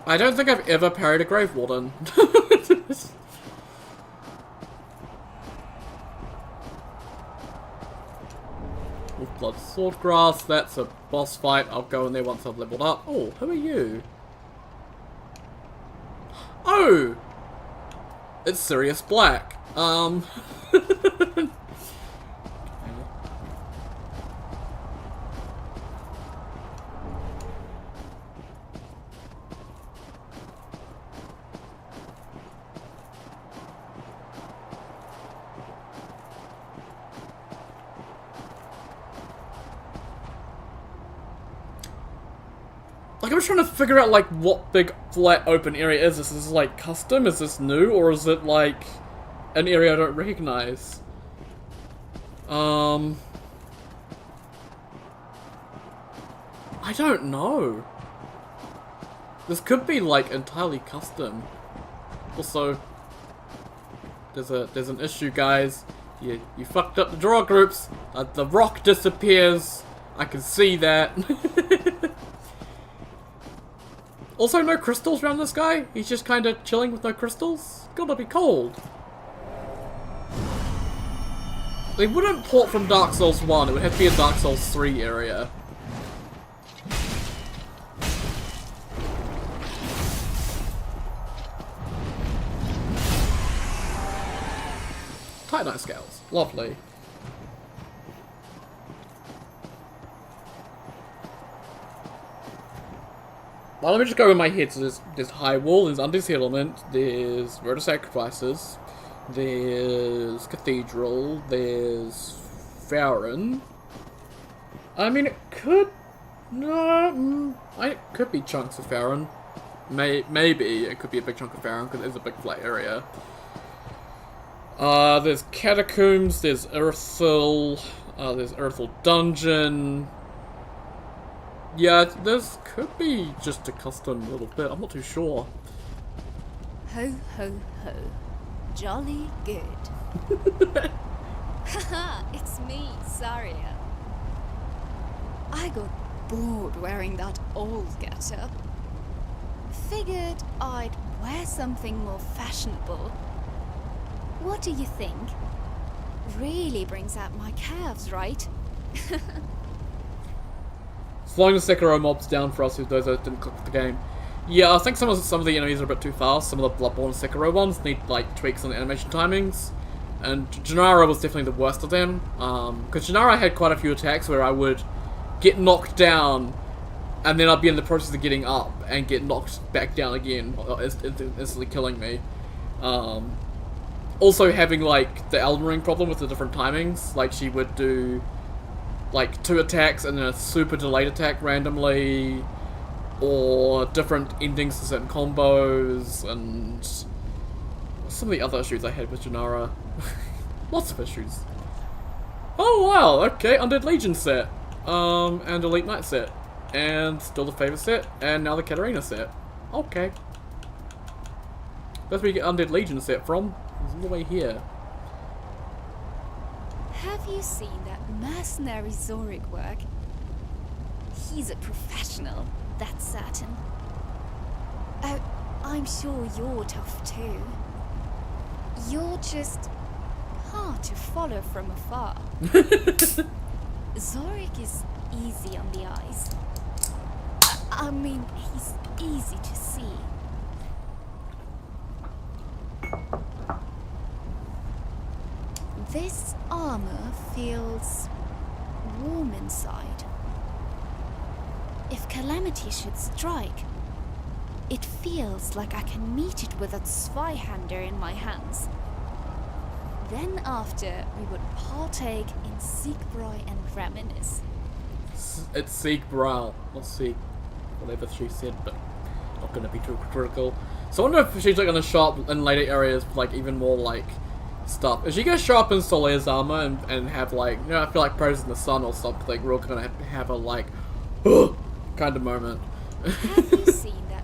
I don't think I've ever parried a Grave Warden. Wolfblood Swordgrass, that's a boss fight. I'll go in there once I've leveled up. Oh, who are you? Oh! It's Sirius Black. Like, I'm trying to figure out, like, what big, flat, open area is this? Is this, like, custom? Is this new? Or is it, like, an area I don't recognize? I don't know. This could be, like, entirely custom. Also, there's an issue, guys. You fucked up the draw groups. The rock disappears. I can see that. Also, no crystals around this guy? He's just kind of chilling with no crystals? Gotta be cold. They wouldn't port from Dark Souls 1, it would have to be a Dark Souls 3 area. Titanite scales. Lovely. Well, let me just go in my head. So there's High Wall, there's Under-Settlement, there's Road of Sacrifices, there's Cathedral, there's Farron. I mean, it could... No, it could be chunks of Farron. Maybe it could be a big chunk of Farron, because it's a big flat area. There's Catacombs, there's Earthil, there's Earthil Dungeon. Yeah, this could be just a custom little bit, I'm not too sure. Ho ho ho. Jolly good. Haha, it's me, Saria. I got bored wearing that old getup. Figured I'd wear something more fashionable. What do you think? Really brings out my calves, right? Slowing the Sekiro mobs down for us, those that didn't click the game. Yeah, I think some of the enemies are a bit too fast. Some of the Bloodborne Sekiro ones need like tweaks on the animation timings. And Janara was definitely the worst of them. Because Janara had quite a few attacks where I would get knocked down and then I'd be in the process of getting up and get knocked back down again, instantly killing me. Also having like the Elden Ring problem with the different timings. Like she would do like 2 attacks and then a super delayed attack randomly, or different endings to certain combos, and some of the other issues I had with Janara. Lots of issues. Oh wow, okay, Undead Legion set, and Elite Knight set, and still the Favor set, and now the Katarina set. Okay. That's where you get Undead Legion set from. It's all the way here. Have you seen that mercenary Zorig work? He's a professional, that's certain. Oh, I'm sure you're tough too. You're just hard to follow from afar. Zorik is easy on the eyes. I mean, he's easy to see. This armor feels warm inside. If calamity should strike, it feels like I can meet it with a Zweihander in my hands. Then after, we would partake in Siegbräu and reminisce. It's Siegbräu, not Sieg, whatever she said, but not gonna be too critical. So I wonder if she's like gonna show up in later areas with like even more like stuff. Is she gonna show up in Soleil's armor and have like, you know, I feel like Praise in the Sun or something, we're all gonna have a like, kind of moment. Have you seen that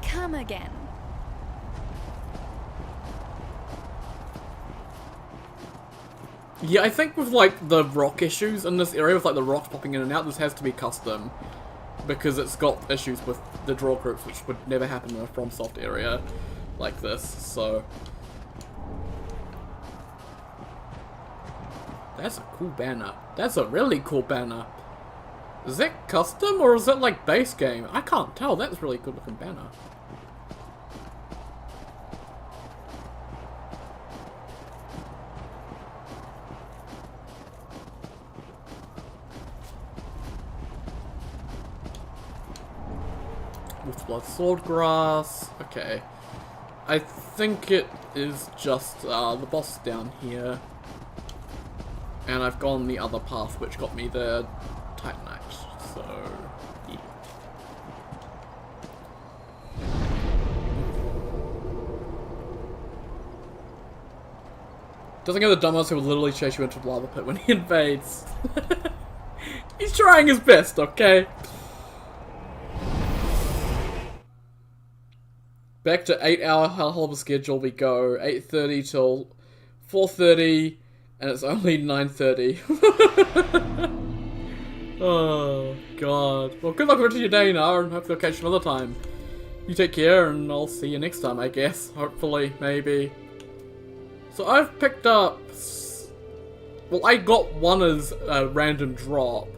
come again. Yeah, I think with like the rock issues in this area, with like the rocks popping in and out, this has to be custom. Because it's got issues with the draw groups, which would never happen in a FromSoft area like this, so. That's a cool banner. That's a really cool banner. Is that custom or is that like base game? I can't tell. That's a really good looking banner. Wolfblood Swordgrass. Okay. I think it is just the boss down here. And I've gone the other path which got me the Titanite. So, yeah. Doesn't go the dumbass who will literally chase you into the lava pit when he invades. He's trying his best, okay? Back to 8-hour Hellhole schedule we go. 8:30 till 4:30, and it's only 9:30. Oh, God. Well, good luck with your day now, and hopefully I'll catch you another time. You take care, and I'll see you next time, I guess. Hopefully, maybe. So I've picked up... Well, I got one as a random drop.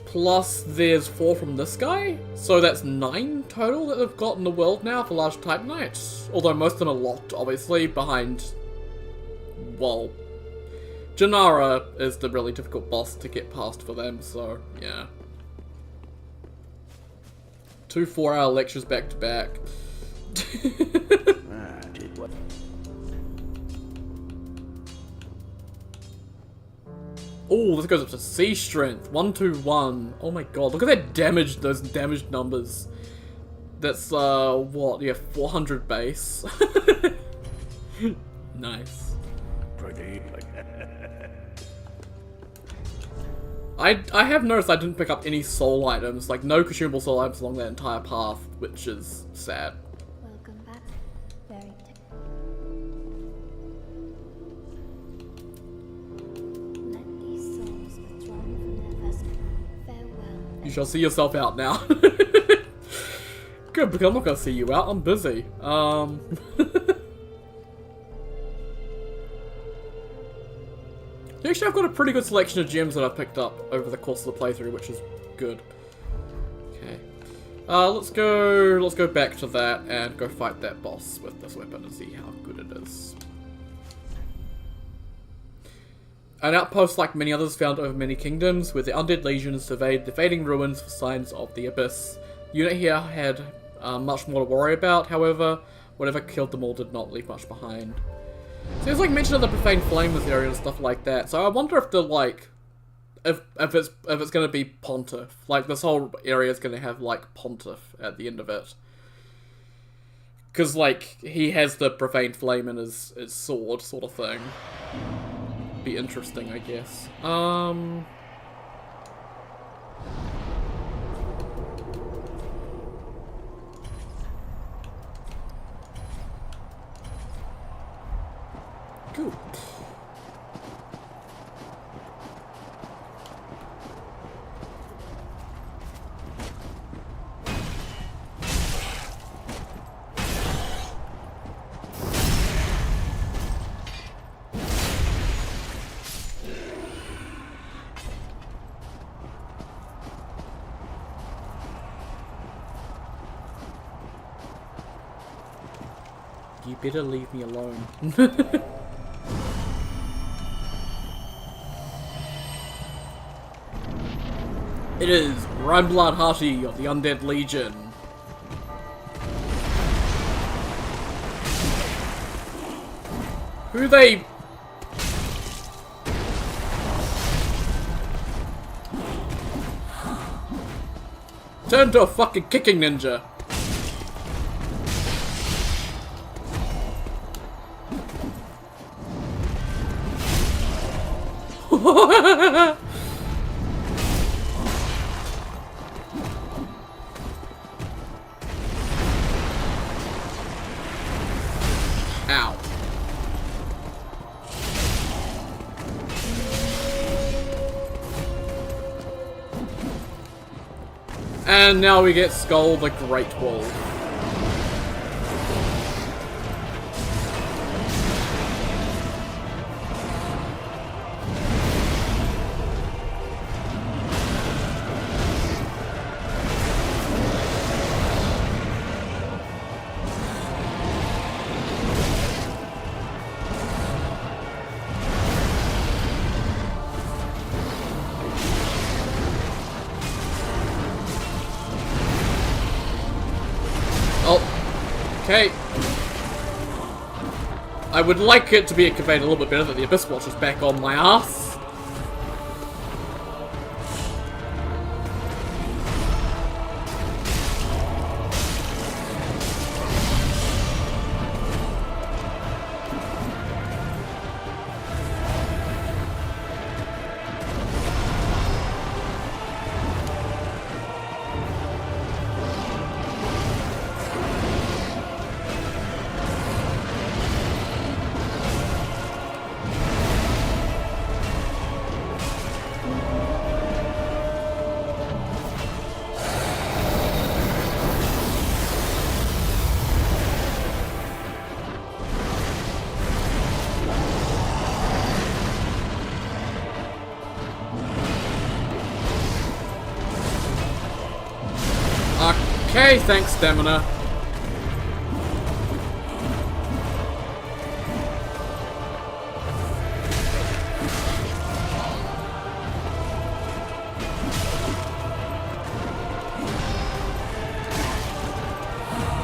Plus, there's 4 from this guy. So that's 9 total that I've got in the world now for large Titanites. Although most of them are locked, obviously, behind... Well... Janara is the really difficult boss to get past for them, so, yeah. 2 4-hour lectures back to back. Oh, this goes up to C strength. 121. Oh my god, look at that damage, those damage numbers. That's, what? Yeah, 400 base. Nice. I have noticed I didn't pick up any soul items, like no consumable soul items along that entire path, which is sad. Welcome back. Very Let these souls withdraw from their vessel. Farewell. You shall see yourself out now. Good, because I'm not gonna see you out, I'm busy. Actually, I've got a pretty good selection of gems that I've picked up over the course of the playthrough, which is good. Okay. Let's go back to that and go fight that boss with this weapon and see how good it is. An outpost like many others found over many kingdoms, where the undead legions surveyed the fading ruins for signs of the abyss. The unit here had much more to worry about, however, whatever killed them all did not leave much behind. So there's like mention of the profane flame in this area and stuff like that. So I wonder if the like, if it's gonna be Pontiff, like this whole area is gonna have like Pontiff at the end of it, because like he has the profane flame in his sword, sort of thing. Be interesting, I guess. Cool. You better leave me alone. It is Reinblood Hearty of the Undead Legion. Who they... Turn to a fucking kicking ninja. Ow. And now we get Skull the Great Wolf. Okay. I would like it to be conveyed a little bit better that the Abyss Watch is back on my ass. Okay, thanks, Stamina.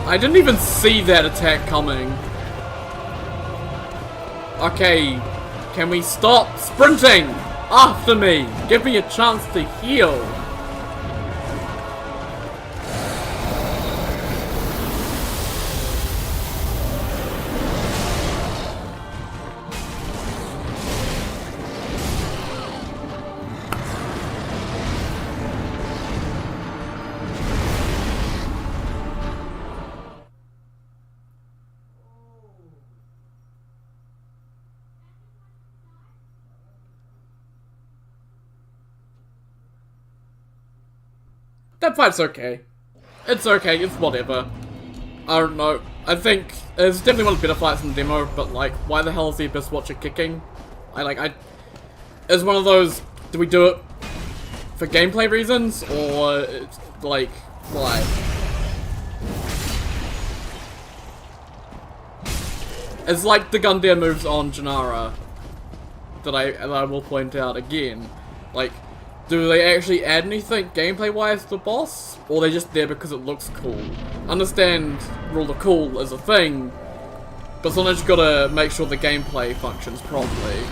I didn't even see that attack coming. Okay, can we stop sprinting after me? Give me a chance to heal. That fight's okay. It's okay, it's whatever. I don't know. I think it's definitely one of the better fights in the demo, but like, why the hell is the Abyss Watcher kicking? It's one of those, do we do it for gameplay reasons, or it's like, why? It's like the Gundir moves on Janara that I will point out again. Like, do they actually add anything gameplay-wise to the boss? Or are they just there because it looks cool? Understand rule of cool is a thing, but sometimes you gotta make sure the gameplay functions properly.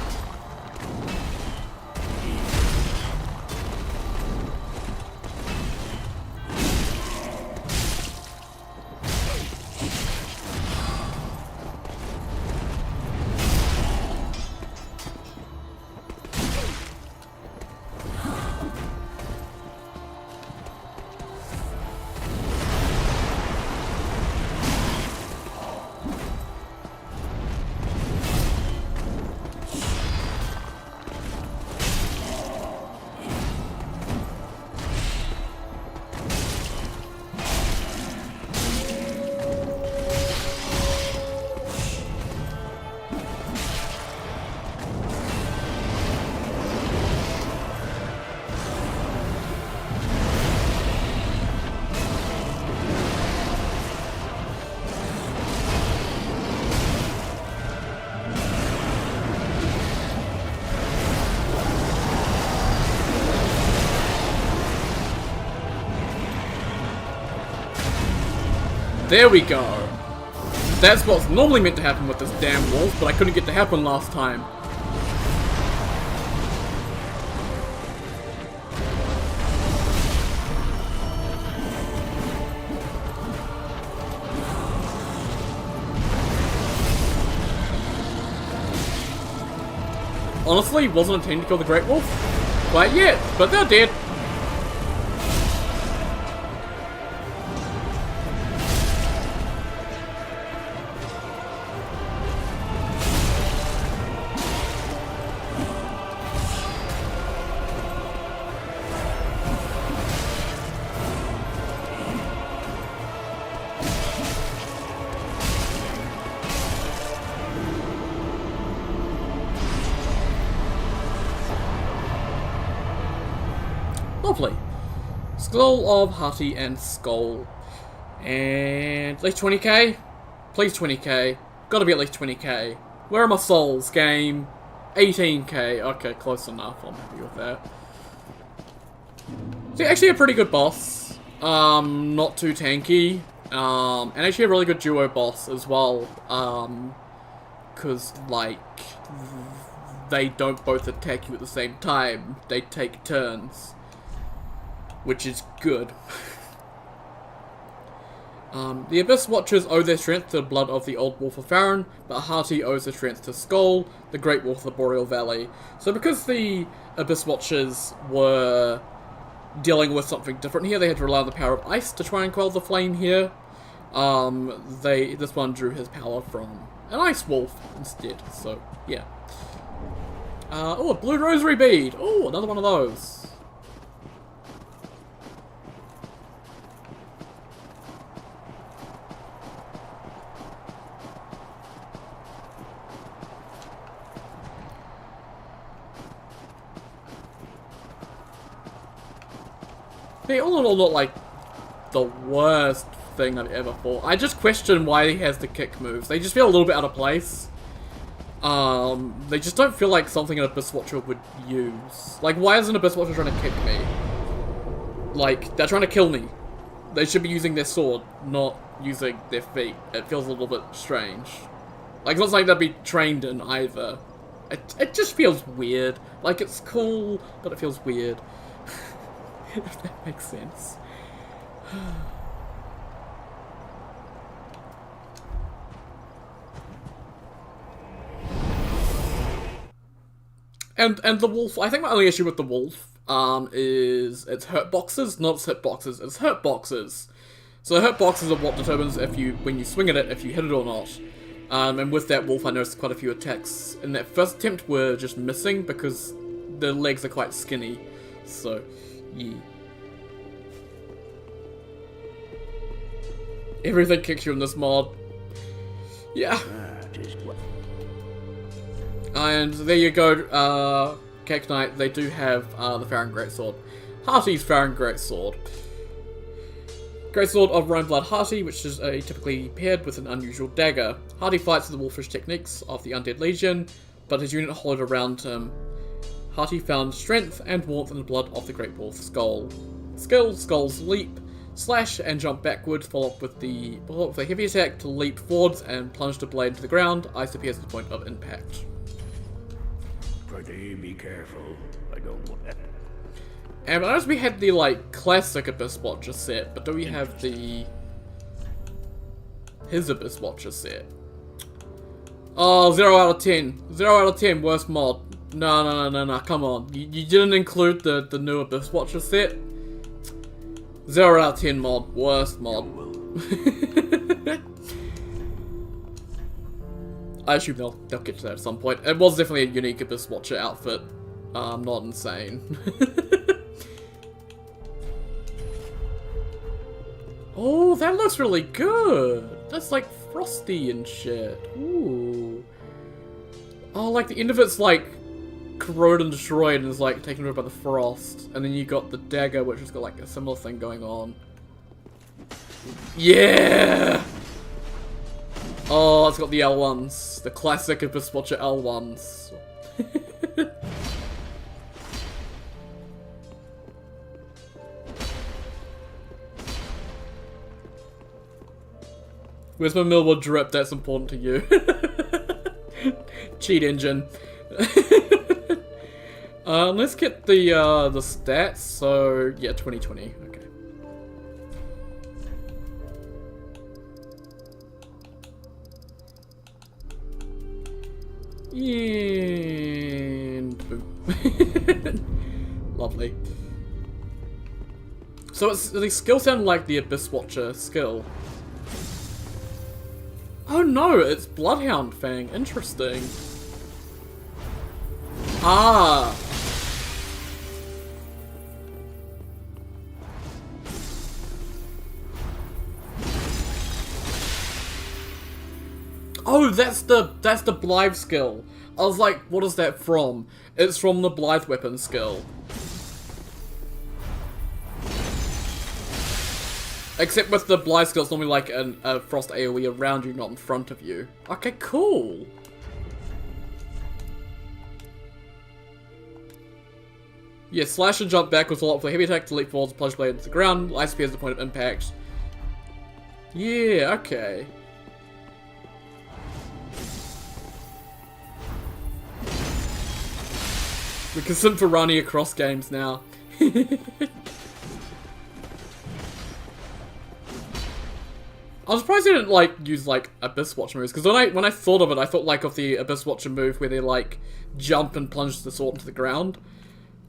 There we go. That's what's normally meant to happen with this damn wolf, but I couldn't get to happen last time. Honestly, wasn't intending to kill the Great Wolf quite yet, but they're dead. Lovely. Skull of Hati and Skull. And at least 20k? Please 20k. Gotta be at least 20k. Where are my souls, game? 18k. Okay, close enough. I'm happy with that. So actually a pretty good boss. Not too tanky. And actually a really good duo boss as well. Cause like they don't both attack you at the same time. They take turns. Which is good. The Abyss Watchers owe their strength to the blood of the Old Wolf of Farron, but Hati owes their strength to Skull, the Great Wolf of the Boreal Valley. So because the Abyss Watchers were dealing with something different here, they had to rely on the power of ice to try and quell the flame here. This one drew his power from an ice wolf instead, so yeah. Oh, a blue rosary bead! Oh, another one of those. They all in all not like the worst thing I've ever fought. I just question why he has the kick moves. They just feel a little bit out of place. They just don't feel like something an Abyss Watcher would use. Like, why is an Abyss Watcher trying to kick me? Like, they're trying to kill me. They should be using their sword, not using their feet. It feels a little bit strange. Like, it's not something they'd be trained in either. It just feels weird. Like, it's cool, but it feels weird. If that makes sense. And the wolf, I think my only issue with the wolf is its hurt boxes, not its hit boxes, it's hurt boxes. So the hurt boxes are what determines if when you swing at it, if you hit it or not. And with that wolf I noticed quite a few attacks in that first attempt were just missing because the legs are quite skinny. So yeah. Everything kicks you in this mod. Yeah. And there you go, Cake Knight, they do have the Farron Greatsword. Hati's Farron Greatsword. Greatsword of Rhineblood Hati, which is typically paired with an unusual dagger. Hati fights with the wolfish techniques of the Undead Legion, but his unit hollowed around him. Hati found strength and warmth in the blood of the Great Wolf Skull. Skill, Skull's Leap. Slash and jump backward, follow up with the heavy attack to leap forwards and plunge the blade into the ground. Ice appears at the point of impact. Pretty be careful. I don't want that. And I noticed we had the like classic Abyss Watcher set, but do we have his Abyss Watcher set? Oh, 0 out of 10. 0 out of 10, worst mod. No, come on. You didn't include the new Abyss Watcher set? 0 out of 10 mod. Worst mod. I assume they'll get to that at some point. It was definitely a unique Abyss Watcher outfit. Not insane. Oh, that looks really good. That's like frosty and shit. Ooh. Oh, like the end of it's like corroded and destroyed and is like taken over by the frost. And then you got the dagger, which has got like a similar thing going on. Yeah! Oh, it's got the L1s. The classic Abyss Watcher L1s. Where's my Millwood drip? That's important to you. Cheat engine. Let's get the stats. So yeah, 2020. Okay. And boom. Lovely. So the skill sound like the Abyss Watcher skill. Oh no, it's Bloodhound Fang. Interesting. Ah. Oh, that's the Blythe skill. I was like, what is that from? It's from the Blythe weapon skill. Except with the Blythe skill, it's normally like a frost AoE around you, not in front of you. Okay, cool. Yeah, slash and jump backwards a lot for heavy attack to leap forwards, plunge blade into the ground, ice spear is the point of impact. Yeah, okay. We can sim for running across games now. I was surprised they didn't like use like Abyss Watcher moves, because when I thought of it, I thought like of the Abyss Watcher move where they like jump and plunge the sword into the ground.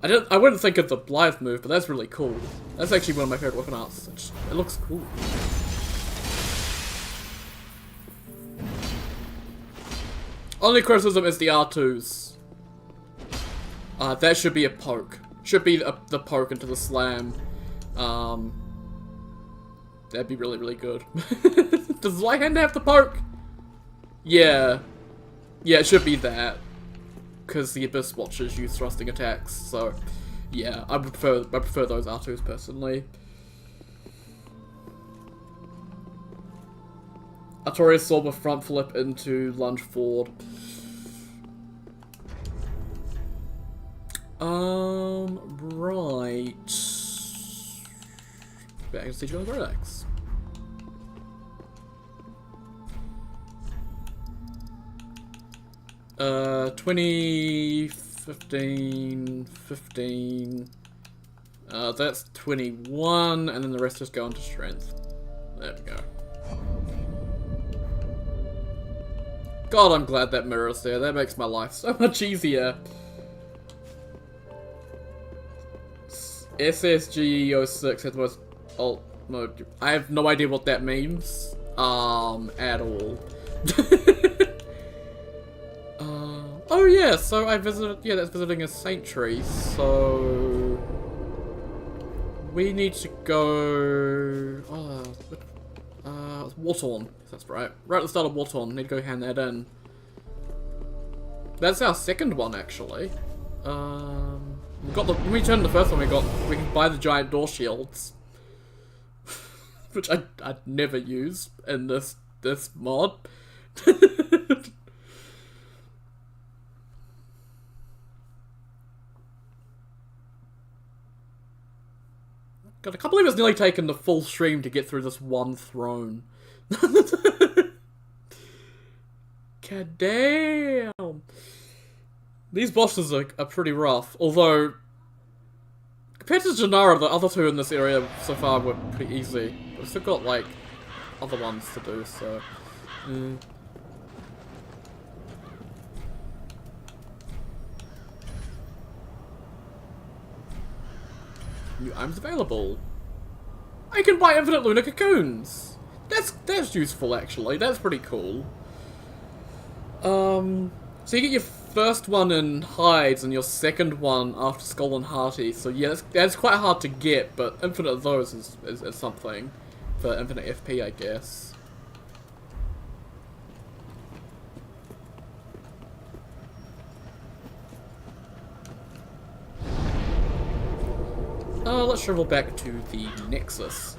I wouldn't think of the Blythe move, but that's really cool. That's actually one of my favorite weapon arts. It looks cool. Only criticism is the R2s. That should be a poke. Should be the poke into the slam. That'd be really, really good. Does Lighthand have the poke? Yeah. Yeah, it should be that. Because the Abyss Watchers use thrusting attacks, so yeah, I prefer those R2s personally. Artorias Sword with front flip into lunge forward. Right. Back to stage on the Vertex. 20, 15, 15. That's 21, and then the rest just go into strength. There we go. God, I'm glad that mirror's there. That makes my life so much easier. SSG06 has the most alt mode. I have no idea what that means. At all. Oh yeah, so I visited, yeah, that's visiting a sanctuary, so we need to go, it's Wartorn, that's right. Right at the start of Wartorn, need to go hand that in. That's our second one, actually. When we turned the first one, we can buy the giant door shields. Which I'd never use in this mod. God, I can't believe it's nearly taken the full stream to get through this one throne. God damn! These bosses are pretty rough, although compared to Gennaro, the other two in this area so far were pretty easy. We've still got, like, other ones to do, so... New items available. I can buy infinite lunar cocoons! That's useful, actually. That's pretty cool. So you get your first one in hides and your second one after Skull and Hearty. So yeah, that's quite hard to get, but infinite of those is something for infinite FP, I guess. Let's travel back to the Nexus.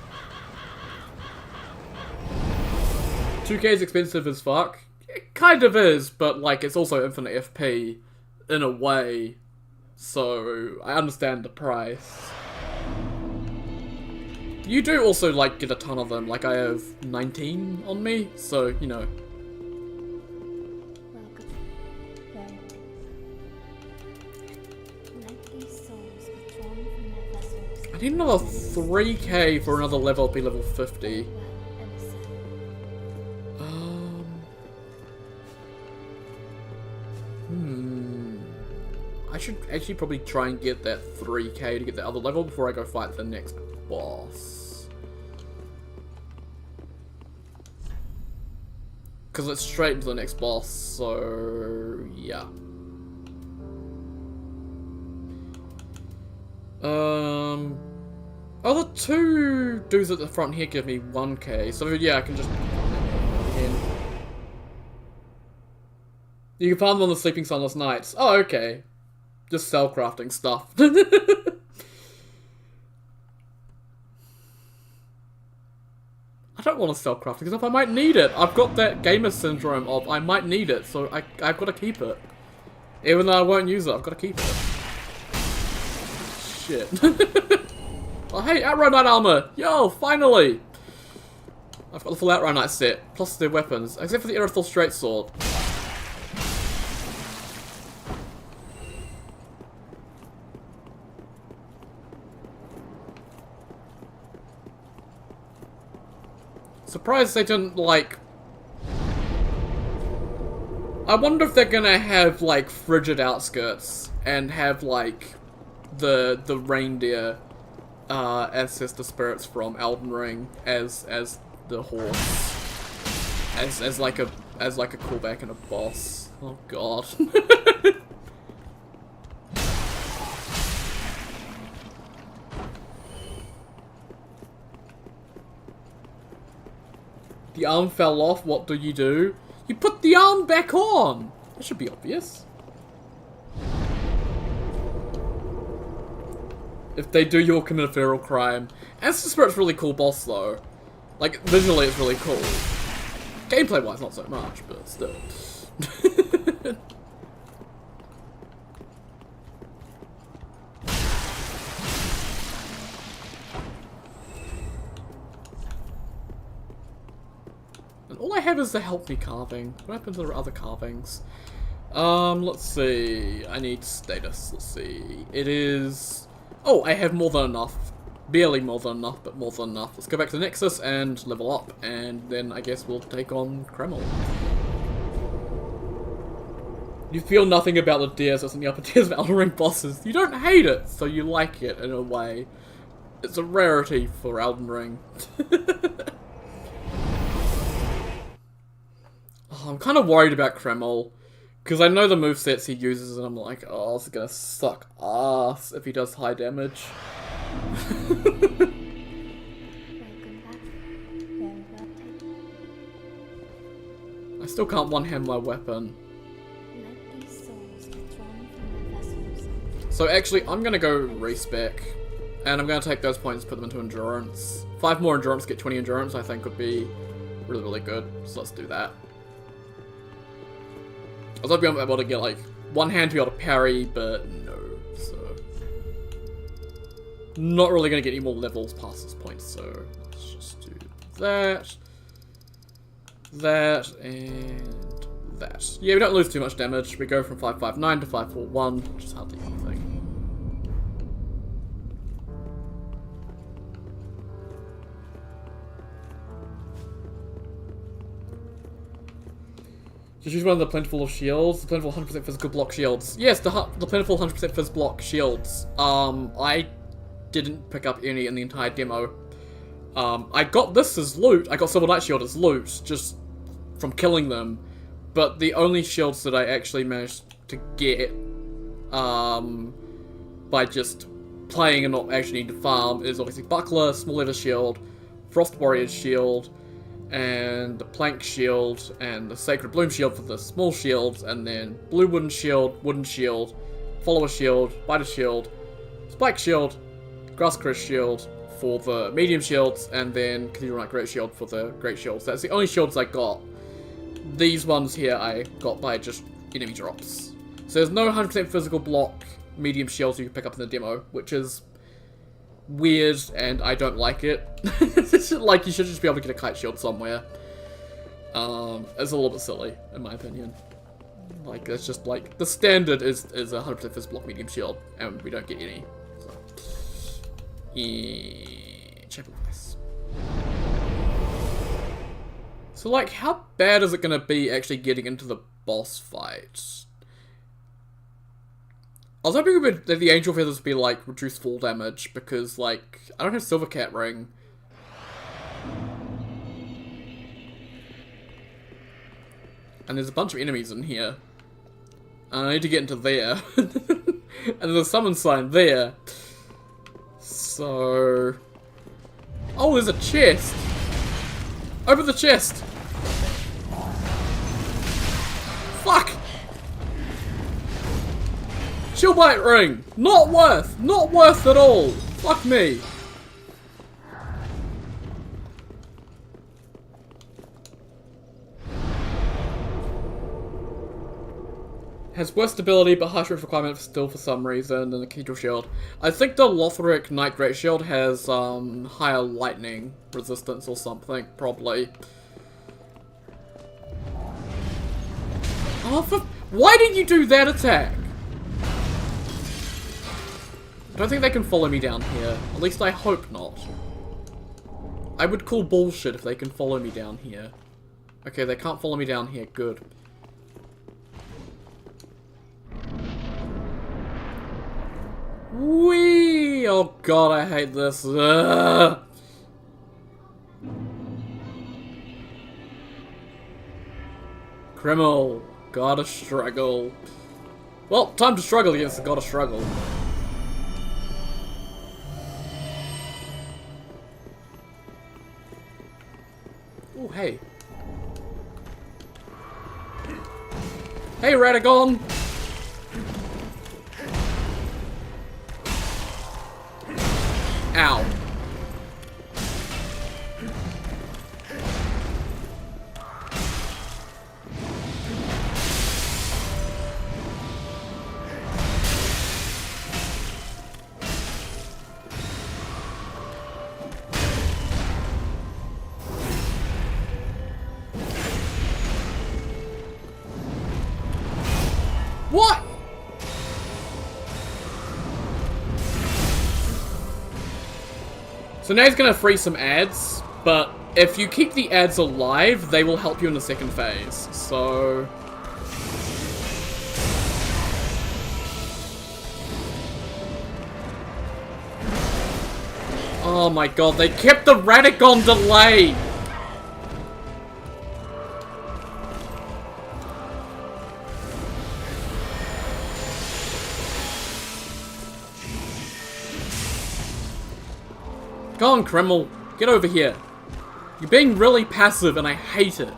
2k is expensive as fuck. It kind of is, but like it's also infinite FP in a way, so I understand the price. You do also, like, get a ton of them. Like, I have 19 on me, so, you know. Welcome. Let these souls be drawn from their vessels. I need another 3k for another level up, be level 50. Well, emissary. I should actually probably try and get that 3k to get the other level before I go fight the next boss. Because it's straight into the next boss, so yeah. Oh, the two dudes at the front here give me 1k, so yeah, I can just again. You can find them on the Sleeping Sunless Nights. Oh, okay. Just cell crafting stuff. I don't want to sell crafting because if I might need it. I've got that gamer syndrome of I might need it, so I've got to keep it. Even though I won't use it, I've got to keep it. Shit. Oh hey, Outright Knight armor! Yo, finally! I've got the full Outright Knight set, plus their weapons, except for the Erythal Straight Sword. Surprised they didn't, like... I wonder if they're gonna have, like, frigid outskirts and have, like, the reindeer ancestor spirits from Elden Ring as the horse. As like a callback and a boss. Oh god. The arm fell off, what do? You put the arm back on! That should be obvious. If they do, you'll commit a feral crime. Ancestor Spirit's really cool boss though. Like, visually it's really cool. Gameplay wise, not so much, but still. And all I have is the help me carving. What happened to the other carvings? Let's see. I need status. Let's see. It is... Oh, I have more than enough. Barely more than enough, but more than enough. Let's go back to the Nexus and level up, and then I guess we'll take on Kreml. You feel nothing about the tiers as in the upper tiers of Elden Ring bosses. You don't hate it, so you like it in a way. It's a rarity for Elden Ring. Oh, I'm kind of worried about Kreml. Because I know the movesets he uses, and I'm like, oh, this is gonna suck ass if he does high damage. Welcome back. Very well taken. I still can't one-hand my weapon. Let these souls be drawn from their vessels. So actually, I'm gonna go respec. And I'm gonna take those points, put them into endurance. 5 more endurance, get 20 endurance, I think would be really, really good. So let's do that. I was hoping I'm able to get, like, one hand to be able to parry, but no, so... Not really gonna get any more levels past this point, so... Let's just do that... That, and... that. Yeah, we don't lose too much damage. We go from 559 to 541, which is hardly anything. Just use one of the plentiful of shields. The plentiful 100% physical block shields. Yes, the plentiful 100% phys block shields. I didn't pick up any in the entire demo. I got this as loot. I got Silver Knight Shield as loot, just from killing them. But the only shields that I actually managed to get, by just playing and not actually needing to farm, is obviously Buckler, Small Leather Shield, Frost Warrior's Shield, and the Plank Shield, and the Sacred Bloom Shield for the small shields, and then Blue Wooden Shield, Follower Shield, Biter Shield, Spike Shield, Grasscrest Shield for the medium shields, and then Cathedral Knight Great Shield for the great shields. That's the only shields I got. These ones here I got by just enemy drops. So there's no 100% physical block medium shields you can pick up in the demo, which is weird, and I don't like it. Like, you should just be able to get a kite shield somewhere. It's a little bit silly, in my opinion. Like, it's just like, the standard is 100% first block medium shield, and we don't get any. So. Yeah, chapel quest. So, like, how bad is it gonna be actually getting into the boss fight? I was hoping that the angel feathers would be, like, reduced fall damage, because, like, I don't have Silver Cat Ring. And there's a bunch of enemies in here. And I need to get into there. And there's a summon sign there. So... Oh, there's a chest! Open the chest! Fuck! Chill bite ring! Not worth! Not worth at all! Fuck me! Has worse stability but high strength requirement still for some reason than the Cathedral Shield. I think the Lothric Knight Great Shield has higher lightning resistance or something, probably. Oh, why did you do that attack? I don't think they can follow me down here. At least I hope not. I would call bullshit if they can follow me down here. Okay, they can't follow me down here. Good. Whee! Oh god, I hate this. Ugh. Criminal. Gotta struggle. Well, time to struggle against the gotta struggle. Oh, hey. Hey, Radagon! Ow. What? So now he's gonna free some ads, but if you keep the ads alive, they will help you in the second phase, so... Oh my god, they kept the Radagon delay! Go on, Kreml. Get over here. You're being really passive and I hate it.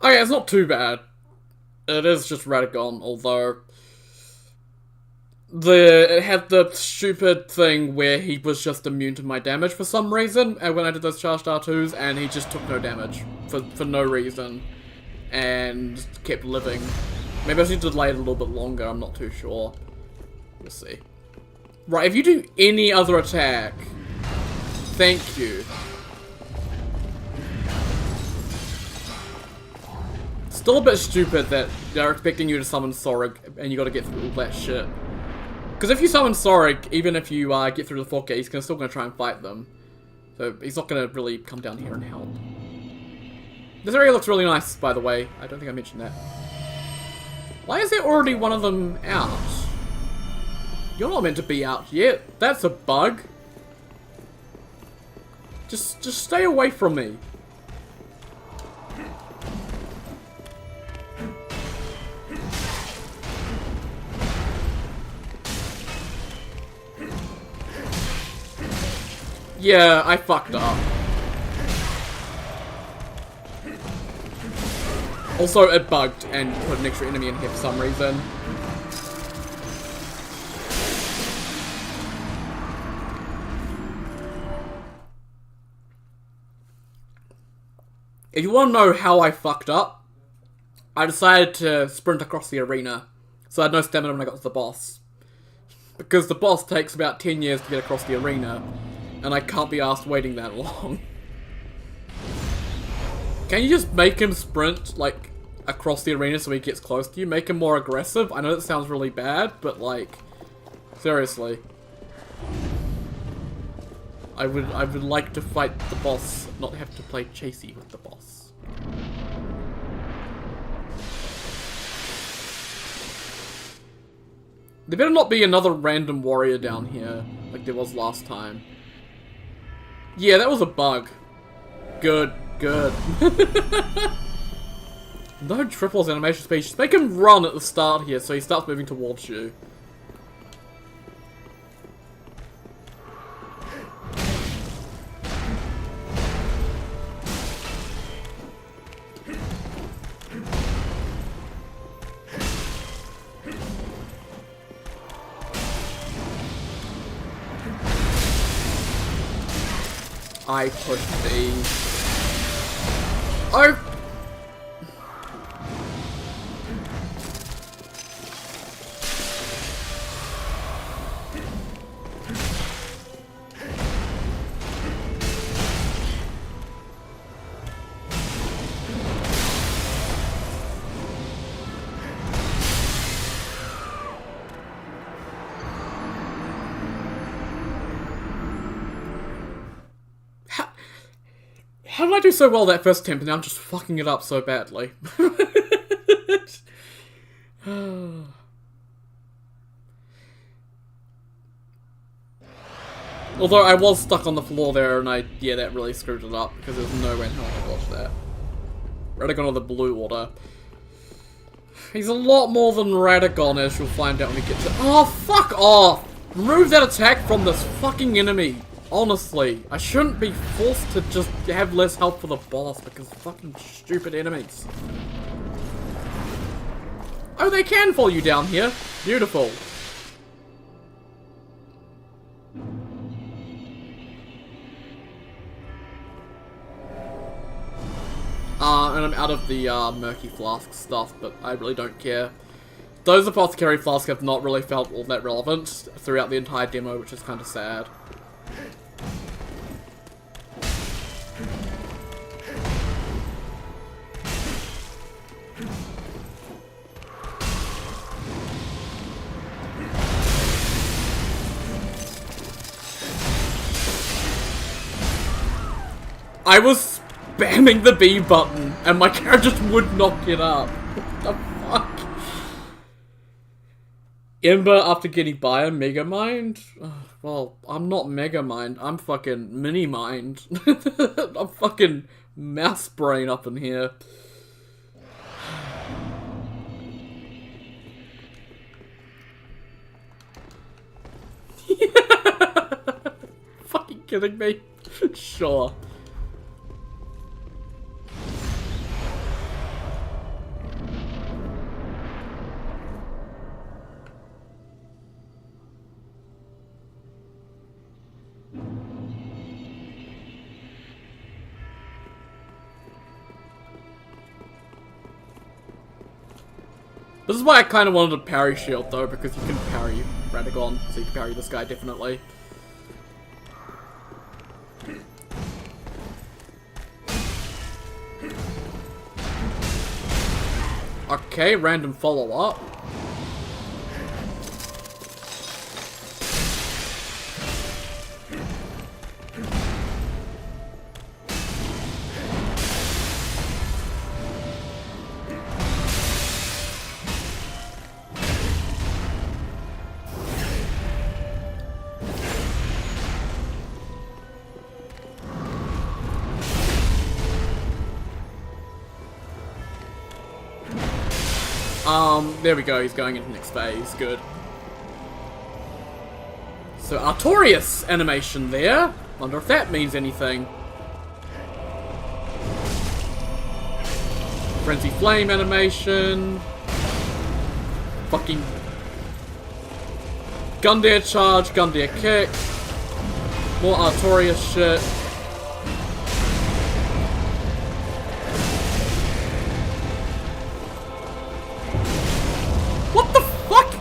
Okay, it's not too bad. It is just Radagon, although it had the stupid thing where he was just immune to my damage for some reason, and when I did those charged R2s, and he just took no damage for no reason, and kept living. Maybe I should delay it a little bit longer, I'm not too sure. We'll see. Right, if you do any other attack, thank you. Still a bit stupid that they're expecting you to summon Sorig and you gotta get through all that shit. Because if you summon Sorig, even if you get through the 4 gate, he's still gonna try and fight them. So he's not gonna really come down here and help. This area looks really nice, by the way. I don't think I mentioned that. Why is there already one of them out? You're not meant to be out yet. That's a bug. Just stay away from me. Yeah, I fucked up. Also, it bugged and put an extra enemy in here for some reason. If you want to know how I fucked up, I decided to sprint across the arena, so I had no stamina when I got to the boss. Because the boss takes about 10 years to get across the arena, and I can't be asked waiting that long. Can you just make him sprint, like, across the arena so he gets close to you? Make him more aggressive? I know that sounds really bad, but, like, seriously. I would like to fight the boss, not have to play chasey with the boss. There better not be another random warrior down here, like there was last time. Yeah, that was a bug. Good, good. No triples animation speed. Just make him run at the start here so he starts moving towards you. I pushed B. Oh! How did I do so well that first attempt and now I'm just fucking it up so badly? Although I was stuck on the floor there and yeah, that really screwed it up because there's no way in hell I could watch that. Radagon of the Blue Order. He's a lot more than Radagon, as you'll find out when we get to— Oh, fuck off! Remove that attack from this fucking enemy. Honestly, I shouldn't be forced to just have less help for the boss because of fucking stupid enemies. Oh, they can follow you down here. Beautiful. And I'm out of the Murky Flask stuff, but I really don't care. Those Apothecary Flasks have not really felt all that relevant throughout the entire demo, which is kind of sad. I was spamming the B button and my character just would not get up. What the fuck? Ember after getting by a Megamind? Well, I'm not Megamind, I'm fucking Mini-Mind. I'm fucking mouse brain up in here. Fucking kidding me? Sure. This is why I kind of wanted a parry shield though, because you can parry Radagon, so you can parry this guy definitely. Okay, random follow-up. There we go, he's going into the next phase, good. So, Artorias animation there. Wonder if that means anything. Frenzy Flame animation. Fucking Gundyr charge, Gundyr kick. More Artorias shit. What the fuck?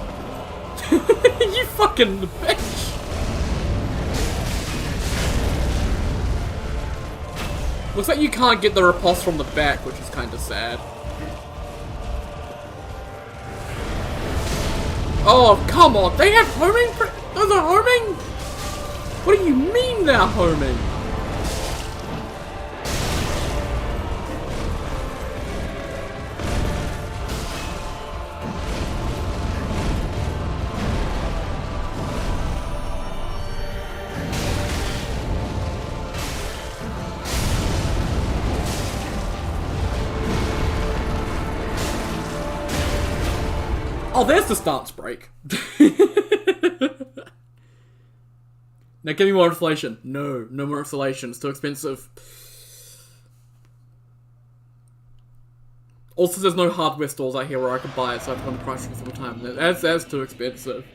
You fucking bitch. Looks like you can't get the riposte from the back, which is kind of sad. Oh, come on. They have homing? Those are homing? What do you mean they're homing? Oh, there's the stance break. Now give me more inflation. No, no more inflation. It's too expensive. Also, there's no hardware stores out here where I can buy it, so I have to run the price all the time. That's too expensive.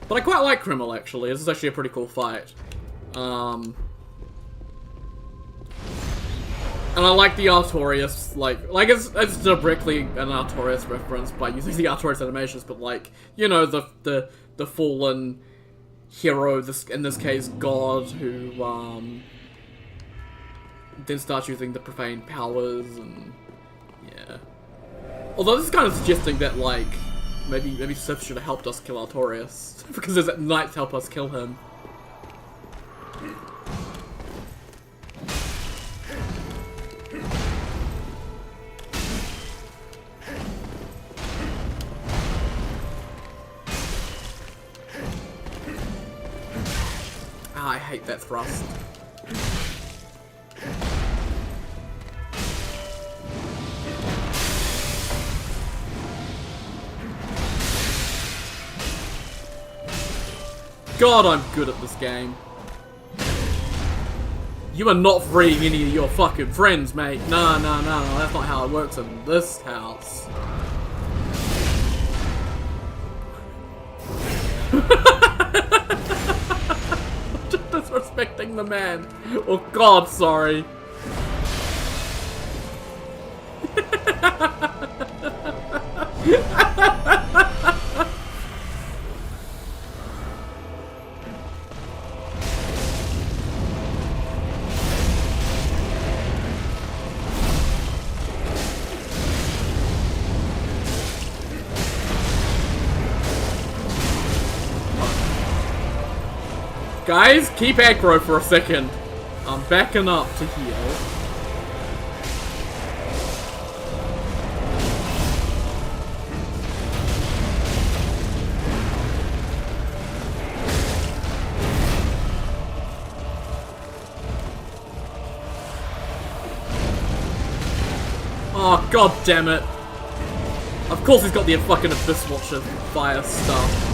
But I quite like Kreml, actually. This is actually a pretty cool fight. And I like the Artorias, like it's directly an Artorias reference by using the Artorias animations, but like, you know, the fallen hero, in this case, God, who, then starts using the profane powers, and, yeah. Although this is kind of suggesting that, like, maybe Sif should have helped us kill Artorias, because there's knights help us kill him. I hate that thrust. God, I'm good at this game. You are not freeing any of your fucking friends, mate. No, that's not how it works in this house. Just disrespecting the man. Oh God, sorry. Guys, keep aggro for a second. I'm backing up to heal. Oh, god damn it. Of course he's got the fucking Abyss Watcher fire stuff.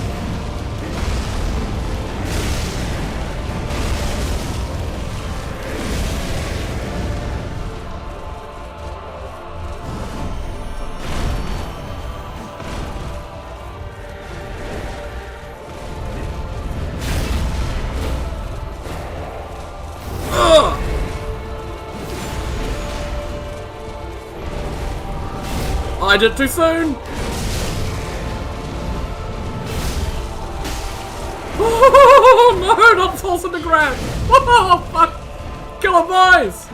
I did it too soon! Oh no, not toss in the ground! Oh fuck! Kill him, boys!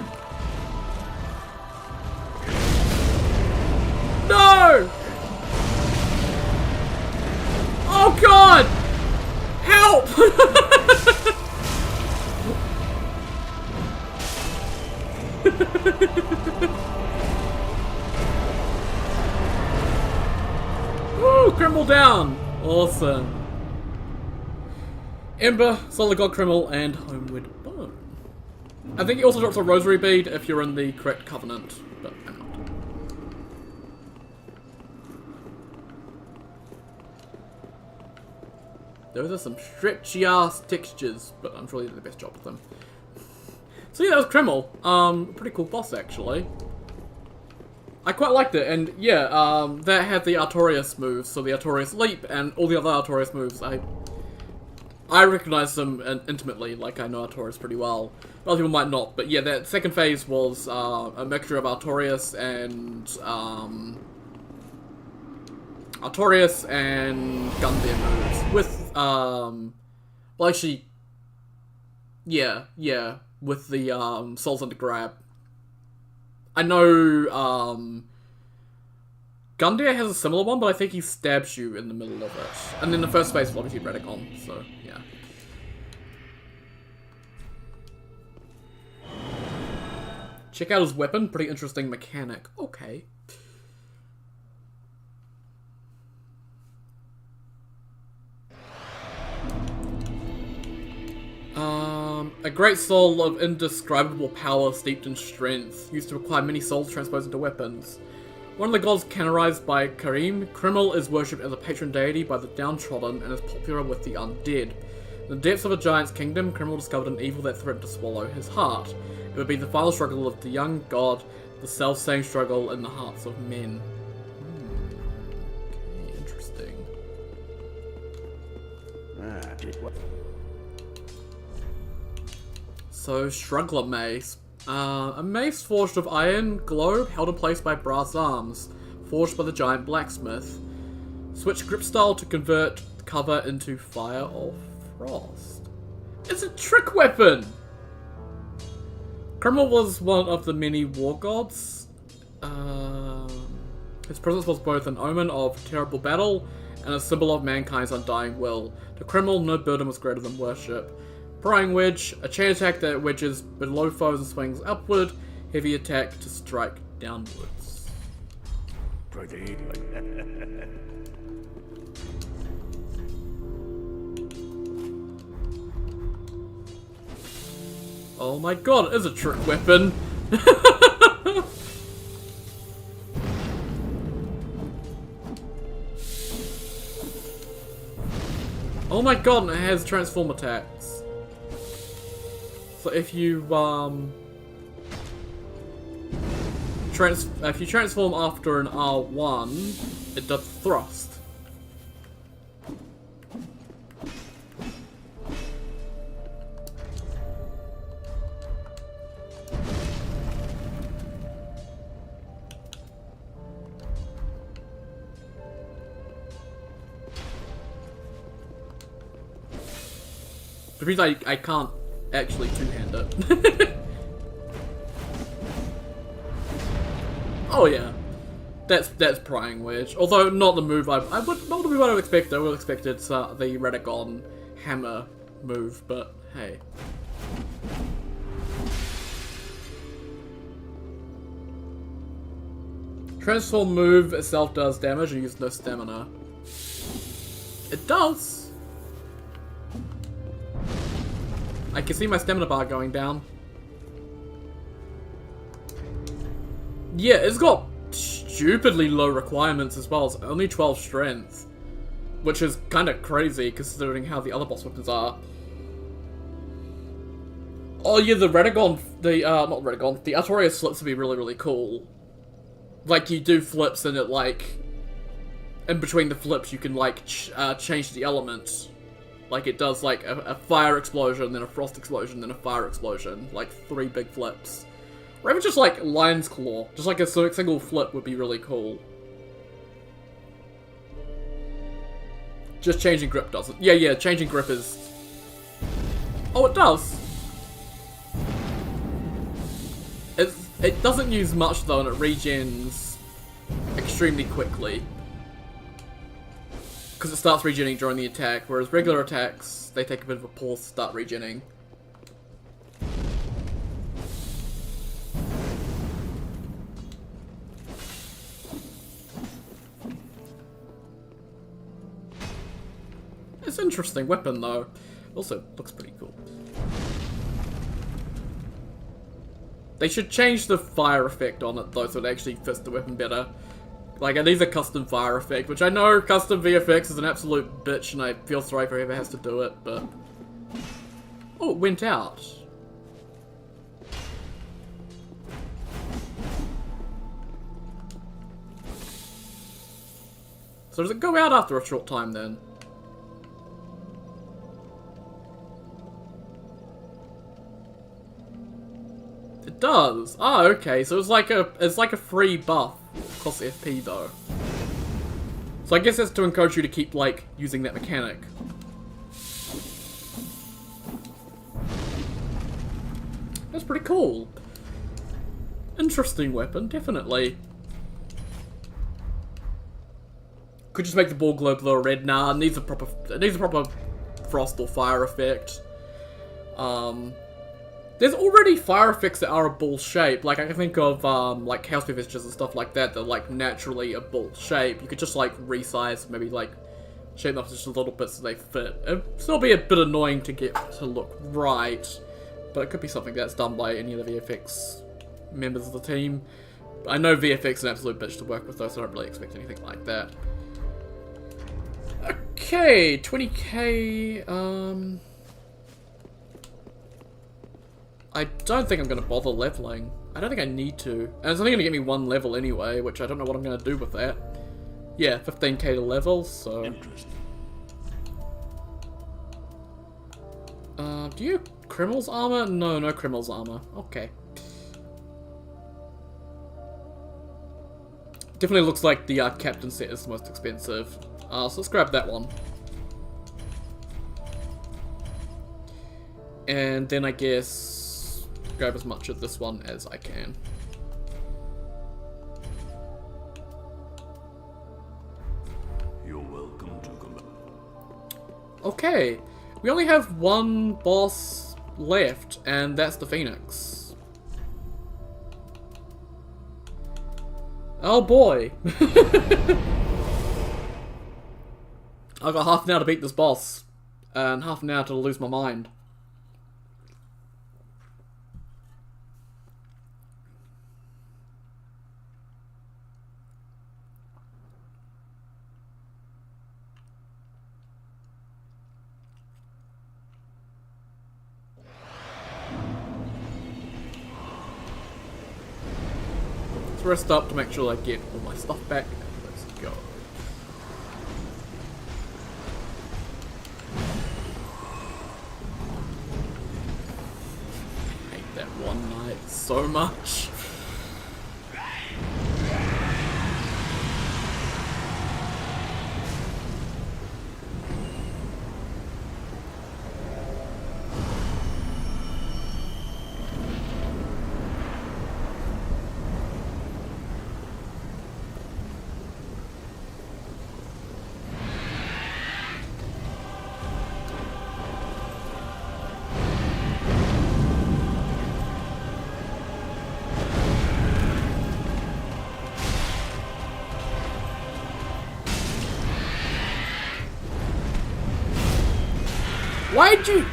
No! Oh god! Help! Woo! Kreml down! Awesome. Ember, Solid God Kreml, and Homeward Bone. I think he also drops a Rosary Bead if you're in the correct Covenant, but I'm not. Those are some stretchy ass textures, but I'm sure they did the best job with them. So yeah, that was Kreml. Pretty cool boss, actually. I quite liked it, and yeah, that had the Artorias moves, so the Artorias Leap, and all the other Artorias moves, I recognize them intimately, like I know Artorias pretty well. Other people might not, but yeah, that second phase was a mixture of Artorias and Gundir moves, with, well actually, yeah, with the Souls Under Grab. I know, Gundir has a similar one, but I think he stabs you in the middle of it. And then the first phase is obviously Redicon, so, yeah. Check out his weapon, pretty interesting mechanic. Okay. A great soul of indescribable power steeped in strength, used to acquire many souls transposed into weapons. One of the gods canonised by Karim, Kreml is worshipped as a patron deity by the downtrodden and is popular with the undead. In the depths of a giant's kingdom, Kreml discovered an evil that threatened to swallow his heart. It would be the final struggle of the young god, the self-same struggle in the hearts of men. Okay, interesting. So, Struggler Mace. A mace forged of iron, globe, held in place by brass arms, forged by the giant blacksmith. Switch grip style to convert cover into fire or frost. It's a trick weapon! Kreml was one of the many war gods. His presence was both an omen of terrible battle and a symbol of mankind's undying will. To Kreml, no burden was greater than worship. Prying Wedge, a chain attack that wedges below foes and swings upward. Heavy attack to strike downwards. Pretty. Oh my god, it is a trick weapon! Oh my god, and it has transform attacks. So if you if you transform after an R1, it does thrust. The reason I can't actually two-hand it. Oh yeah, that's Prying Wedge. Although not the move not the move I would expect. I would have expected the Redicon hammer move, but hey. Transform move itself does damage and uses no stamina. It does. I can see my stamina bar going down. Yeah, it's got stupidly low requirements as well. It's only 12 strength. Which is kind of crazy considering how the other boss weapons are. Oh yeah, the Redicon, not Redicon, the Artorias flips would be really, really cool. Like, you do flips and it, like, in between the flips you can, like, change the elements. Like, it does, like, a fire explosion, then a frost explosion, then a fire explosion. Like, 3 big flips. Or even just, like, Lion's Claw. Just, like, a single flip would be really cool. Just changing grip doesn't. Yeah, changing grip is... Oh, it does! It doesn't use much, though, and it regens extremely quickly. Because it starts regenerating during the attack, whereas regular attacks, they take a bit of a pause to start regenerating. It's an interesting weapon, though. Also, looks pretty cool. They should change the fire effect on it, though, so it actually fits the weapon better. Like, it needs a custom fire effect, which I know custom VFX is an absolute bitch, and I feel sorry for whoever has to do it, but... Oh, it went out. So does it go out after a short time then? It does. Ah, okay. So it's like a free buff. Costs FP though. So I guess that's to encourage you to keep like using that mechanic. That's pretty cool. Interesting weapon, definitely. Could just make the ball glow blue or red. Nah, it needs a proper frost or fire effect. There's already fire effects that are a ball shape. Like I can think of like house vestiges and stuff like that that are like naturally a ball shape. You could just like resize, maybe like shape them up just a little bit so they fit. It'd still be a bit annoying to get to look right, but it could be something that's done by any of the VFX members of the team. I know VFX is an absolute bitch to work with though, so I don't really expect anything like that. Okay, 20k, I don't think I'm going to bother leveling. I don't think I need to. And it's only going to get me 1 level anyway, which I don't know what I'm going to do with that. Yeah, 15k to level, so... Interesting. Do you Criminal's armor? No, no Criminal's armor. Okay. Definitely looks like the captain set is the most expensive. So let's grab that one. And then I guess grab as much of this one as I can. You're welcome to come. Okay, we only have 1 boss left, and that's the Phoenix. Oh boy! I've got half an hour to beat this boss, and half an hour to lose my mind. Let's rest up to make sure I get all my stuff back. Let's go. I hate that one night so much. Why'd you...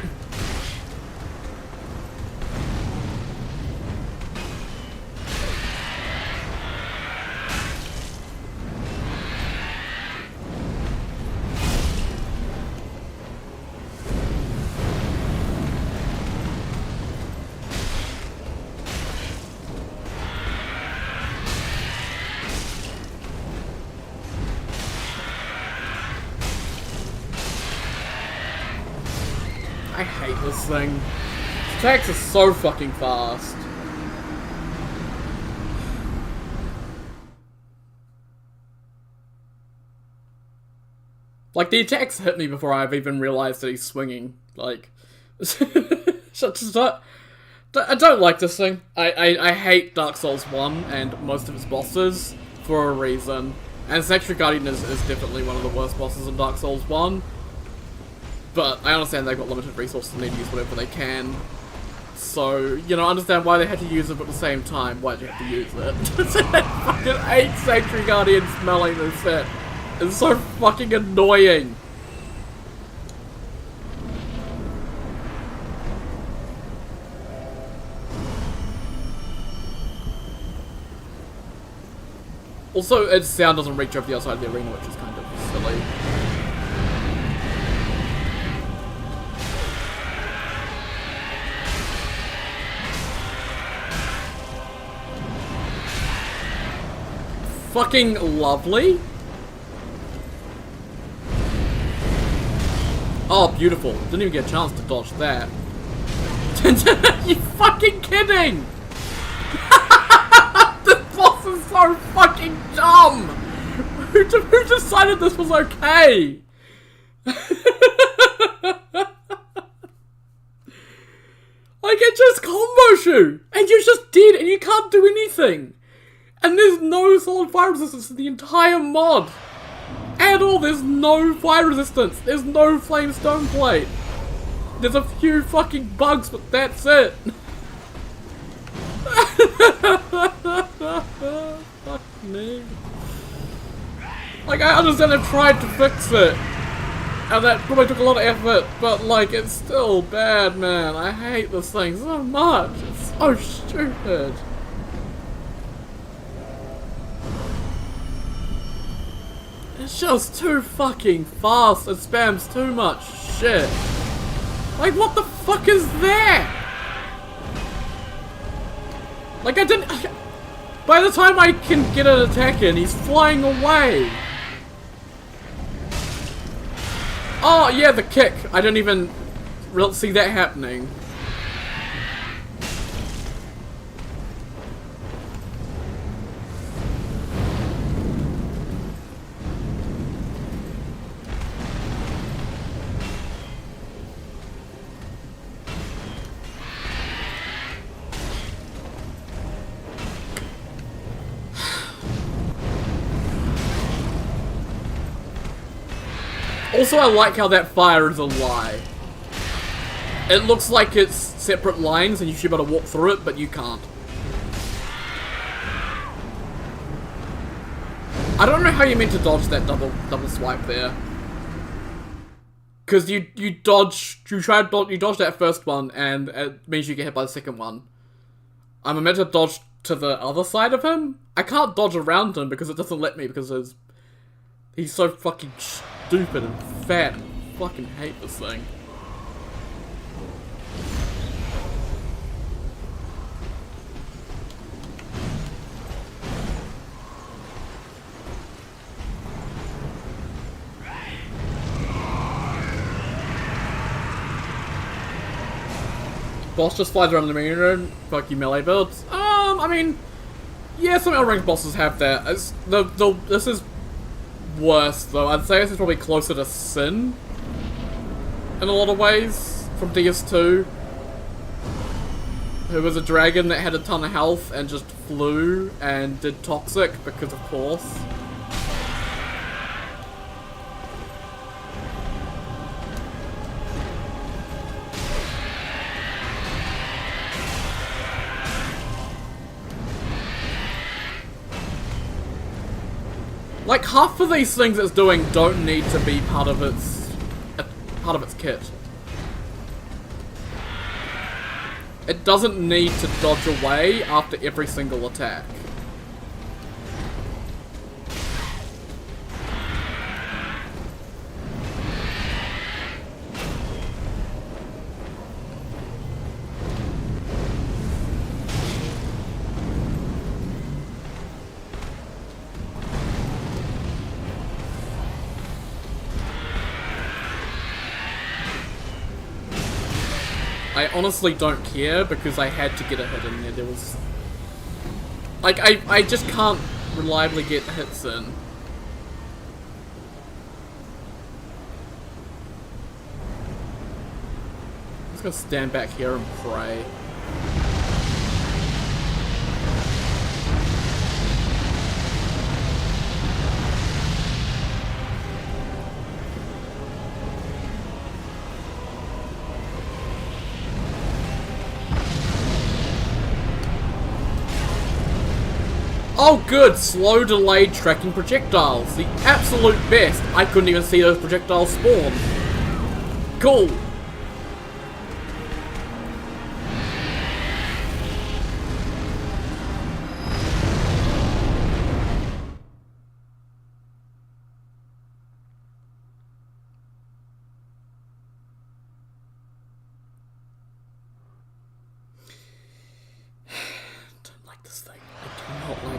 I hate this thing. Its attacks are so fucking fast. Like, the attacks hit me before I've even realized that he's swinging. Like, I don't like this thing. I hate Dark Souls 1 and most of its bosses for a reason. And Sanctuary Guardian is definitely one of the worst bosses in Dark Souls 1. But I understand they've got limited resources and need to use whatever they can. So, you know, I understand why they had to use it, but at the same time, why'd you have to use it? I fucking hate Sanctuary Guardian smelling this set. It's so fucking annoying. Also, its sound doesn't reach over the outside of the arena, which is kind of silly. Fucking lovely. Oh, beautiful. Didn't even get a chance to dodge that. You fucking kidding? This boss is so fucking dumb! Who decided this was okay? Like, it just combos you! And you're just dead and you can't do anything! And there's no solid fire resistance in the entire mod! At all, there's no fire resistance! There's no flame stone plate! There's a few fucking bugs, but that's it! Fuck me. Like, I understand they tried to fix it. And that probably took a lot of effort, but like, it's still bad, man. I hate this thing so much. It's so stupid. It's just too fucking fast. It spams too much shit. Like, what the fuck is that? Like, I didn't... By the time I can get an attack in, he's flying away. Oh, yeah, the kick. I didn't even see that happening. Also, I like how that fire is a lie. It looks like it's separate lines and you should be able to walk through it, but you can't. I don't know how you meant to dodge that double swipe there. Cause you dodge that first one and it means you get hit by the second one. I'm meant to dodge to the other side of him. I can't dodge around him because it doesn't let me because he's so fucking stupid and fat. I fucking hate this thing. Boss just flies around the main room. Fuck you, melee builds. I mean, yeah, some ranked bosses have that. This is worse though. I'd say this is probably closer to Sin in a lot of ways from DS2. Who was a dragon that had a ton of health and just flew and did toxic because of course. Like, half of these things it's doing don't need to be part of its kit. It doesn't need to dodge away after every single attack. I honestly don't care because I had to get a hit in there. There was... Like, I just can't reliably get hits in. I'm just gonna stand back here and pray. Oh good, slow delayed tracking projectiles. The absolute best. I couldn't even see those projectiles spawn. Cool.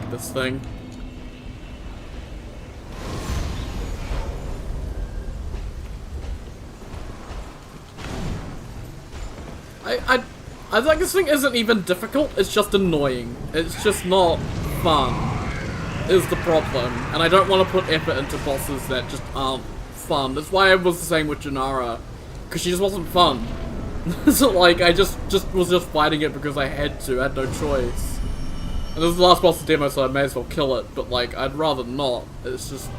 This thing. I think this thing isn't even difficult, it's just annoying. It's just not fun, is the problem. And I don't want to put effort into bosses that just aren't fun. That's why I was the same with Janara, because she just wasn't fun. So like, I just was fighting it because I had to, I had no choice. And this is the last boss of the demo, so I may as well kill it, but like, I'd rather not. It's just...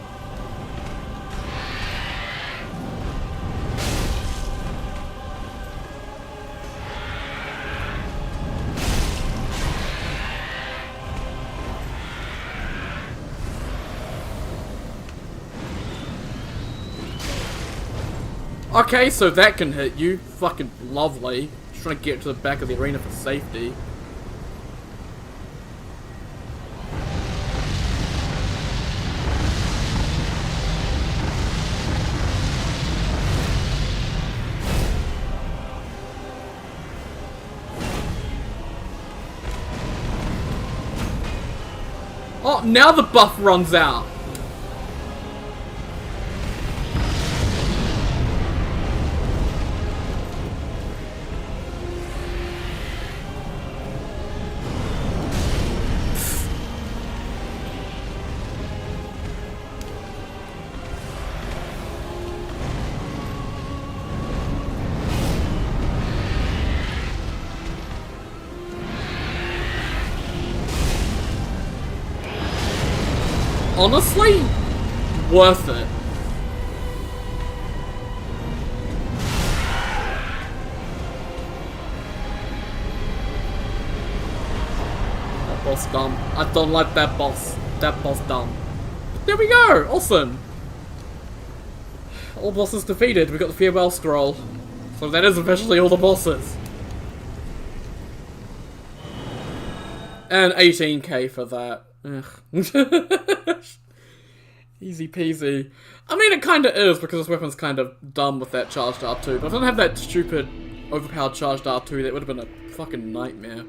Okay, so that can hit you. Fucking lovely. Just trying to get to the back of the arena for safety. Oh, now the buff runs out. Honestly, worth it. That boss dumb. I don't like that boss. That boss dumb. There we go! Awesome! All bosses defeated. We got the farewell scroll. So that is officially all the bosses. And 18k for that. Ugh. Easy peasy. I mean, it kinda is, because this weapon's kind of dumb with that charged R2, but if I didn't have that stupid, overpowered charged R2, that would have been a fucking nightmare.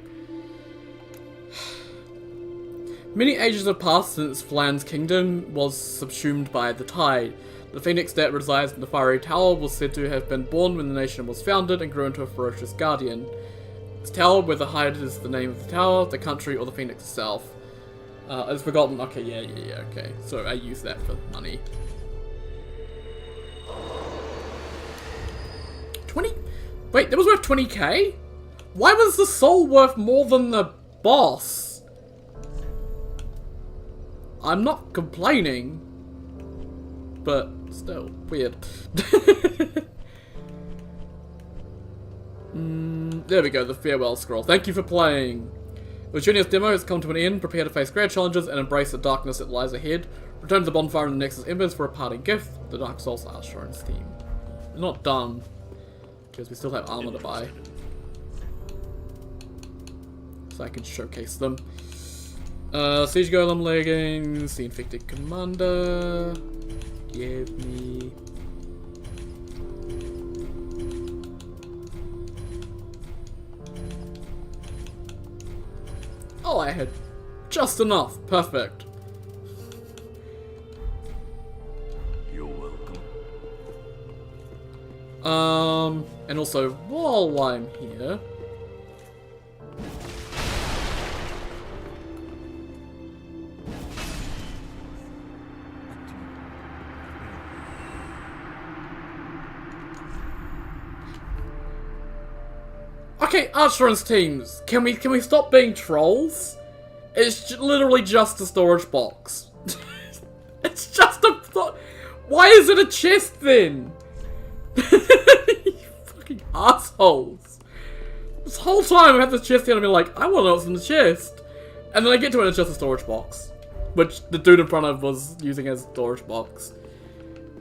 Many ages have passed since Flan's kingdom was subsumed by the tide. The phoenix that resides in the fiery tower was said to have been born when the nation was founded and grew into a ferocious guardian. This tower, whether Hyde is the name of the tower, the country, or the phoenix itself. It's forgotten. Okay, yeah, okay. So I use that for money. 20? Wait, that was worth 20k? Why was the soul worth more than the boss? I'm not complaining. But still, weird. There we go, the farewell scroll. Thank you for playing. Archthrones Demo has come to an end. Prepare to face great challenges and embrace the darkness that lies ahead. Return to the bonfire in the Nexus Embers for a parting gift. The Dark Souls Archthrones theme. We're not done, because we still have armor to buy. So I can showcase them. Siege Golem leggings, the Infected Commander. Give me... Oh, I had just enough. Perfect. You're welcome. And also, while I'm here... Okay, Archthrones teams, can we stop being trolls? It's literally just a storage box. It's just a... Why is it a chest then? You fucking assholes. This whole time I have this chest here and I'm like, I want to know what's in the chest. And then I get to it and it's just a storage box. Which the dude in front of was using as a storage box.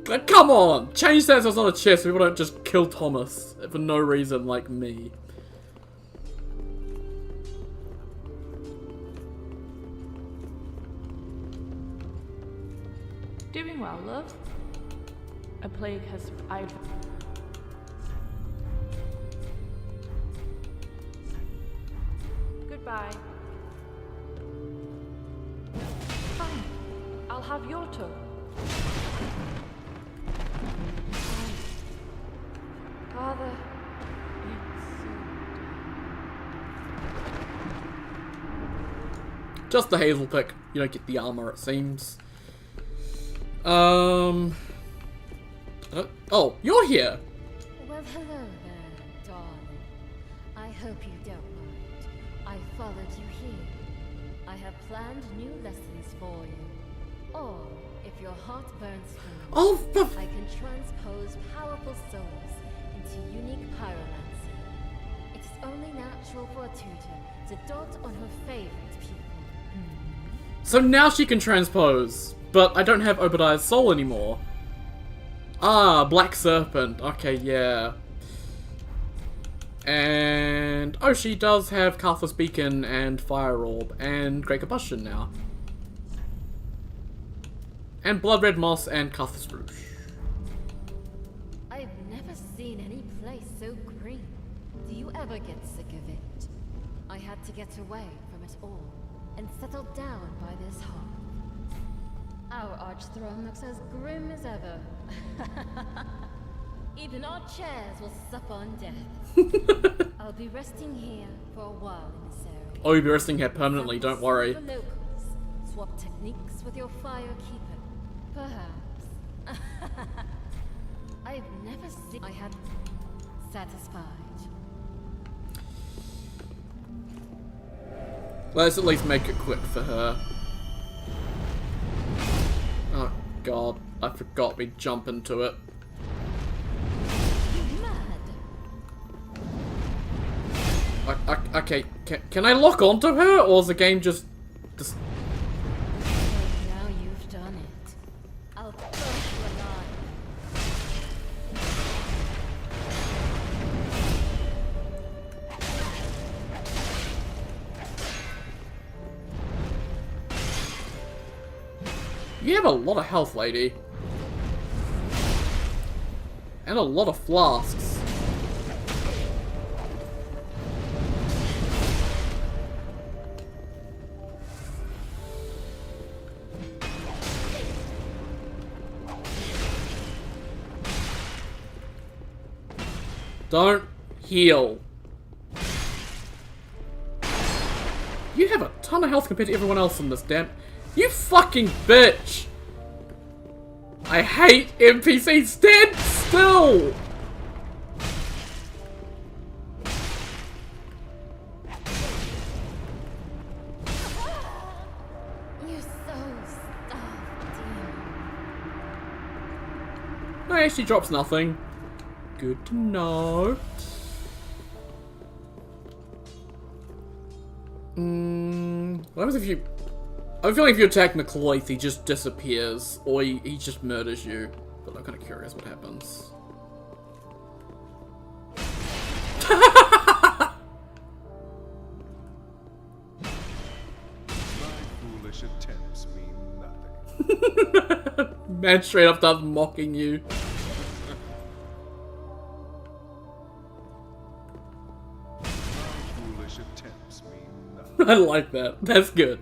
Like, come on! Change that so it's not a chest so people don't just kill Thomas for no reason like me. Doing well, love. A plague has... Goodbye. Fine. I'll have your tour. Father, it's... Just the hazel pick. You don't get the armor, it seems. Oh, you're here. Well, hello there, darling. I hope you don't mind. I followed you here. I have planned new lessons for you. Or, if your heart burns for me, Oh, I can transpose powerful souls into unique pyromancy. It is only natural for a tutor to dote on her favorite pupil. so now she can transpose, but I don't have Obadiah's soul anymore. Ah, Black Serpent. Okay, yeah. And oh, she does have Carthus Beacon and Fire Orb and Great Combustion now. And Blood Red Moss and Carthus Rouge. I've never seen any place so green. Do you ever get sick of it? I had to get away from it all and settle down by this hearth. Our Archthrone looks as grim as ever. Even our chairs will sup on death. I'll be resting here for a while in this area. Oh, you'll be resting here permanently, don't worry. For locals, swap techniques with your fire keeper. Perhaps. I've never seen. I had satisfied. Let's at least make it quick for her. Oh god, I forgot we jump into it. You mad? Okay, can I lock onto her, or is the game just... Now you've done it. I'll burn you alive. You have a lot of health, lady. And a lot of flasks. Don't heal. You have a ton of health compared to everyone else in this damn... You fucking bitch! I hate NPCs. Stand still! You're so stuffed, demon. No, it actually drops nothing. Good to know. What happens if you... I'm feeling if you attack McLeith, he just disappears, or he just murders you. But I'm kind of curious what happens. My foolish attempts mean nothing. Man straight up starts mocking you. Foolish attempts mean nothing. I like that. That's good.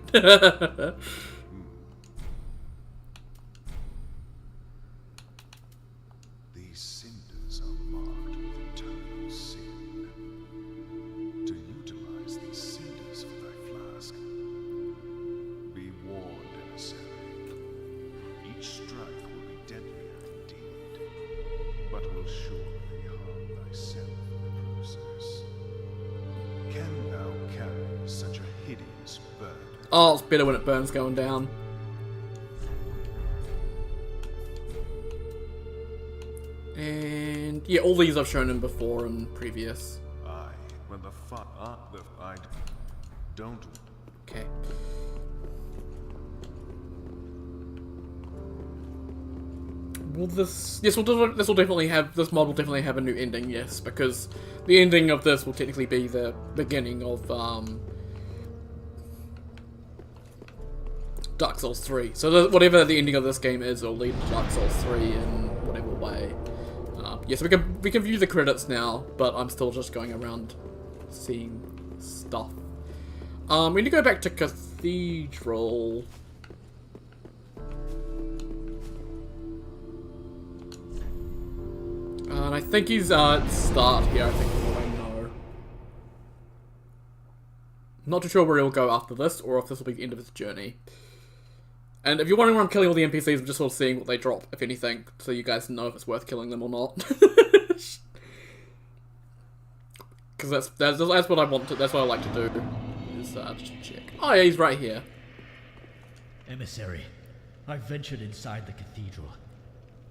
These cinders are marked with eternal sin. To utilize these cinders for thy flask, be warned, emissary. Each strike will be deadlier indeed, but will surely harm thyself in the process. Can thou carry such a hideous burden? Oh, it's better when it burns going down. And yeah, all these I've shown him before and previous. Aye, when the I don't. Okay. Will this? Yes, this will definitely have. This mod will definitely have a new ending. Yes, because the ending of this will technically be the beginning of Dark Souls 3. So whatever the ending of this game is, it'll lead to Dark Souls 3 in whatever way. Yes, we can view the credits now, but I'm still just going around seeing stuff. We need to go back to Cathedral. And I think he's at start here, I think, from what I Not too sure where he'll go after this, or if this will be the end of his journey. And if you're wondering why I'm killing all the NPCs, I'm just sort of seeing what they drop, if anything, so you guys know if it's worth killing them or not. Because that's what I want to, that's what I like to do, is just check. Oh yeah, he's right here. Emissary, I've ventured inside the cathedral.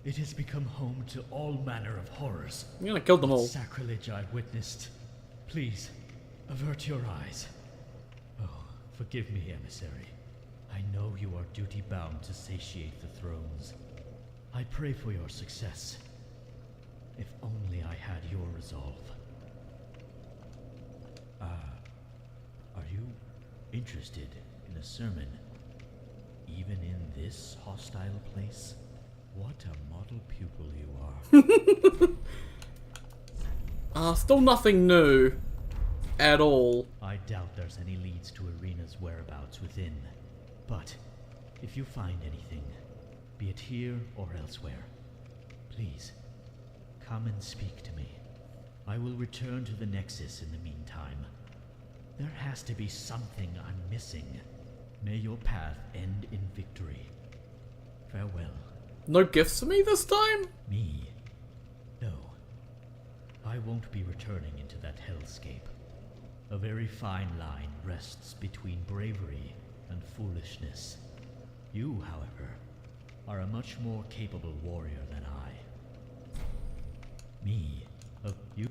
It has become home to all manner of horrors. I'm gonna kill them all. The sacrilege I've witnessed. Please, avert your eyes. Oh, forgive me, Emissary. I know you are duty-bound to satiate the thrones. I pray for your success. If only I had your resolve. Are you interested in a sermon? Even in this hostile place? What a model pupil you are. Still nothing new. At all. I doubt there's any leads to Arena's whereabouts within. But, if you find anything, be it here or elsewhere, please, come and speak to me. I will return to the Nexus in the meantime. There has to be something I'm missing. May your path end in victory. Farewell. No gifts for me this time? Me? No. I won't be returning into that hellscape. A very fine line rests between bravery and foolishness. You, however, are a much more capable warrior than I. Me? You?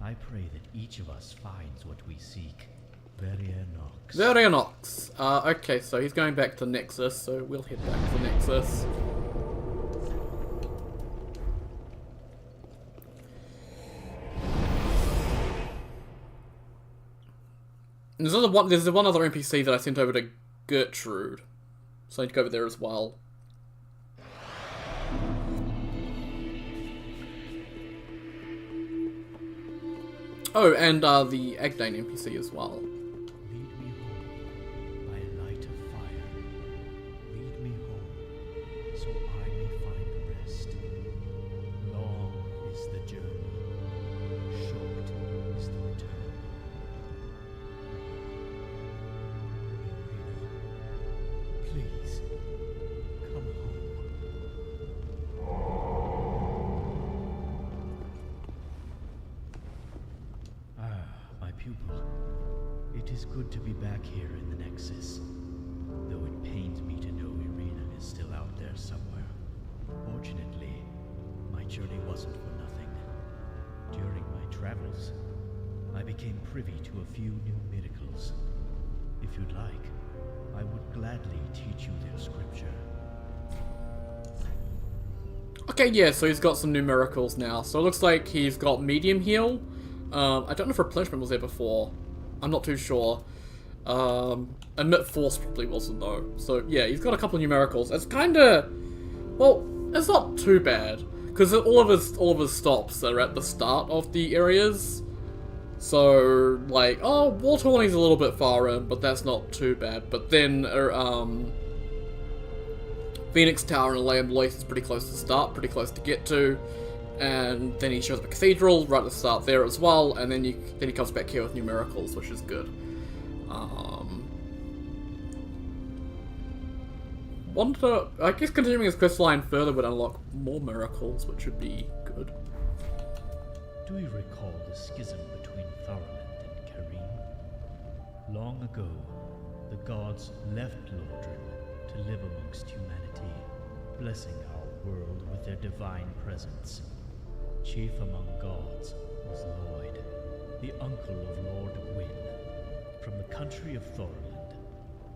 I pray that each of us finds what we seek. Veria Nox. Veria Nox. Okay, so he's going back to Nexus, so we'll head back to Nexus. And there's one other NPC that I sent over to Gertrude. So I need to go over there as well. Oh, and the Agdane NPC as well. Lead me home by a light of fire. Lead me home so I may find rest. Long is the journey, short is the return. Please, come home. My pupil. It is good to be back here in the Nexus, though it pains me to know Irina is still out there somewhere. Fortunately, my journey wasn't for nothing. During my travels, I became privy to a few new miracles. If you'd like, I would gladly teach you their scripture. Okay, yeah, so he's got some new miracles now. So it looks like he's got medium heal. I don't know if replenishment was there before. I'm not too sure. Emit force probably wasn't though. So yeah, he's got a couple of new miracles. It's kinda, well, it's not too bad. Because all of his stops are at the start of the areas. So, like, oh, Water Warning's a little bit far in, but that's not too bad. But then, Phoenix Tower and Lamb Lace is pretty close to start, pretty close to get to. And then he shows up at Cathedral, right at the start there as well, and then he comes back here with new miracles, which is good. I guess continuing his quest line further would unlock more miracles, which would be good. Do you recall the schism between Thoroland and Karim? Long ago, the gods left Lordran to live amongst humanity, blessing our world with their divine presence. Chief among gods was Lloyd, the uncle of Lord Wynn. From the country of Thoroland,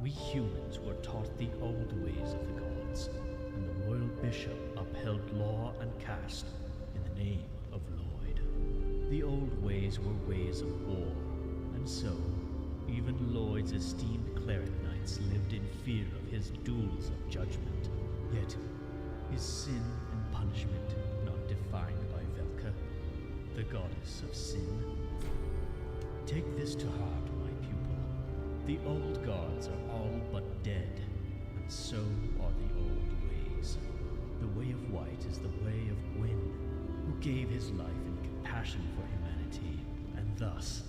we humans were taught the old ways of the gods, and the royal bishop upheld law and caste in the name of Lloyd. The old ways were ways of war, and so, even Lloyd's esteemed cleric knights lived in fear of his duels of judgment. Yet, is sin and punishment not defined by Velka, the goddess of sin? Take this to heart, my pupil. The old gods are all but dead, and so are the old ways. The way of white is the way of Wynn, who gave his life in compassion for humanity, and thus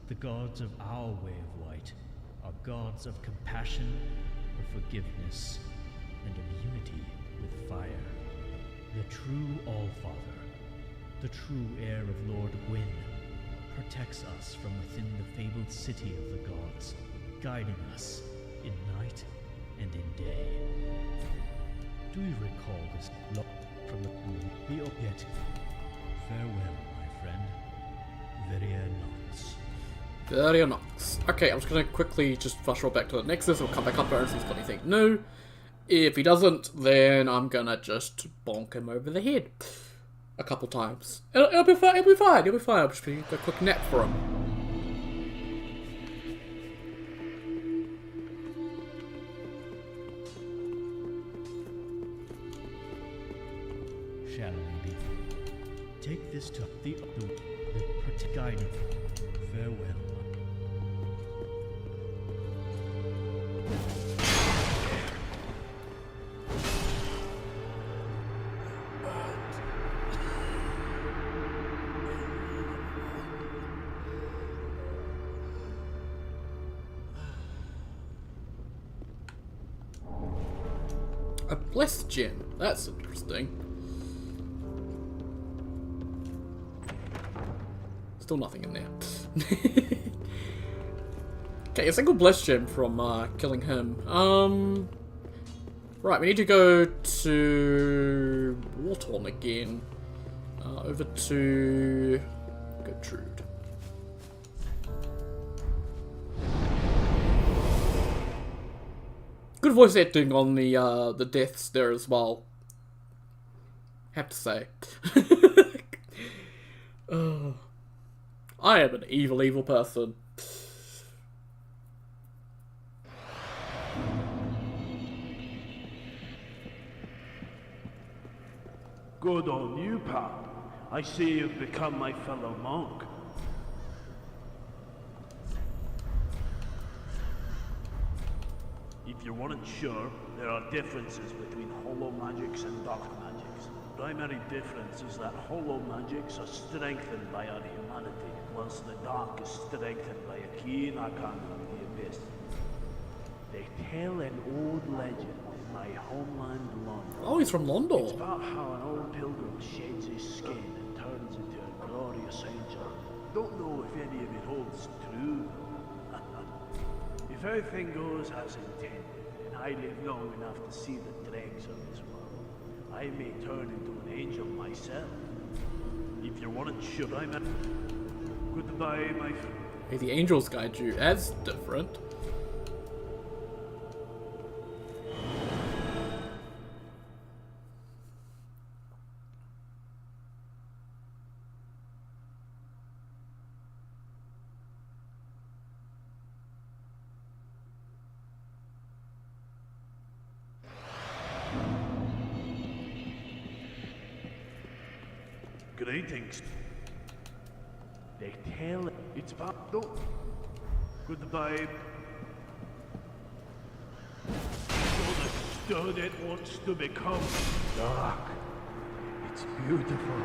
The gods of our way of light are gods of compassion, of forgiveness, and of unity with fire. The true Allfather, the true heir of Lord Gwyn, protects us from within the fabled city of the gods, guiding us in night and in day. Do you recall this look from the object? Farewell, my friend. Veria Nox. Veria Nox. Okay, I'm just gonna quickly just flash roll back to the Nexus. We'll come back up there and see if he's got anything new. If he doesn't, then I'm gonna just bonk him over the head a couple times. It'll be fine. It'll be fine. It'll be fine. I'll just take a quick nap for him. Shall we be? Take this to the guiding. Farewell. A blessed gem. That's interesting. Still nothing in there. Okay, a single blessed gem from killing him. Right, we need to go to Wartorn again. Over to Gertrude. Good voice acting on the deaths there as well. Have to say. I am an evil, evil person. Good on you, pal. I see you've become my fellow monk. If you weren't sure, there are differences between hollow magics and dark magics. The primary difference is that hollow magics are strengthened by our humanity, whilst the dark is strengthened by a keen arcana of the abyss. They tell an old legend in my homeland, London. Oh, he's from London. It's about how an old pilgrim sheds his skin and turns into a glorious angel. Don't know if any of it holds true, though. If everything goes as intended, and I live long enough to see the dregs of this world, I may turn into an angel myself. If you weren't sure, I'm a... Goodbye, my friend. Hey, the angels guide you. That's different. Greetings. They tell it's about no. Goodbye. So the stud it wants to become dark. It's beautiful.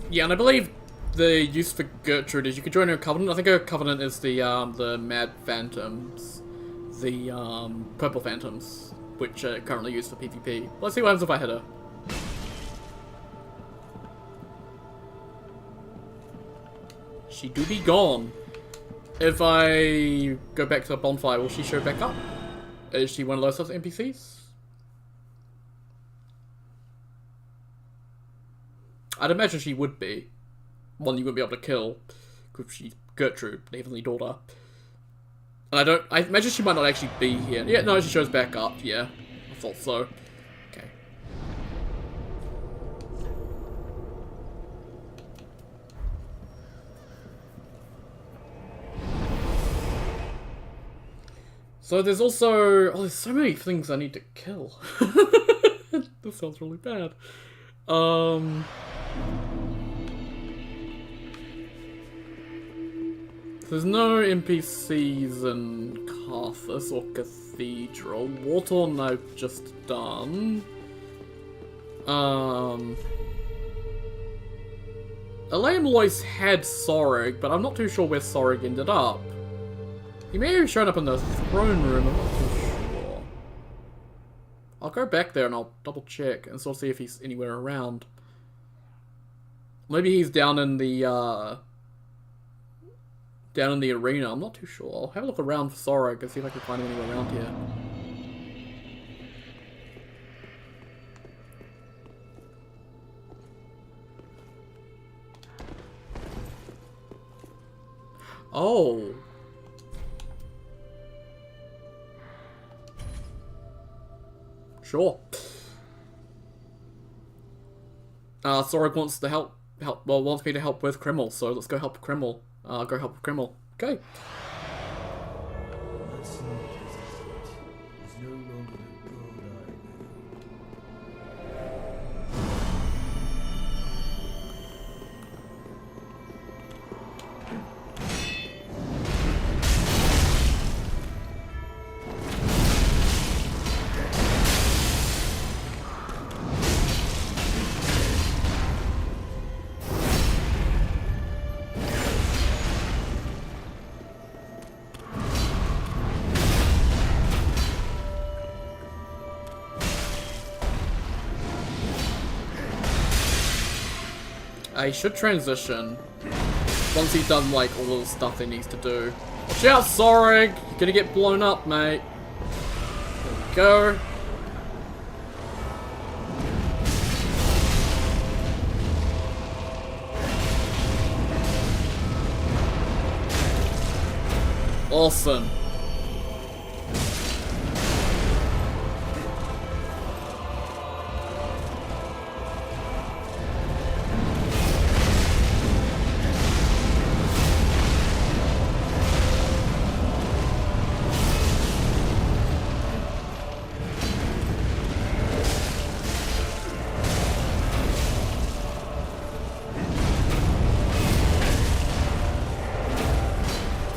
Yeah, and I believe the use for Gertrude is you can join her covenant. I think her covenant is the Mad Phantoms, the Purple Phantoms, which are currently used for PvP. Let's see what happens if I hit her. She do be gone. If I go back to the bonfire, will she show back up? Is she one of those NPCs? I'd imagine she would be. One you wouldn't be able to kill, because she's Gertrude, the Heavenly Daughter. And I imagine she might not actually be here. Yeah, no, she shows back up, yeah. I thought so. Okay. So there's also... Oh, there's so many things I need to kill. This sounds really bad. There's no NPCs in Carthus or Cathedral. Wartorn I've just done. Elaine Loyce had Sorg, but I'm not too sure where Sorg ended up. He may have shown up in the throne room, I'm not too sure. I'll go back there and I'll double check and sort of see if he's anywhere around. Maybe he's down in the arena, I'm not too sure. I'll have a look around for Sorg and see if I can find him anywhere around here. Oh. Sure. Sorg wants to wants me to help with Krimmel, so let's go help Krimmel. Go help Krimmel. Okay. That's not hesitate. It's no longer the god I knew. He should transition once he's done like all the stuff he needs to do. Watch out, Sorg! You're gonna get blown up, mate. There we go. Awesome.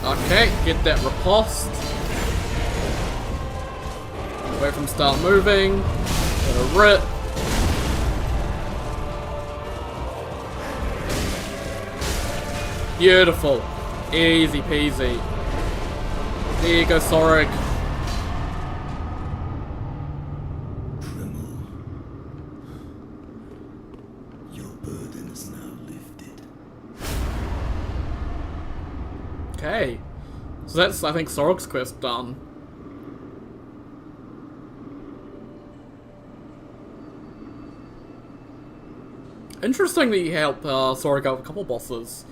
Okay, get that riposte. Wait for him to start moving. Gonna rip. Beautiful. Easy peasy. There you go, Sorg. Krimmel, your burden is now lifted. Okay. So that's, I think, Sorg's quest done. Interesting that you help Sorg out with a couple bosses.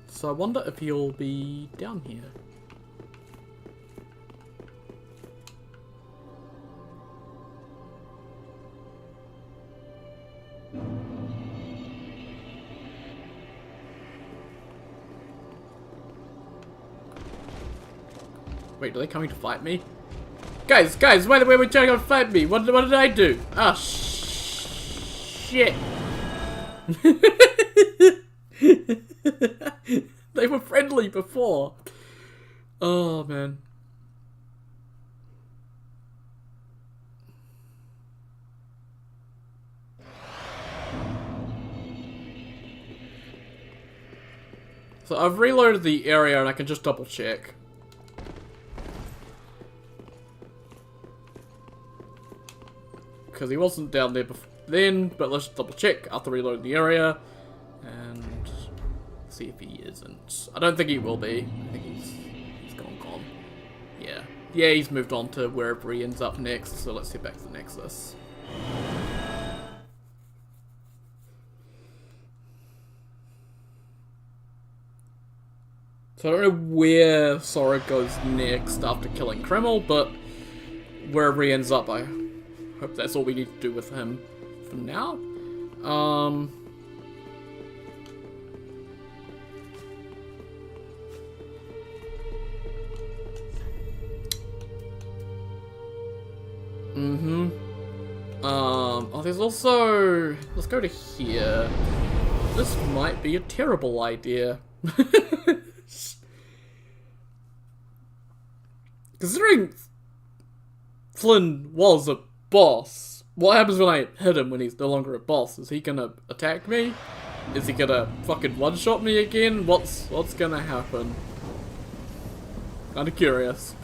So I wonder if he'll be down here. Wait, are they coming to fight me? Guys, why are we trying to fight me? What did I do? Ah, shit. They were friendly before. Oh, man. So I've reloaded the area and I can just double check. Because he wasn't down there before then, but let's double check after reloading the area and see if he isn't. I don't think he will be. I think he's gone. Yeah, he's moved on to wherever he ends up next. So let's head back to the Nexus. So I don't know where Sorg goes next after killing Krimmel, but wherever he ends up, I hope that's all we need to do with him for now. Oh, there's also... Let's go to here. This might be a terrible idea. Considering Flynn was a boss, what happens when I hit him when he's no longer a boss? Is he gonna attack me? Is he gonna fucking one-shot me again? What's gonna happen? Kinda curious.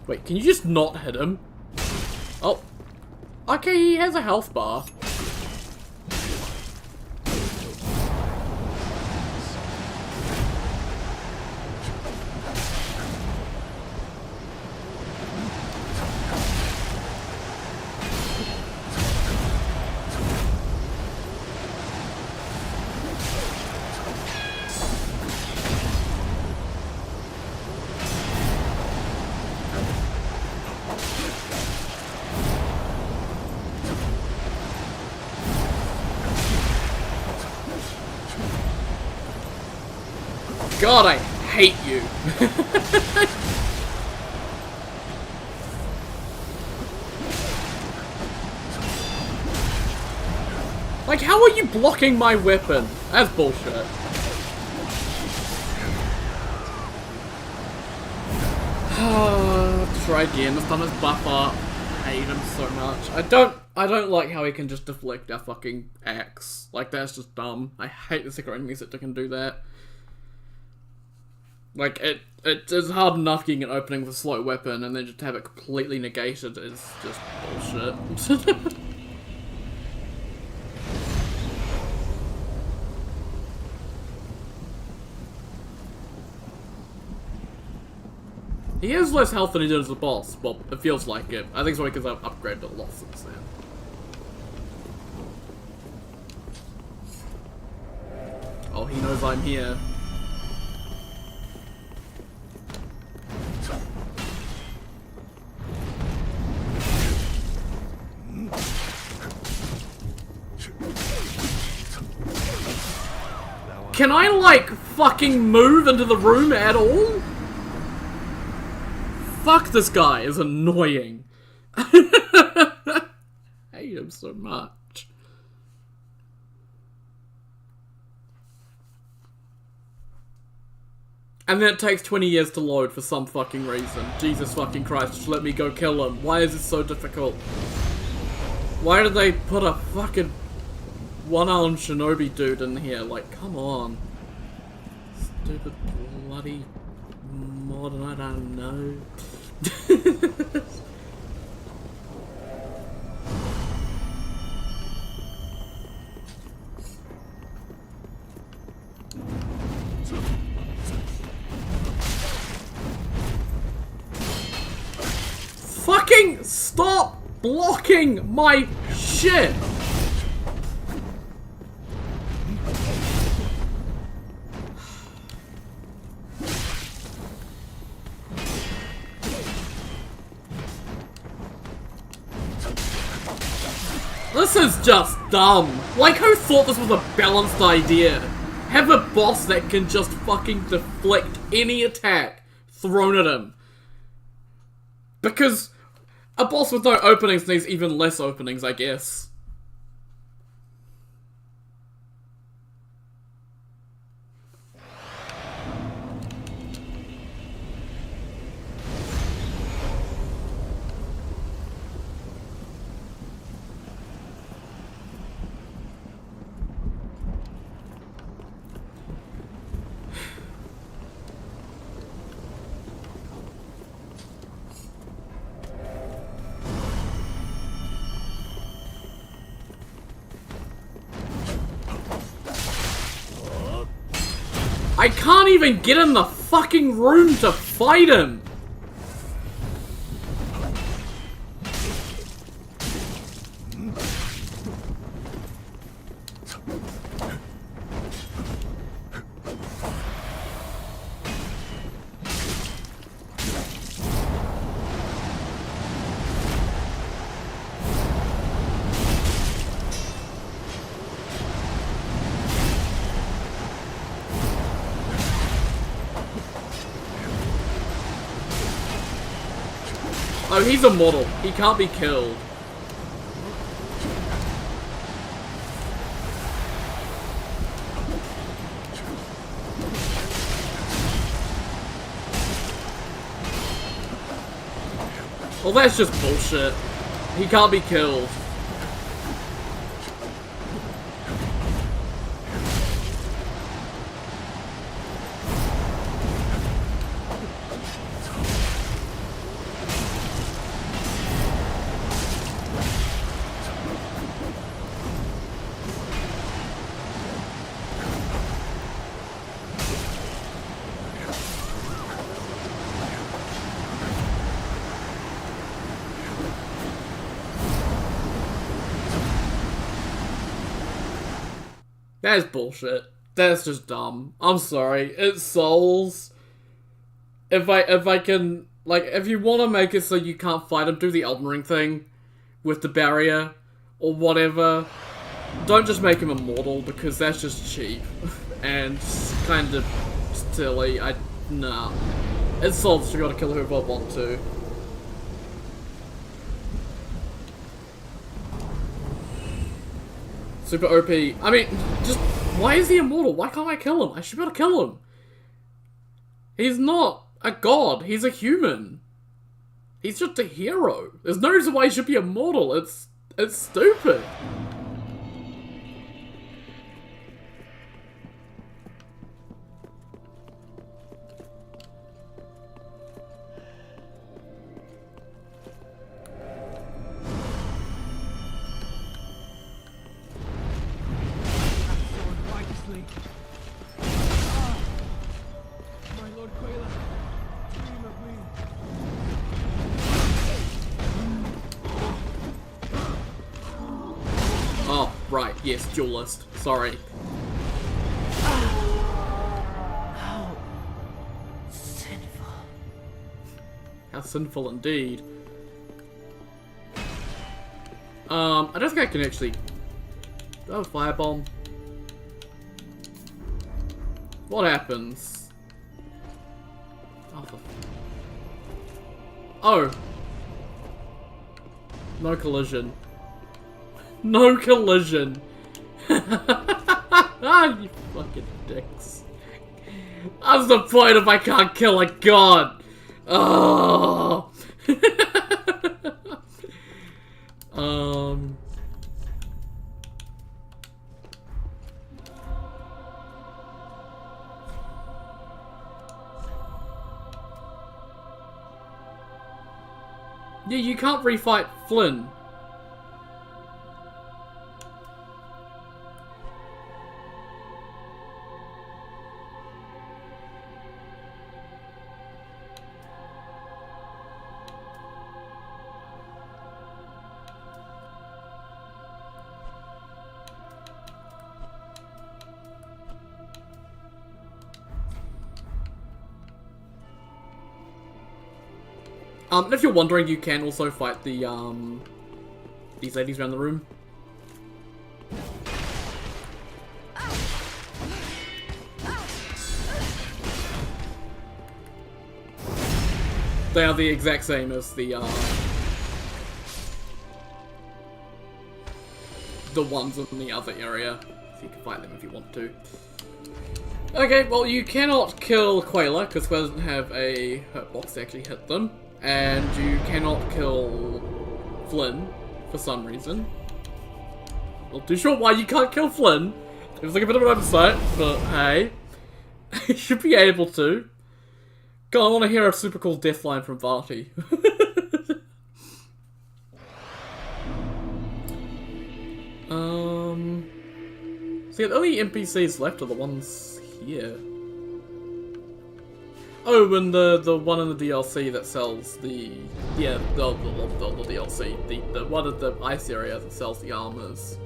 Wait, can you just not hit him? Oh. Okay, he has a health bar. God, I hate you. Like, how are you blocking my weapon? That's bullshit. Try again. This time it's buff up. I hate him so much. I don't like how he can just deflect our fucking axe. Like, that's just dumb. I hate the secret enemies that can do that. Like, it is hard enough getting an opening with a slow weapon, and then just to have it completely negated is just bullshit. He has less health than he did as a boss. Well, it feels like it. I think it's only because I've upgraded a lot since then. Oh, he knows I'm here. Can I, like, fucking move into the room at all? Fuck, this guy is annoying. I hate him so much. And then it takes 20 years to load for some fucking reason. Jesus fucking Christ, just let me go kill him. Why is it so difficult? Why did they put a fucking one-armed shinobi dude in here? Like, come on. Stupid bloody modern, I don't know. Fucking stop blocking my shit! This is just dumb. Like, who thought this was a balanced idea? Have a boss that can just fucking deflect any attack thrown at him. Because a boss with no openings needs even less openings, I guess. I can't even get in the fucking room to fight him! Oh, he's immortal. He can't be killed. Well, that's just bullshit. He can't be killed. That is bullshit. That's just dumb. I'm sorry. It's Souls. If I can, like, if you want to make it so you can't fight him, do the Elden Ring thing with the barrier or whatever. Don't just make him immortal because that's just cheap and kind of silly. Nah. It's Souls. You gotta kill whoever I want to. Super OP. I mean, just, why is he immortal? Why can't I kill him? I should be able to kill him. He's not a god. He's a human. He's just a hero. There's no reason why he should be immortal. It's stupid. Oh, right, yes, duelist. Sorry. How sinful. How sinful indeed. I don't think I can actually... Do I have a firebomb? What happens? Oh. No collision. No collision. You fucking dicks. What's the point if I can't kill a god? Oh. Yeah, you can't refight Flynn. And if you're wondering, you can also fight the, these ladies around the room. They are the exact same as the ones in the other area. So you can fight them if you want to. Okay, well, you cannot kill Quayla, because Quayla doesn't have a hurt box to actually hit them. And you cannot kill Flynn, for some reason. Not too sure why you can't kill Flynn. It was like a bit of an oversight, but hey. You should be able to. God, I want to hear a super cool death line from Varty. So yeah, the only NPCs left are the ones here. Oh, and the one in the DLC that sells the DLC, the one at the ice area that sells the armors.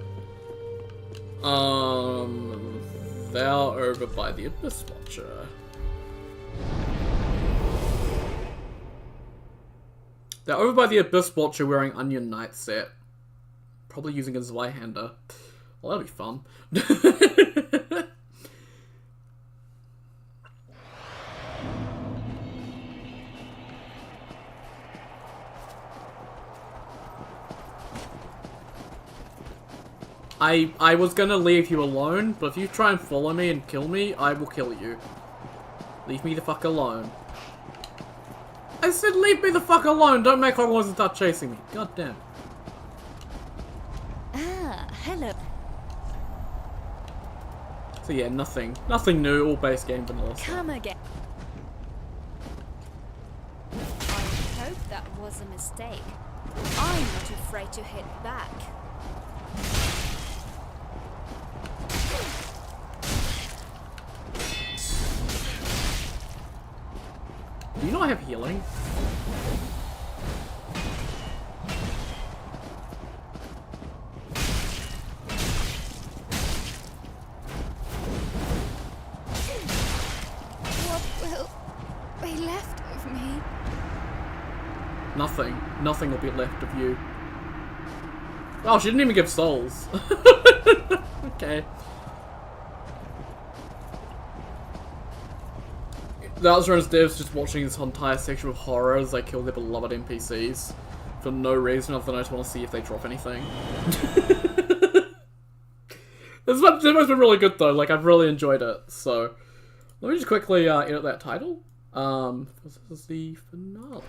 They are over by the Abyss Watcher. They're over by the Abyss Watcher wearing Onion Knight set. Probably using a Zweihander. Well, that'll be fun. I was gonna leave you alone, but if you try and follow me and kill me, I will kill you. Leave me the fuck alone. I said leave me the fuck alone, don't make hormones and start chasing me. God damn. Ah, hello. So yeah, nothing new, all base game vanilla stuff. Come again. I hope that was a mistake. I'm not afraid to hit back. Do you not have healing? What will be left of me? Nothing. Nothing will be left of you. Oh, she didn't even give souls. Okay. The Archthrones devs just watching this entire section of horror as they kill their beloved NPCs for no reason other than I just want to see if they drop anything. This one's been really good though, like I've really enjoyed it, so let me just quickly edit that title. This is the finale.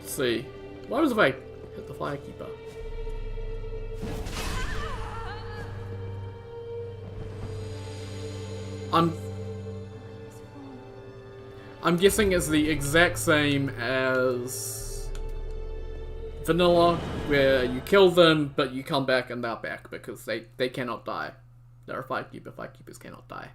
Let's see. What happens if I hit the Firekeeper? I'm guessing it's the exact same as vanilla, where you kill them, but you come back and they're back because they cannot die. They're a Firekeeper. Firekeepers cannot die.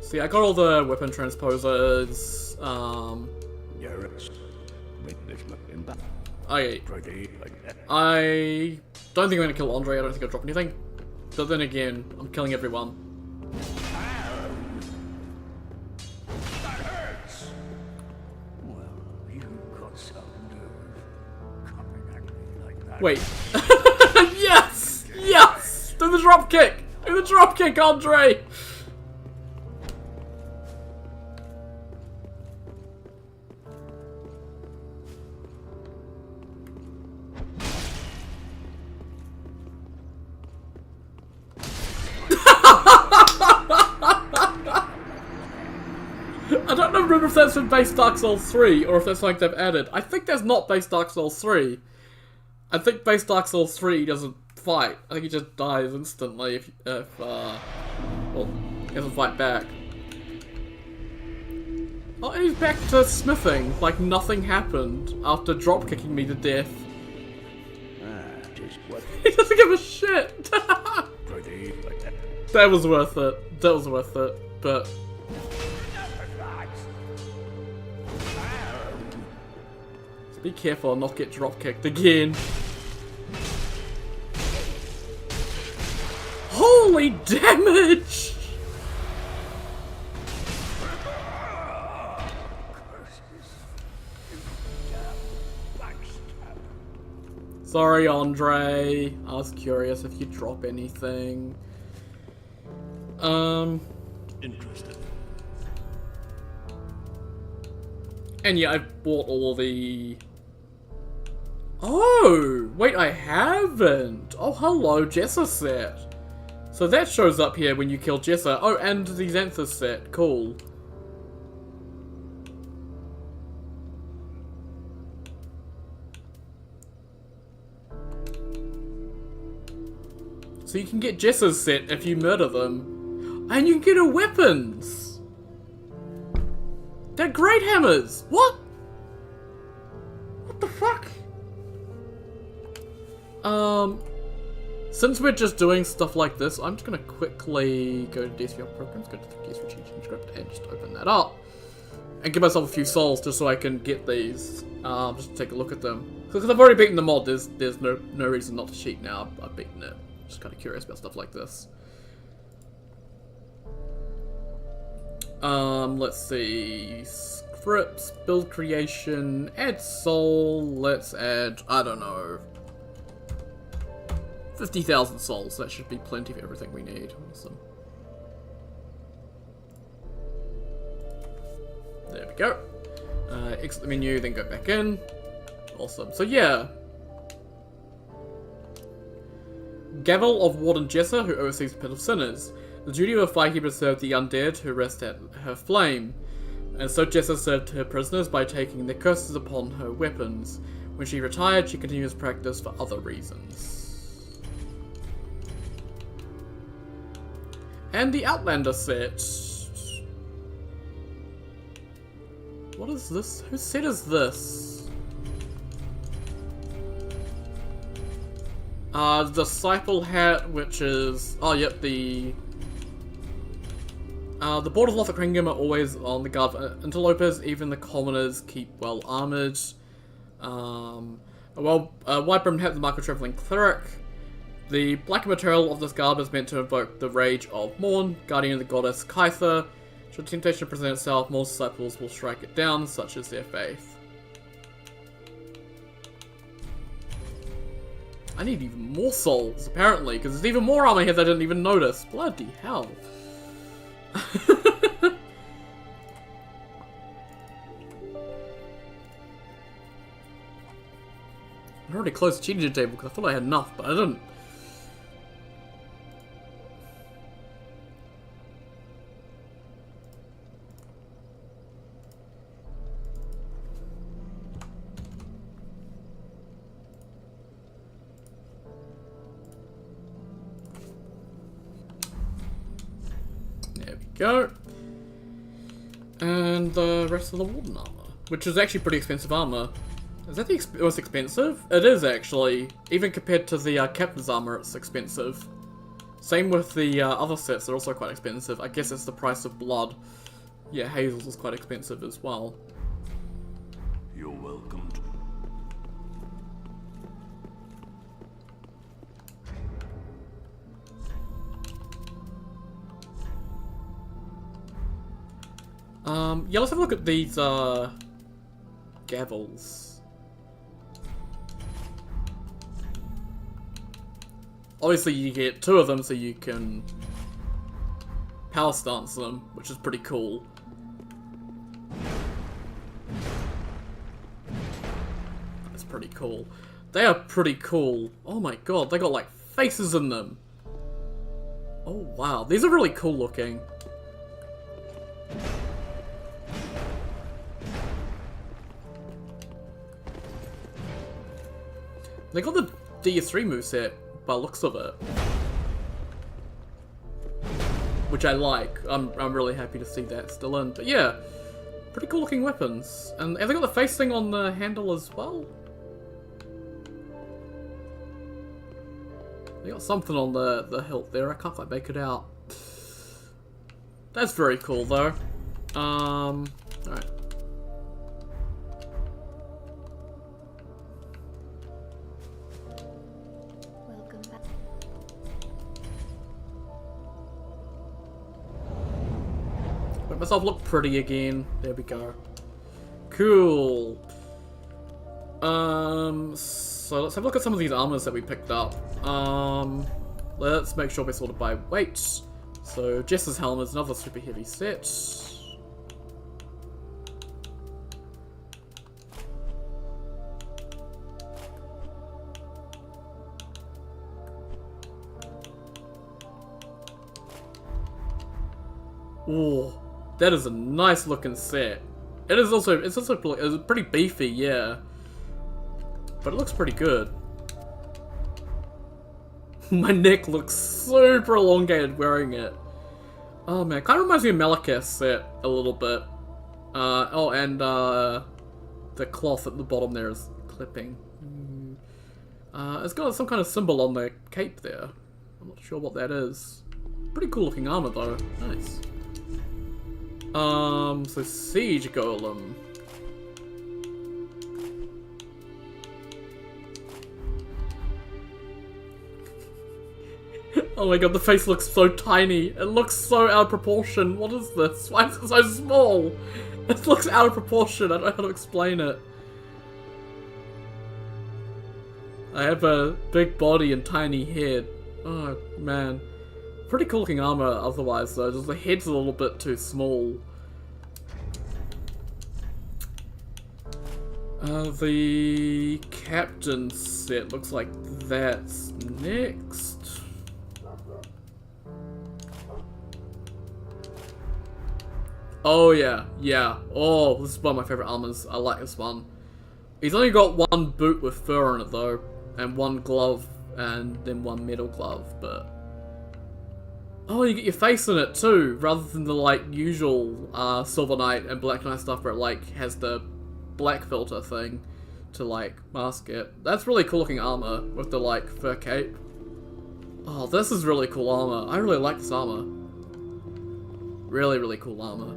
See, I got all the weapon transposers, I don't think I'm gonna kill Andre, I don't think I'll drop anything. But then again, I'm killing everyone. That hurts! Well, you got some nerve coming at me like that. Wait. Yes! Yes! Do the drop kick! Do the drop kick, Andre! I don't remember if that's from base Dark Souls 3 or if that's like they've added. I think that's not base Dark Souls 3. I think base Dark Souls 3 doesn't fight. I think he just dies instantly if well, he doesn't fight back. Oh, and he's back to smithing, like nothing happened after drop kicking me to death. He doesn't give a shit! That was worth it. That was worth it, but... Be careful and not get drop kicked again. Holy damage! Sorry, Andre. I was curious if you drop anything. Interested. And yeah, I've bought all the... Oh! Wait, I haven't! Oh, hello, Jessa set. So that shows up here when you kill Jessa. Oh, and the Xanthus set. Cool. So you can get Jessa's set if you murder them. And you can get her weapons! They're great hammers! What? What the fuck? Since we're just doing stuff like this, I'm just going to quickly go to DSVR programs, go to the DSVR teaching script, and just open that up. And give myself a few souls just so I can get these, just to take a look at them. Because I've already beaten the mod, there's no reason not to cheat now. I've beaten it. Just kind of curious about stuff like this. Let's see. Scripts, build creation, add soul. Let's add, I don't know, 50,000 souls. That should be plenty of everything we need. Awesome. There we go. Exit the menu, then go back in. Awesome. So yeah. Gavel of Warden Jessa, who oversees the Pit of Sinners. The duty of a firekeeper served the undead who rest at her flame. And so Jessa served her prisoners by taking their curses upon her weapons. When she retired, she continues practice for other reasons. And the Outlander set. What is this? Whose set is this? Disciple hat, which is... Oh, yep, the Board of Lothar Kingdom are always on the guard for interlopers. Even the commoners keep well armored. White-brimmed hat, the Mark of Traveling Cleric. The black material of this garb is meant to invoke the rage of Morn, guardian of the goddess Kytha. Should temptation present itself, more disciples will strike it down, such is their faith. I need even more souls, apparently, because there's even more armor here that I didn't even notice. Bloody hell. I already closed the changing table because I thought I had enough, but I didn't. Go. And the rest of the Warden armor, which is actually pretty expensive armor. Is that the most expensive? It is actually. Even compared to the Captain's armor, it's expensive. Same with the other sets, they're also quite expensive. I guess it's the price of blood. Yeah, Hazel's is quite expensive as well. You're welcome to... Yeah, let's have a look at these, gavels. Obviously you get 2 of them so you can power stance them, which is pretty cool. That's pretty cool. They are pretty cool. Oh my god, they got like faces in them. Oh wow, these are really cool looking. They got the DS3 moveset by the looks of it. Which I like. I'm really happy to see that still in. But yeah, pretty cool looking weapons. And have they got the face thing on the handle as well? They got something on the hilt there. I can't quite make it out. That's very cool though. Alright. Make myself look pretty again. There we go. Cool. So let's have a look at some of these armors that we picked up. Let's make sure we sort it by weight. So Jess's helmet is another super heavy set. Ooh. That is a nice looking set. It's also pretty beefy, yeah. But it looks pretty good. My neck looks super elongated wearing it. Oh man, kind of reminds me of Malekith's set a little bit. The cloth at the bottom there is clipping. It's got some kind of symbol on the cape there. I'm not sure what that is. Pretty cool looking armor though. Nice. So Siege Golem. Oh my god, the face looks so tiny. It looks so out of proportion. What is this? Why is it so small? It looks out of proportion. I don't know how to explain it. I have a big body and tiny head. Oh man. Pretty cool looking armor otherwise though, just the head's a little bit too small. The captain set looks like that's next. Oh yeah, yeah. Oh, this is one of my favorite armors. I like this one. He's only got one boot with fur on it though, and one glove, and then one metal glove, but... Oh, you get your face in it too, rather than the like usual Silver Knight and Black Knight stuff where it like has the black filter thing to like mask it. That's really cool looking armor with the like fur cape. Oh, this is really cool armor. I really like this armor. Really, really cool armor.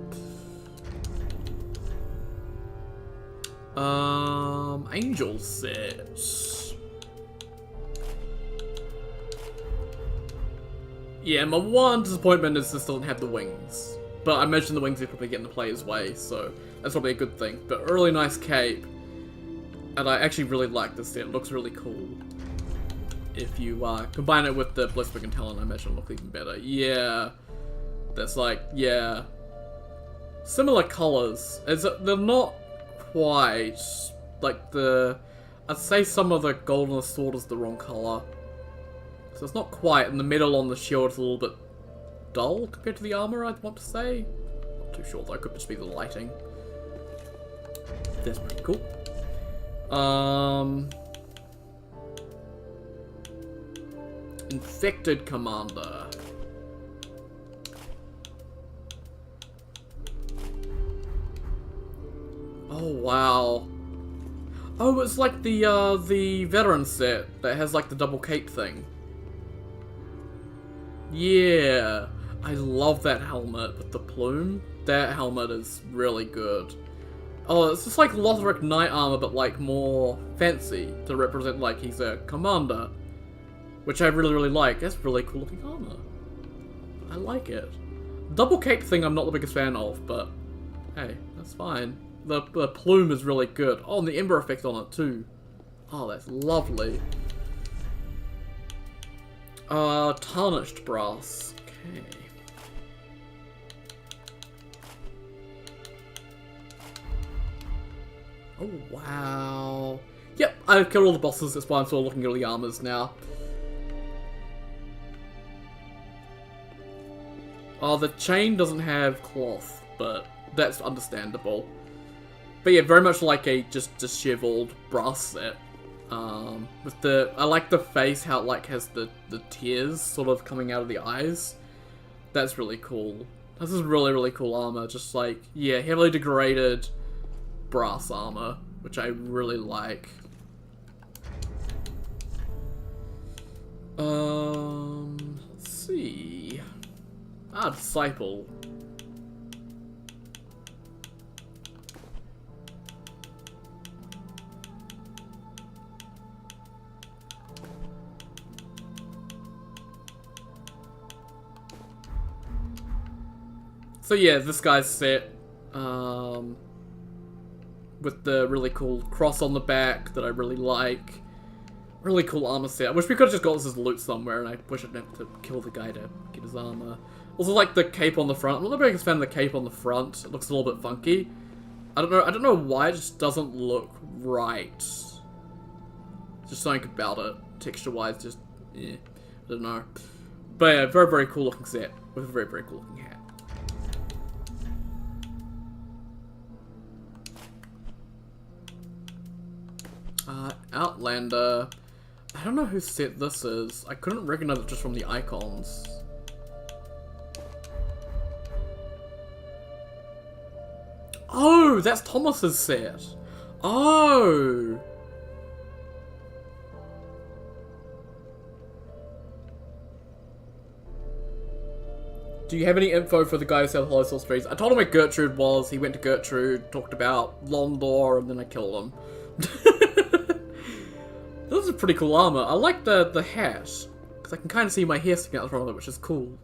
Angel set. Yeah, my one disappointment is this doesn't have the wings. But I imagine the wings are probably getting the player's way, so that's probably a good thing. But a really nice cape. And I actually really like this set. It looks really cool. If you combine it with the Blitzwing Talon, I imagine it'll look even better. Yeah. That's like, yeah. Similar colors. They're not quite like I'd say some of the gold on the sword is the wrong color. So it's not quite, and the metal on the shield is a little bit dull compared to the armor, I'd want to say. Not too sure though, it could just be the lighting. That's pretty cool. Infected Commander. Oh wow. Oh, it's like the veteran set that has like the double cape thing. Yeah, I love that helmet with the plume. That helmet is really good. Oh, it's just like Lothric Knight armor, but like more fancy to represent like he's a commander, which I really, really like. That's really cool looking armor. I like it. Double cape thing I'm not the biggest fan of, but hey, that's fine. The plume is really good. Oh, and the ember effect on it too. Oh, that's lovely. Tarnished brass. Okay. Oh, wow. Yep, I've killed all the bosses, that's why I'm sort of looking at all the armors now. Oh, the chain doesn't have cloth, but that's understandable. But yeah, very much like a just disheveled brass set. With I like the face, how it like has the tears sort of coming out of the eyes. That's really cool. This is really, really cool armor. Just like, yeah, heavily degraded brass armor, which I really like. Let's see. Disciple. So yeah, this guy's set, with the really cool cross on the back that I really like. Really cool armor set. I wish we could have just got this as loot somewhere, and I wish I didn't have to kill the guy to get his armor. Also like the cape on the front. I'm not the biggest fan of the cape on the front. It looks a little bit funky. I don't know why, it just doesn't look right. Just something about it, texture-wise, just, yeah, I don't know. But yeah, very, very cool looking set, with a very, very cool looking hat. Outlander. I don't know whose set this is. I couldn't recognize it just from the icons. Oh, that's Thomas's set. Oh. Do you have any info for the guy who sells Hollow Soul Streets? I told him where Gertrude was, he went to Gertrude, talked about Londor, and then I killed him. This is a pretty cool armor. I like the hat, because I can kind of see my hair sticking out from it, which is cool.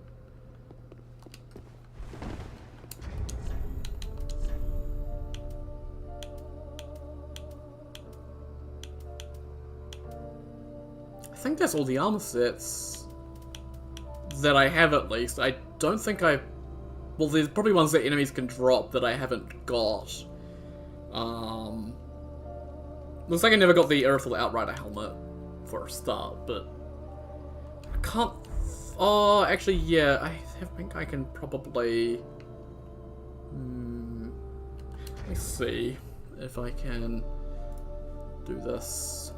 I think that's all the armor sets that I have, at least. I don't think I... Well, there's probably ones that enemies can drop that I haven't got. Looks like I never got the Earthful Outrider helmet for a start, but... I can't... Oh, actually, yeah, I think I can probably... Let me see if I can do this.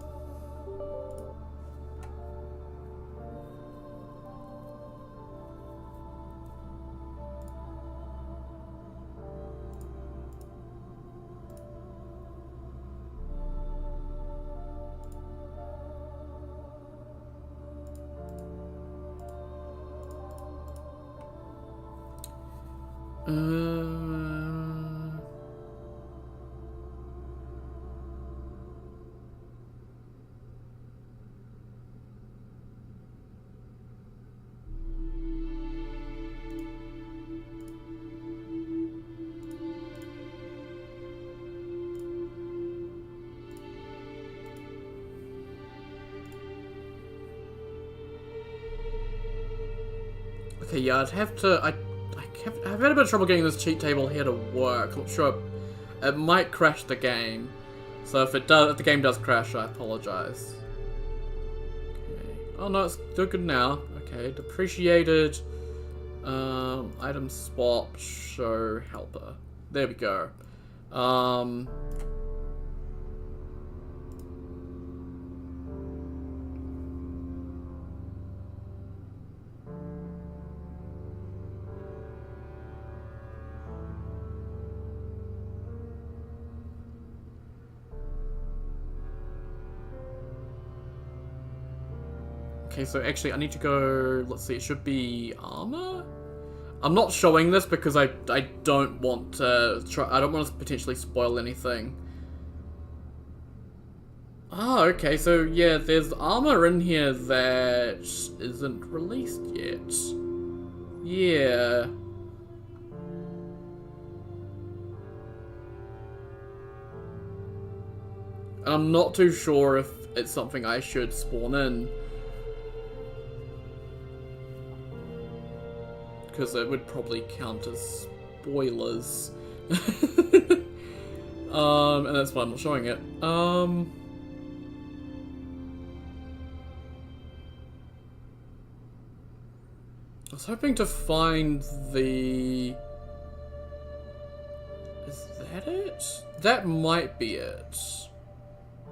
Okay, yeah, I'd have to... I've had a bit of trouble getting this cheat table here to work. I'm not sure. It might crash the game. So if it does, if the game does crash, I apologize. Okay. Oh no, it's still good now. Okay, depreciated. Item swap, show helper. There we go. Okay, so actually I need to go, let's see, it should be armor? I'm not showing this because I don't want to try, I don't want to potentially spoil anything. Ah, okay, so yeah, there's armor in here that isn't released yet. Yeah. And I'm not too sure if it's something I should spawn in. Because it would probably count as spoilers. And that's why I'm not showing it. I was hoping to find the... Is that it? That might be it.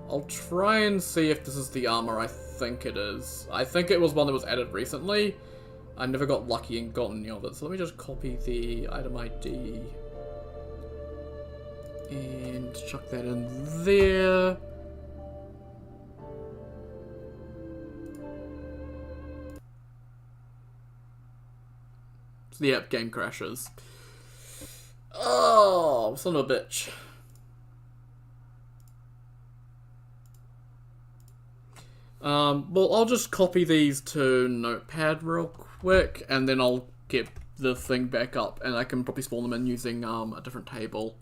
I'll try and see if this is the armor. I think it is. I think it was one that was added recently. I never got lucky and got any of it, so let me just copy the item ID and chuck that in there. So, yep, game crashes. Oh, son of a bitch. Well, I'll just copy these to Notepad real quick, and then I'll get the thing back up, and I can probably spawn them in using a different table.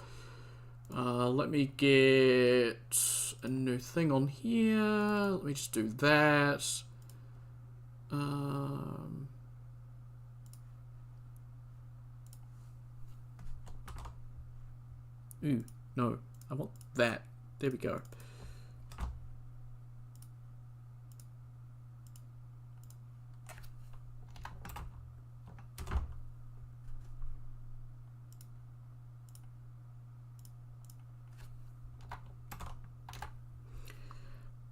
Let me get a new thing on here. Let me just do that. Ooh, no, I want that. There we go.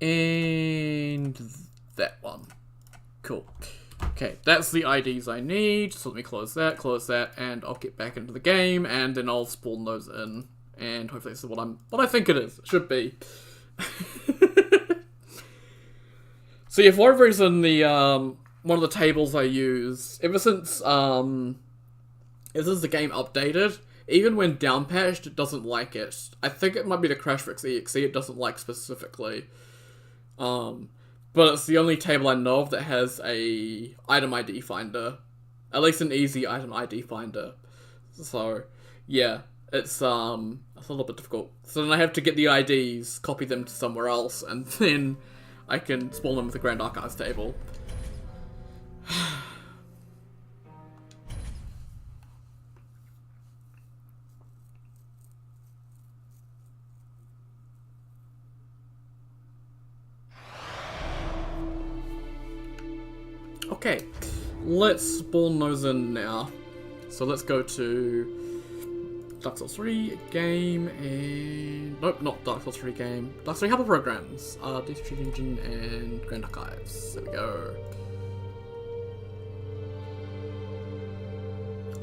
And that one. Cool. Okay, that's the IDs I need. So let me close that, and I'll get back into the game, and then I'll spawn those in. And hopefully this is what I think it is. It should be. So yeah, for whatever reason, the one of the tables I use, ever since is as the game updated, even when downpatched, it doesn't like it. I think it might be the Crashfix EXE it doesn't like specifically. But it's the only table I know of that has a item ID finder. At least an easy item ID finder. So, yeah, it's a little bit difficult. So then I have to get the IDs, copy them to somewhere else, and then I can spawn them with the Grand Archives table. Okay, let's spawn those in now. So let's go to Dark Souls 3 game and... Nope, not Dark Souls 3 game. Dark Souls 3 Helper Programs. D3 Engine and Grand Archives. There we go.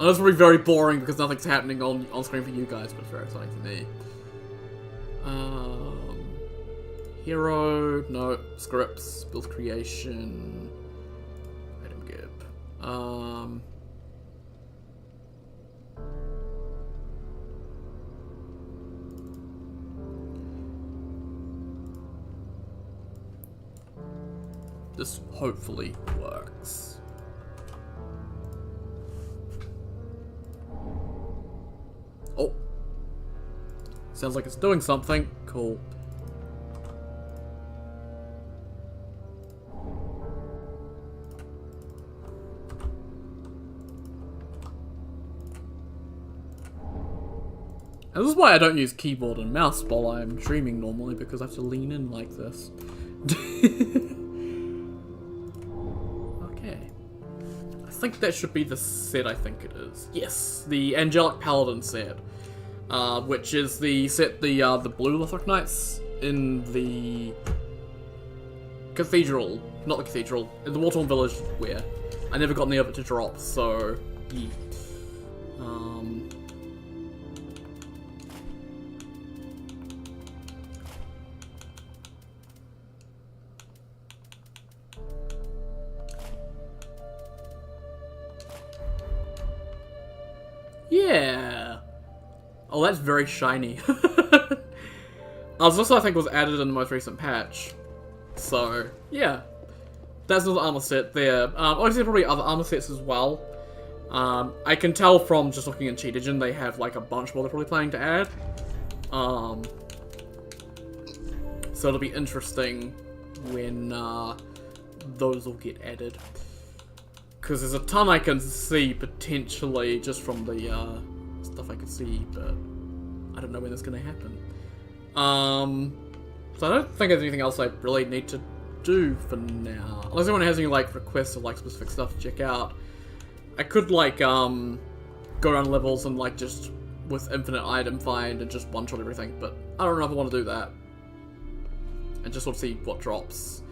I know it's probably very boring because nothing's happening on screen for you guys, but it's very exciting for me. Hero, no, scripts, build creation, item gib. This hopefully works. Oh. Sounds like it's doing something. Cool. And this is why I don't use keyboard and mouse while I'm streaming normally, because I have to lean in like this. Okay. I think that should be the set I think it is. Yes, the Angelic Paladin set. Which is the set the blue Lothric Knights in the cathedral, not the cathedral, in the Waterhorn Village where I never got any of it to drop, so yeah. Yeah. Oh, that's very shiny. Also, I think was added in the most recent patch. So, yeah. That's another armor set there. Obviously, probably other armor sets as well. I can tell from just looking in Cheat Engine, they have like a bunch more they're probably planning to add. So it'll be interesting when those will get added. Because there's a ton I can see potentially just from the stuff I can see, but I don't know when that's going to happen. So I don't think there's anything else I really need to do for now. Unless anyone has any like requests or like specific stuff to check out. I could like go around levels and like just with infinite item find and just one-shot everything, but I don't know if I want to do that. And just sort of see what drops.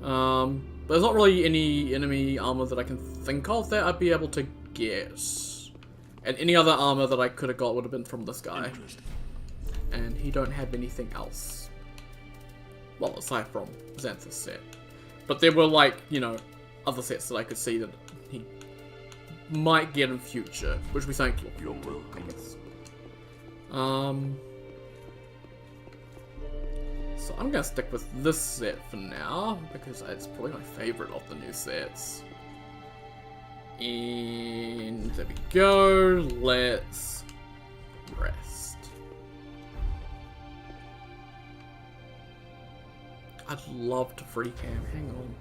But there's not really any enemy armor that I can think of that I'd be able to get. And any other armor that I could have got would have been from this guy. And he don't have anything else. Well, aside from Xanthus set. But there were like, you know, other sets that I could see that he might get in future. Which we think you're welcome, I guess. So I'm gonna stick with this set for now, because it's probably my favorite of the new sets. And there we go, let's rest. I'd love to free cam, hang on.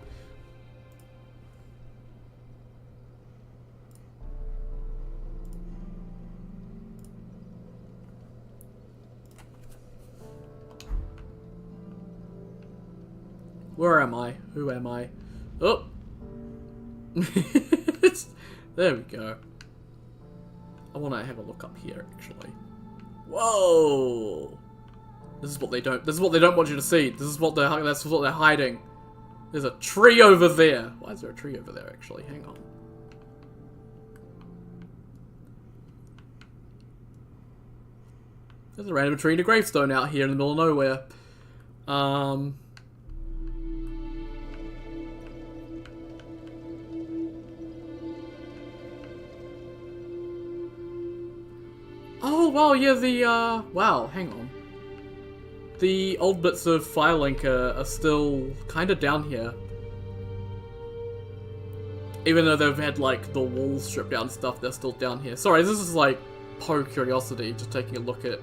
Where am I? Who am I? Oh! There we go. I want to have a look up here, actually. Whoa! This is what they don't want you to see. That's what they're hiding. There's a tree over there. Why is there a tree over there, actually? Hang on. There's a random tree and a gravestone out here in the middle of nowhere. wow, yeah, wow, hang on. The old bits of Firelink are still kind of down here. Even though they've had, like, the walls stripped down and stuff, they're still down here. Sorry, this is, like, pure curiosity, just taking a look at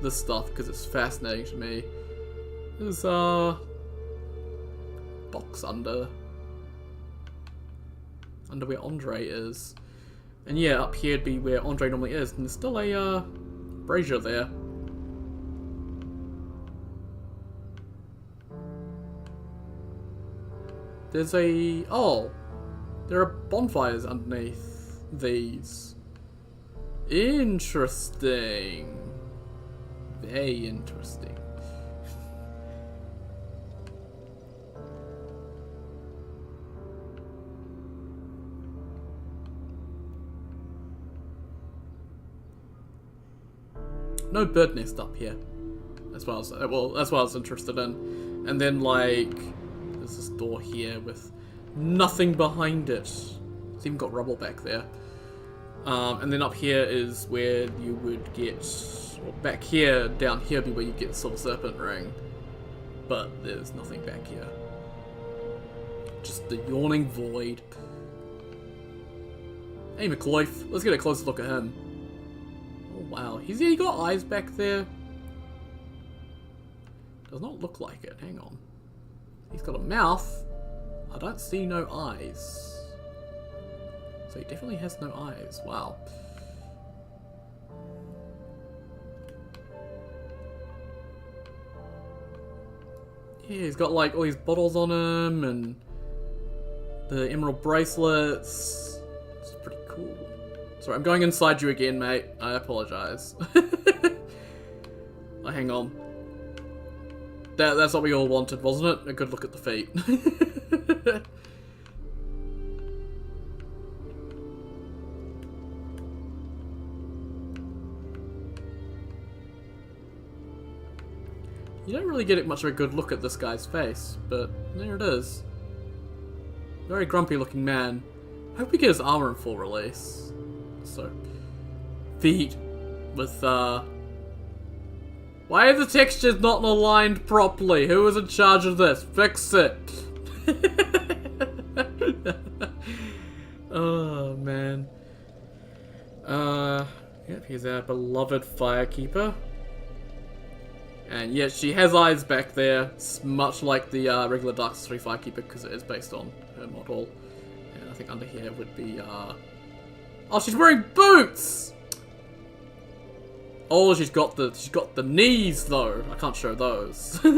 this stuff, because it's fascinating to me. There's, box under where Andre is. And yeah, up here would be where Andre normally is, and there's still a, brazier there. There's a... oh! There are bonfires underneath these. Interesting. Very interesting. No bird nest up here. That's what I was, well, that's what I was interested in. And then, like, there's this door here with nothing behind it. It's even got rubble back there. And then up here is where you would get, well, back here, down here would be where you get the Silver Serpent ring. But there's nothing back here. Just the yawning void. Hey, McCloyf, let's get a closer look at him. Oh wow, he got eyes back there? Does not look like it, hang on. He's got a mouth. I don't see no eyes. So he definitely has no eyes, wow. Yeah, he's got like all these bottles on him and the emerald bracelets. It's pretty cool. Sorry, I'm going inside you again, mate. I apologize. Oh, hang on. That's what we all wanted, wasn't it? A good look at the feet. You don't really get much of a good look at this guy's face, but there it is. Very grumpy looking man. Hope we get his armor in full release. So, feet with, why are the textures not aligned properly? Who is in charge of this? Fix it! Oh, man. Yep, he's our beloved Firekeeper. And yeah, she has eyes back there. It's much like the regular Dark 3 Firekeeper because it is based on her model. And I think under here would be, oh, she's wearing boots! Oh, she's got the knees though. I can't show those. And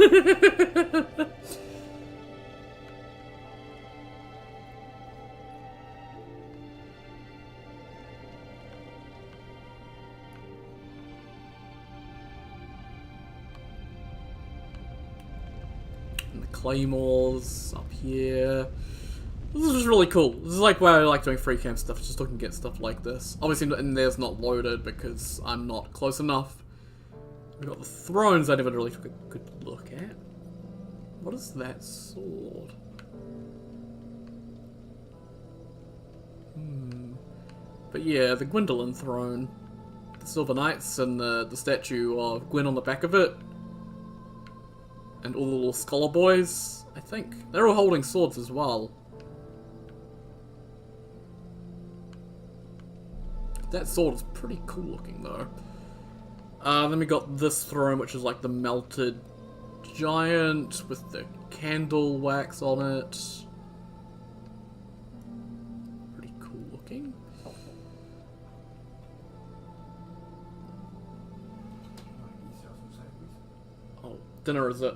the claymores up here. This is just really cool. This is like why I like doing free camp stuff, just looking at stuff like this. Obviously, in there's not loaded because I'm not close enough. We've got the thrones I never really took a good look at. What is that sword? But yeah, the Gwendolyn throne. The Silver Knights and the statue of Gwen on the back of it. And all the little scholar boys, I think. They're all holding swords as well. That sword is pretty cool looking though. Then we got this throne, which is like the melted giant with the candle wax on it. Pretty cool looking. Oh, dinner is it?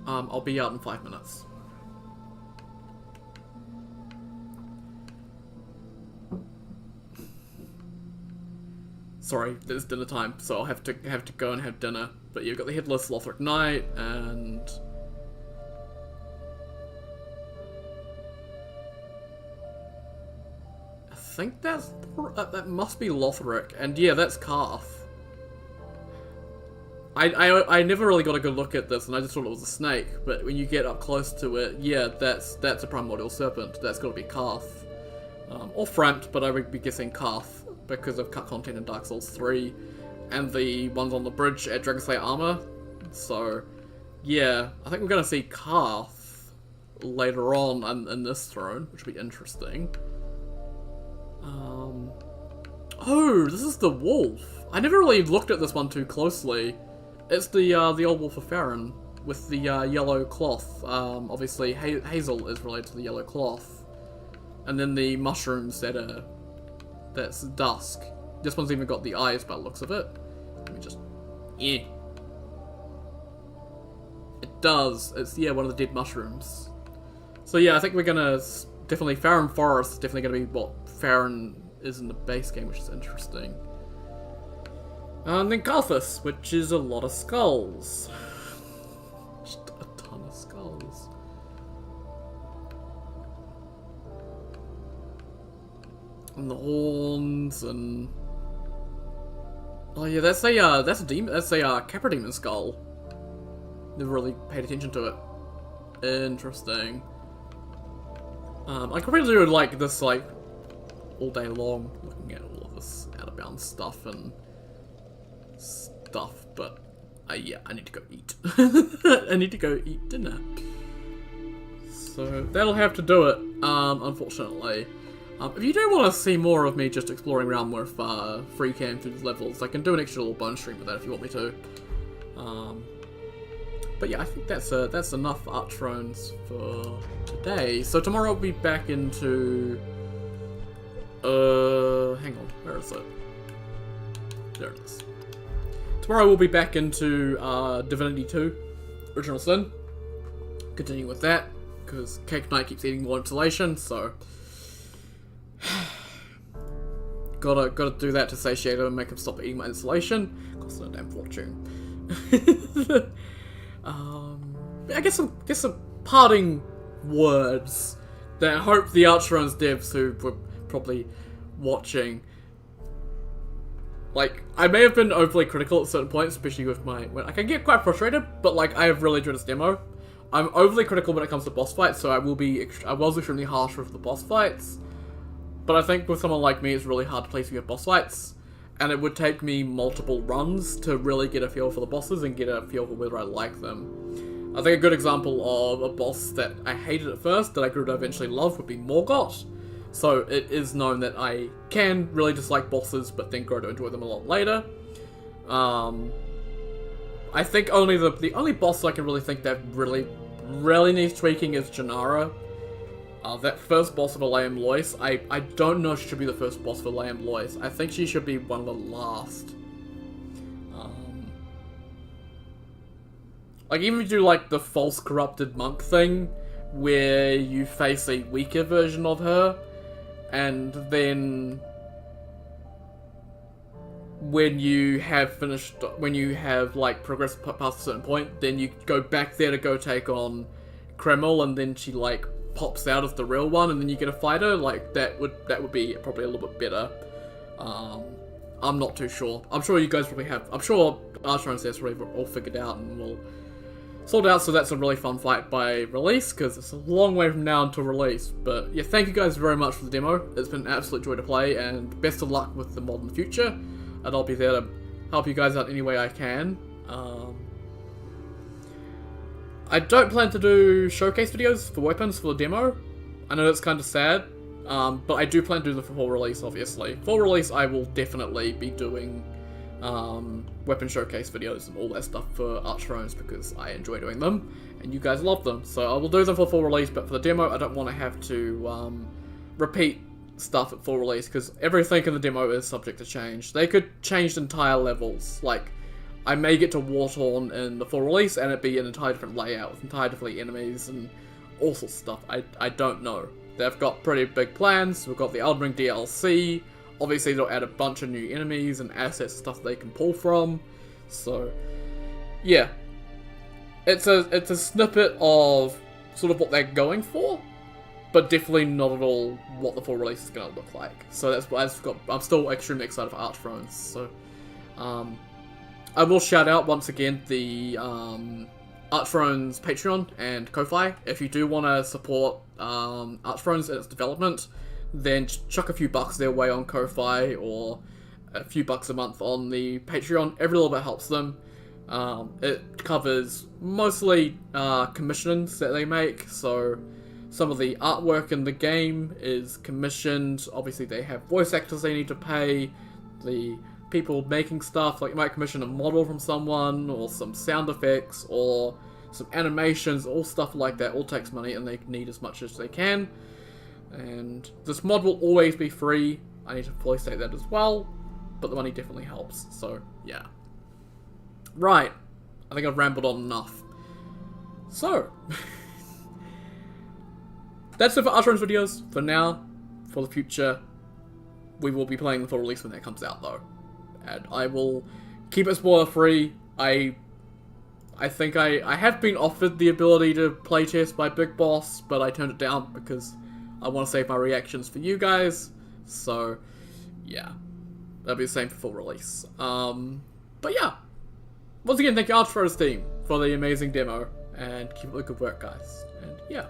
I'll be out in 5 minutes. Sorry, it's dinner time, so I'll have to go and have dinner. But you've got the Headless Lothric Knight, and I think that must be Lothric, and yeah, that's Calf. I never really got a good look at this, and I just thought it was a snake. But when you get up close to it, yeah, that's a primordial serpent. That's got to be Calf, or Frant, but I would be guessing Calf. because of cut content in Dark Souls 3 and the ones on the bridge at Dragon Slayer Armor. So, yeah, I think we're going to see Karth later on in this throne, which will be interesting. Oh, this is the wolf. I never really looked at this one too closely. It's the old wolf of Farron with the yellow cloth. Obviously, Hazel is related to the yellow cloth. And then the mushrooms that's dusk. This one's even got the eyes by the looks of it. Let me just... Yeah. It does. It's, yeah, one of the dead mushrooms. So yeah, I think we're gonna... Definitely, Farron Forest is definitely gonna be what Farron is in the base game, which is interesting. And then Karthus, which is a lot of skulls. Just a ton of skulls. And the horns and... Oh yeah, that's a demon. That's a Capra demon skull. Never really paid attention to it. Interesting. I could probably do like this like all day long, looking at all of this out of bounds stuff and stuff. But yeah, I need to go eat. I need to go eat dinner. So that'll have to do it. Unfortunately. If you do want to see more of me just exploring around with free cam through the levels, I can do an extra little bonus stream with that if you want me to. But yeah, I think that's enough Archthrones for today. So tomorrow I'll be back into... hang on, where is it? There it is. Tomorrow we'll be back into Divinity 2, Original Sin. Continue with that, because Cake Knight keeps eating more insulation, so... gotta do that to satiate him and make him stop eating my insulation. Costs a damn fortune. I guess some parting words that I hope the Archthrones devs who were probably watching, like, I may have been overly critical at certain points, especially with when I can get quite frustrated, but like, I have really enjoyed this demo. I'm overly critical when it comes to boss fights, so I was extremely harsh with the boss fights, but I think with someone like me, it's really hard to play through boss fights. And it would take me multiple runs to really get a feel for the bosses and get a feel for whether I like them. I think a good example of a boss that I hated at first, that I grew to eventually love, would be Morgoth. So it is known that I can really dislike bosses, but then grow to enjoy them a lot later. I think the only boss I can really think that really needs tweaking is Janara. That first boss of Alayam Lois, I don't know if she should be the first boss of Alayam Lois. I think she should be one of the last. Like, even if you do, like, the false corrupted monk thing, where you face a weaker version of her, and then when you have like, progressed past a certain point, then you go back there to go take on Kreml, and then she, like, pops out as the real one, and then you get a fighter, like, that would be probably a little bit better. I'm not too sure. I'm sure you guys probably have. I'm sure Archthrones has probably all figured out, and we'll sort it out, so that's a really fun fight by release, because it's a long way from now until release. But yeah, thank you guys very much for the demo. It's been an absolute joy to play, and best of luck with the mod in the future. And I'll be there to help you guys out any way I can. I don't plan to do showcase videos for weapons for the demo. I know that's kind of sad, but I do plan to do them for full release, obviously. Full release, I will definitely be doing weapon showcase videos and all that stuff for Archthrones, because I enjoy doing them, and you guys love them. So I will do them for full release, but for the demo, I don't want to have to repeat stuff at full release, because everything in the demo is subject to change. They could change entire levels, like, I may get to Wartorn in the full release, and it be an entirely different layout, with entirely different enemies, and all sorts of stuff. I don't know. They've got pretty big plans. We've got the Elden Ring DLC. Obviously, they'll add a bunch of new enemies and assets, stuff they can pull from. So, yeah. It's a snippet of sort of what they're going for, but definitely not at all what the full release is going to look like. So that's what I'm still extremely excited for Archthrones. So, I will shout out once again the Archthrones Patreon and Ko-Fi. If you do want to support Archthrones and its development, then chuck a few bucks their way on Ko-Fi or a few bucks a month on the Patreon. Every little bit helps them. It covers mostly commissions that they make, so some of the artwork in the game is commissioned. Obviously they have voice actors they need to pay, the people making stuff, like you might commission a model from someone, or some sound effects, or some animations, all stuff like that, all takes money and they need as much as they can. And this mod will always be free, I need to fully state that as well, but the money definitely helps, so yeah. Right, I think I've rambled on enough. So, that's it for Archthrones videos for now. For the future, we will be playing the full release when that comes out though. And I will keep it spoiler free. I think I have been offered the ability to playtest by Big Boss, but I turned it down because I want to save my reactions for you guys. So, yeah. That'll be the same for full release. But yeah. Once again, thank you Archthrones team for the amazing demo, and keep up the good work, guys. And yeah.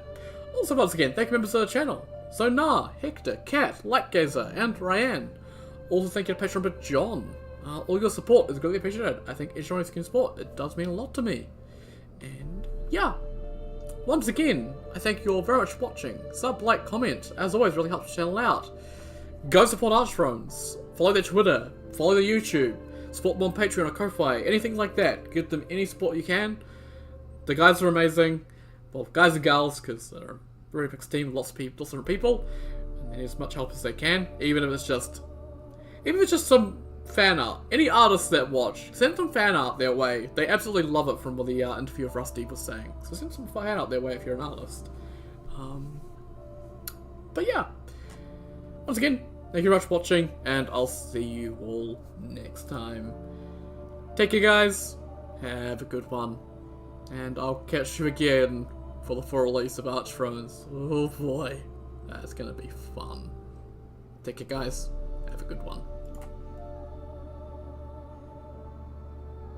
Also, once again, thank you members of the channel. So Nah, Hector, Kat, Lightgazer, and Ryan. Also thank you to Patreon member John. All your support is greatly appreciated. I think each one of you can support. It does mean a lot to me. And yeah. Once again, I thank you all very much for watching. Sub, like, comment. As always, really helps the channel out. Go support Archthrones. Follow their Twitter. Follow their YouTube. Support them on Patreon or Ko-Fi. Anything like that. Give them any support you can. The guys are amazing. Well, guys and girls, because they're a very mixed team, lots of people, lots of different people. And they need as much help as they can. Even if it's just some fan art. Any artists that watch, send some fan art their way. They absolutely love it from what the interview of Rusty was saying. So send some fan art their way if you're an artist. But yeah. Once again, thank you very much for watching, and I'll see you all next time. Take care, guys. Have a good one. And I'll catch you again for the full release of Archthrones. Oh boy. That's gonna be fun. Take care, guys. Have a good one.